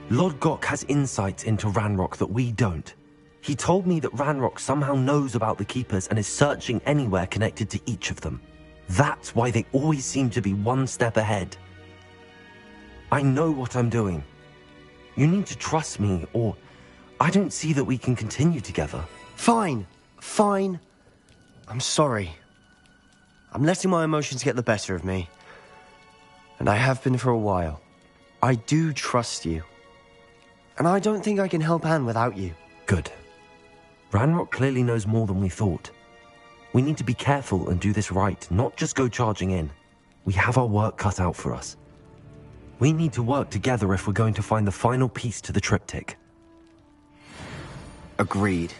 Lord Gok has insights into Ranrock that we don't. He told me that Ranrock somehow knows about the Keepers and is searching anywhere connected to each of them. That's why they always seem to be one step ahead. I know what I'm doing. You need to trust me, or I don't see that we can continue together. Fine. Fine. I'm sorry. I'm letting my emotions get the better of me. And I have been for a while. I do trust you. And I don't think I can help Anne without you. Good. Ranrock clearly knows more than we thought. We need to be careful and do this right, not just go charging in. We have our work cut out for us. We need to work together if we're going to find the final piece to the triptych. Agreed.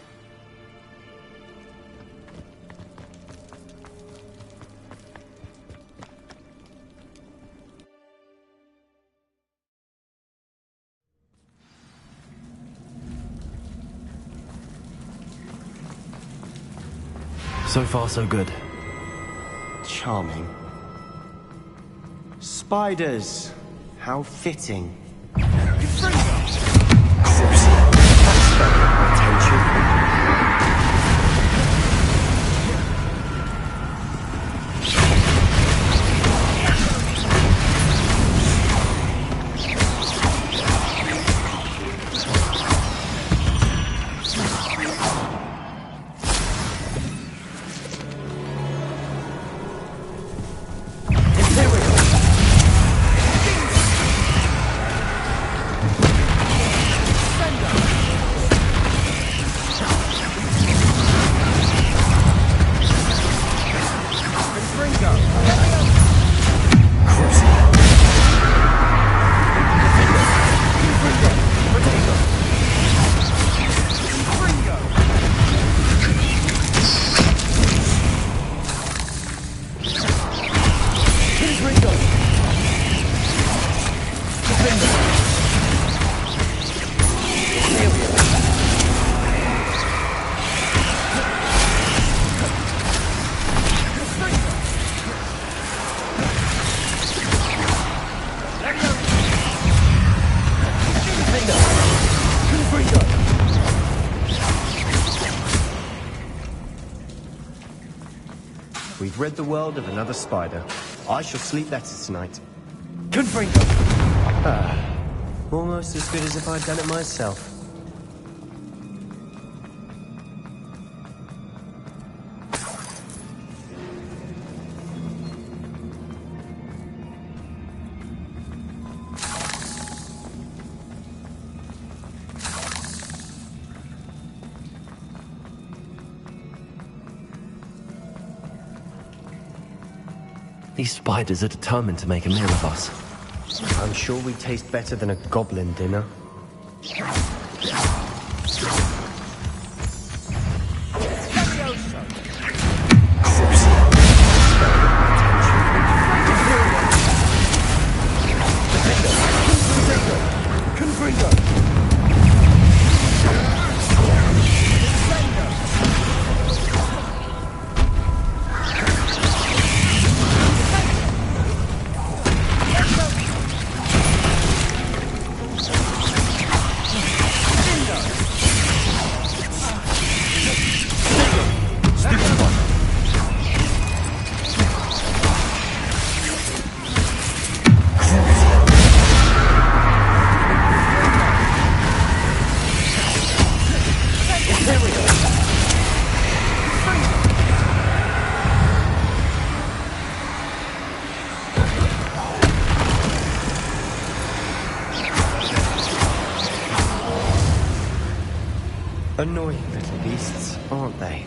So far, so good. Charming. Spiders! How fitting. We've rid the world of another spider. I shall sleep better tonight. Confringo! Almost as good as if I'd done it myself. These spiders are determined to make a meal of us. I'm sure we taste better than a goblin dinner. Annoying little beasts, aren't they?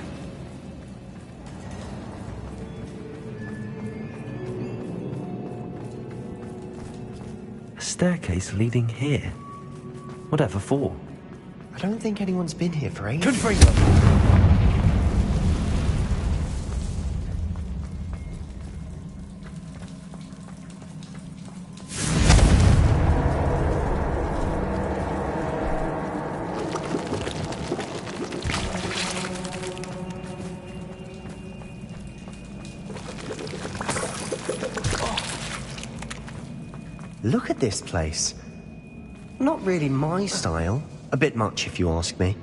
A staircase leading here. Whatever for? I don't think anyone's been here for ages. Confringo! Look at this place. Not really my style. A bit much, if you ask me.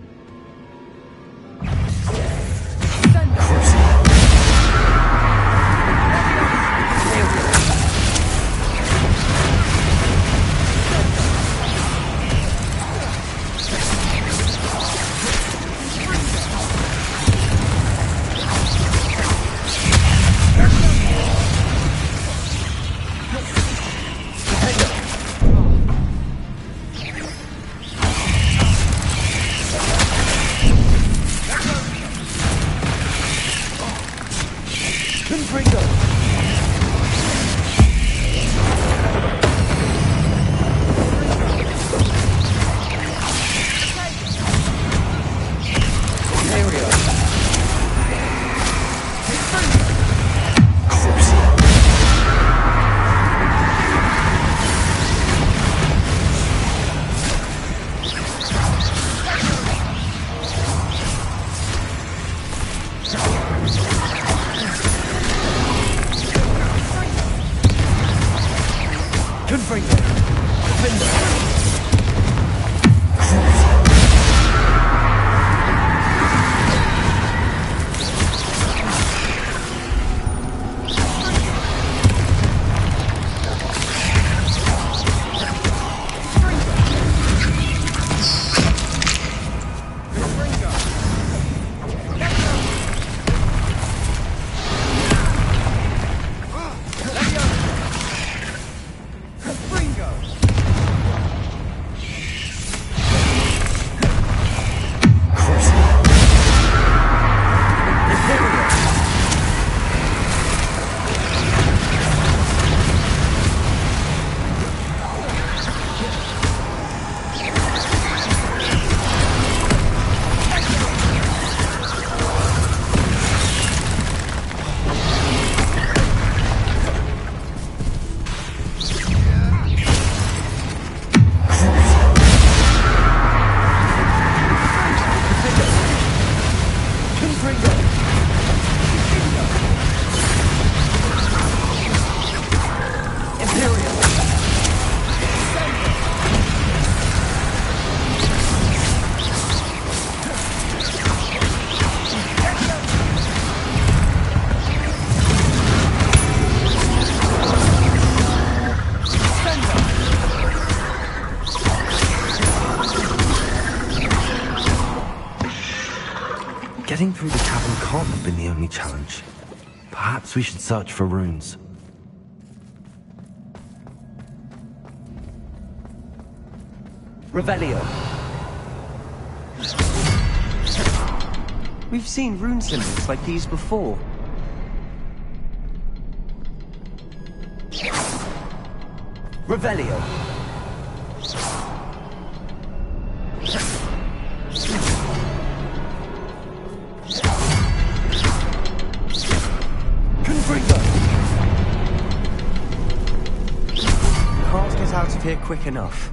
Getting through the cavern can't have been the only challenge. Perhaps we should search for runes. Revelio. We've seen rune symbols like these before. Revelio. Confringo. Can't get out of here quick enough.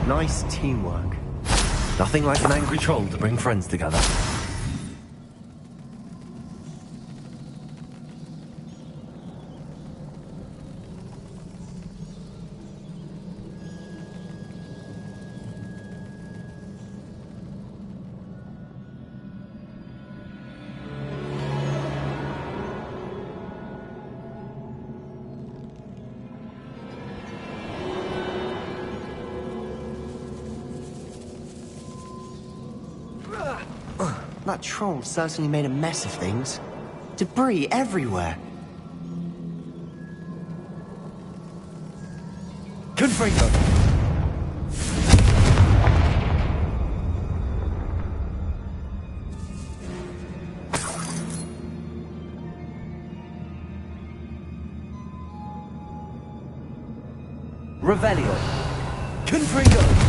Nice teamwork. Nothing like an angry troll to bring friends together. That troll certainly made a mess of things. Debris everywhere. Confringo! Revelio! Confringo!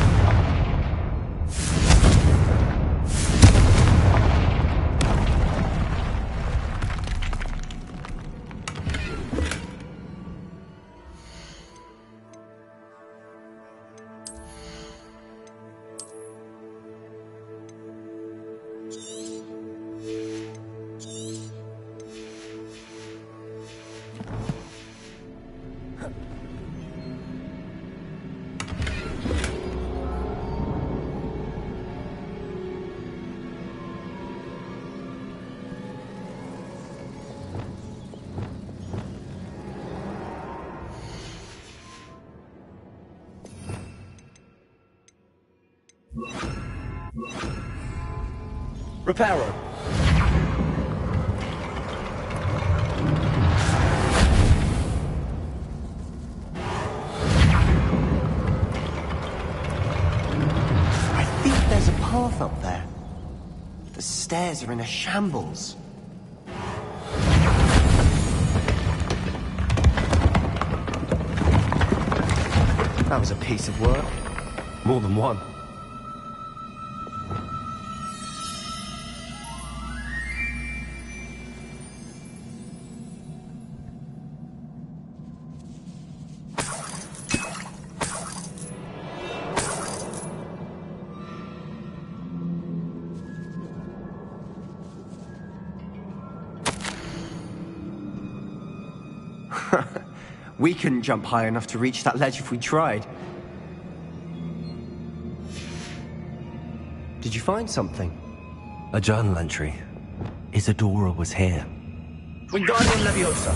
Reparo. I think there's a path up there. The stairs are in a shambles. That was a piece of work. More than one. We couldn't jump high enough to reach that ledge if we tried. Did you find something? A journal entry. Isadora was here. Wingardium Leviosa.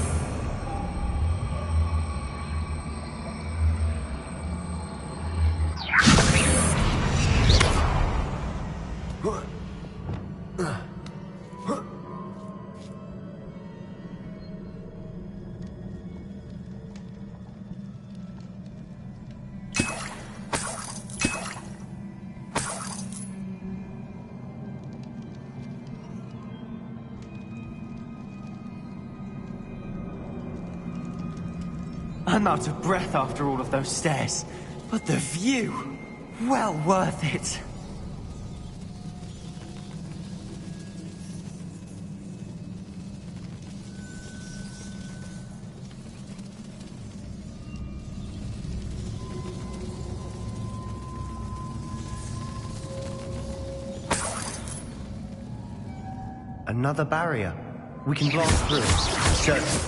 I'm out of breath after all of those stairs. But the view! Well worth it. Another barrier. We can blast through. Sure.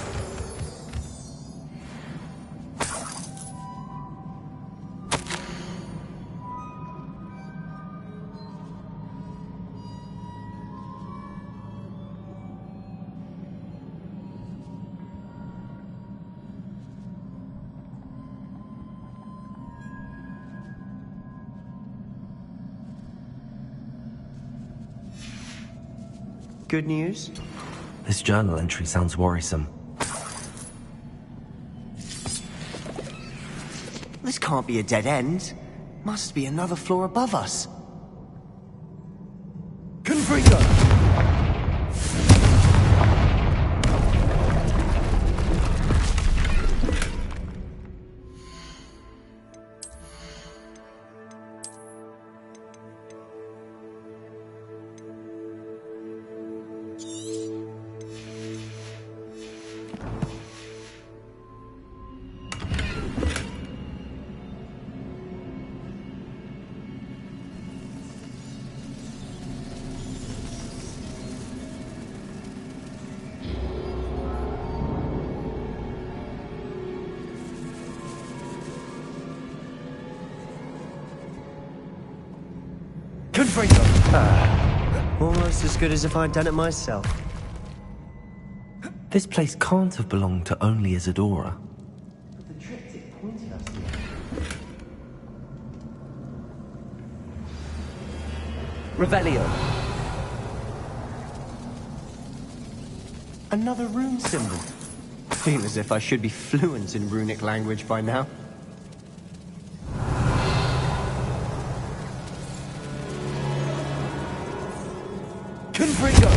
Good news? This journal entry sounds worrisome. This can't be a dead end. Must be another floor above us. Confringo! Almost as good as if I'd done it myself. This place can't have belonged to only Isadora. But the triptych pointed us here. Revelio. Another rune symbol. Feel as if I should be fluent in runic language by now. Confringo!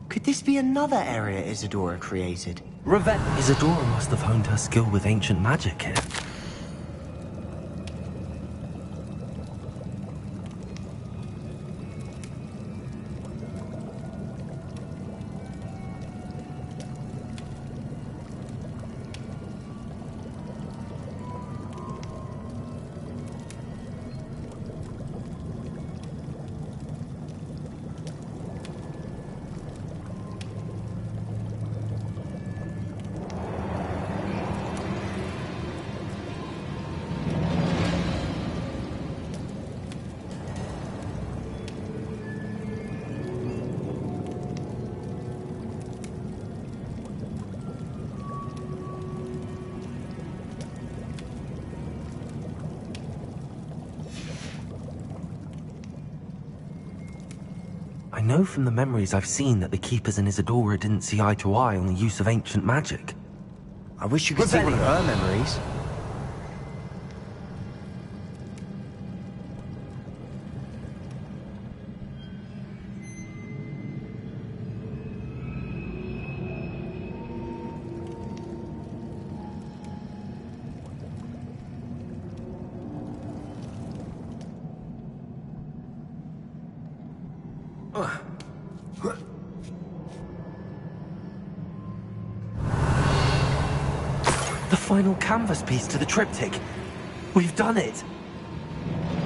Could this be another area Isadora created? Isadora must have honed her skill with ancient magic here. I know from the memories I've seen that the Keepers and Isadora didn't see eye to eye on the use of ancient magic. I wish you could see one of her memories. The final canvas piece to the triptych. We've done it!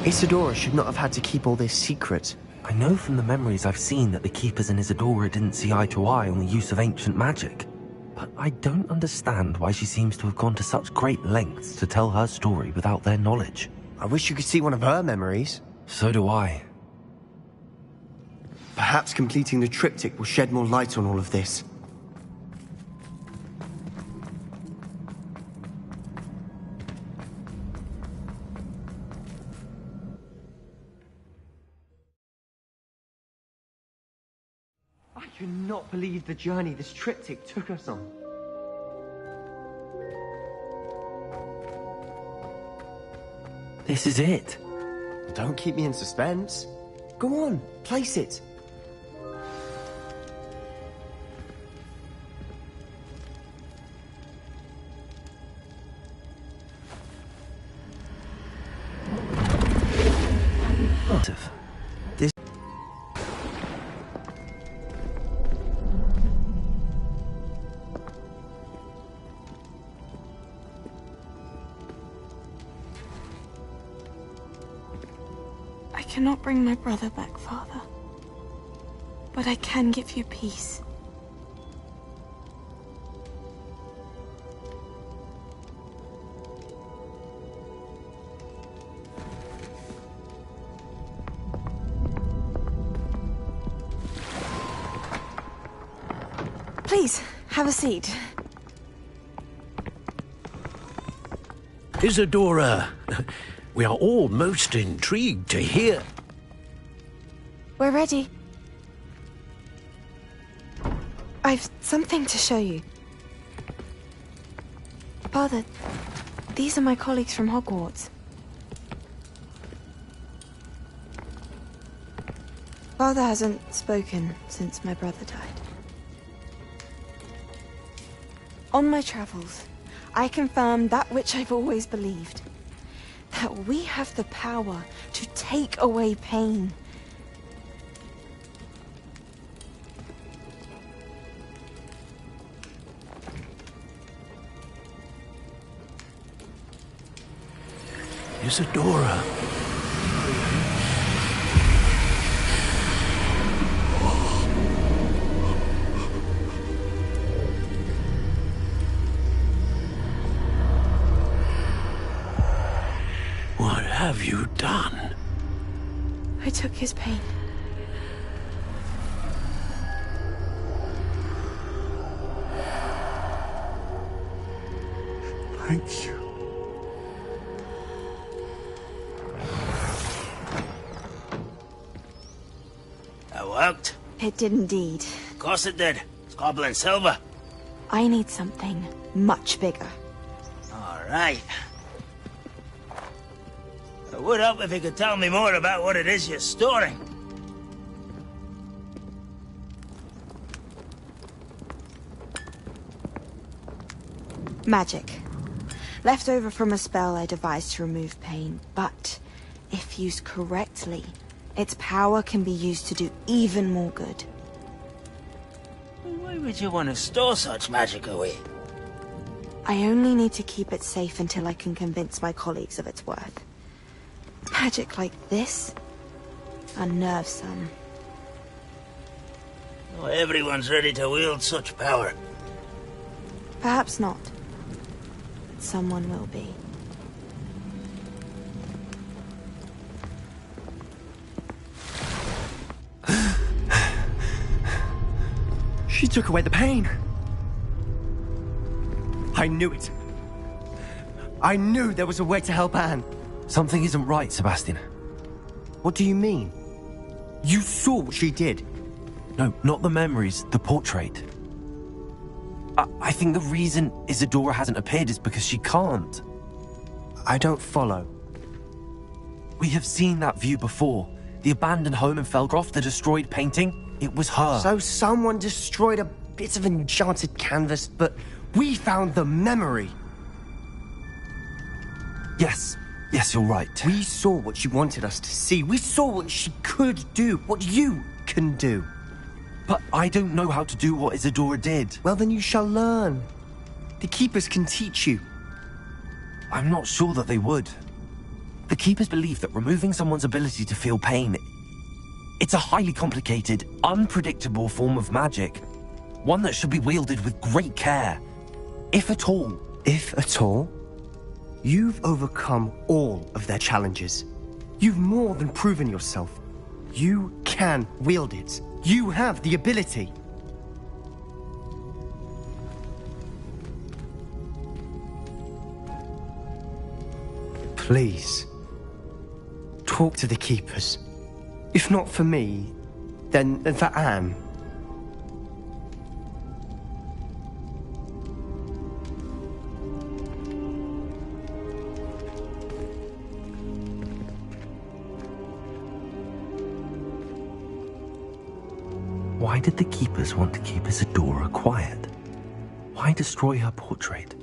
Isadora should not have had to keep all this secret. I know from the memories I've seen that the Keepers and Isadora didn't see eye to eye on the use of ancient magic. But I don't understand why she seems to have gone to such great lengths to tell her story without their knowledge. I wish you could see one of her memories. So do I. Perhaps completing the triptych will shed more light on all of this. I cannot believe the journey this triptych took us on. This is it. Don't keep me in suspense. Go on, place it. This. I cannot bring my brother back, Father. But I can give you peace. Please, have a seat. Isadora, we are all most intrigued to hear. We're ready. I've something to show you. Father, these are my colleagues from Hogwarts. Father hasn't spoken since my brother died. On my travels, I confirmed that which I've always believed. That we have the power to take away pain. Isadora. What have you done? I took his pain. Thank you. That worked? It did indeed. Of course it did. It's goblin silver. I need something much bigger. All right. It would help if you could tell me more about what it is you're storing. Magic. Left over from a spell I devised to remove pain, but if used correctly, its power can be used to do even more good. Why would you want to store such magic away? I only need to keep it safe until I can convince my colleagues of its worth. Magic like this unnerves some. Not everyone's ready to wield such power. Perhaps not. But someone will be. She took away the pain. I knew it. I knew there was a way to help Anne. Something isn't right, Sebastian. What do you mean? You saw what she did. No, not the memories, the portrait. I think the reason Isadora hasn't appeared is because she can't. I don't follow. We have seen that view before. The abandoned home in Felcroft, the destroyed painting, it was her. So someone destroyed a bit of enchanted canvas, but we found the memory. Yes, you're right. We saw what she wanted us to see. We saw what she could do, what you can do. But I don't know how to do what Isadora did. Well, then you shall learn. The Keepers can teach you. I'm not sure that they would. The Keepers believe that removing someone's ability to feel pain, it's a highly complicated, unpredictable form of magic. One that should be wielded with great care. If at all. If at all? You've overcome all of their challenges. You've more than proven yourself. You can wield it. You have the ability. Please, talk to the Keepers. If not for me, then for Anne. Why did the Keepers want to keep Isadora quiet? Why destroy her portrait?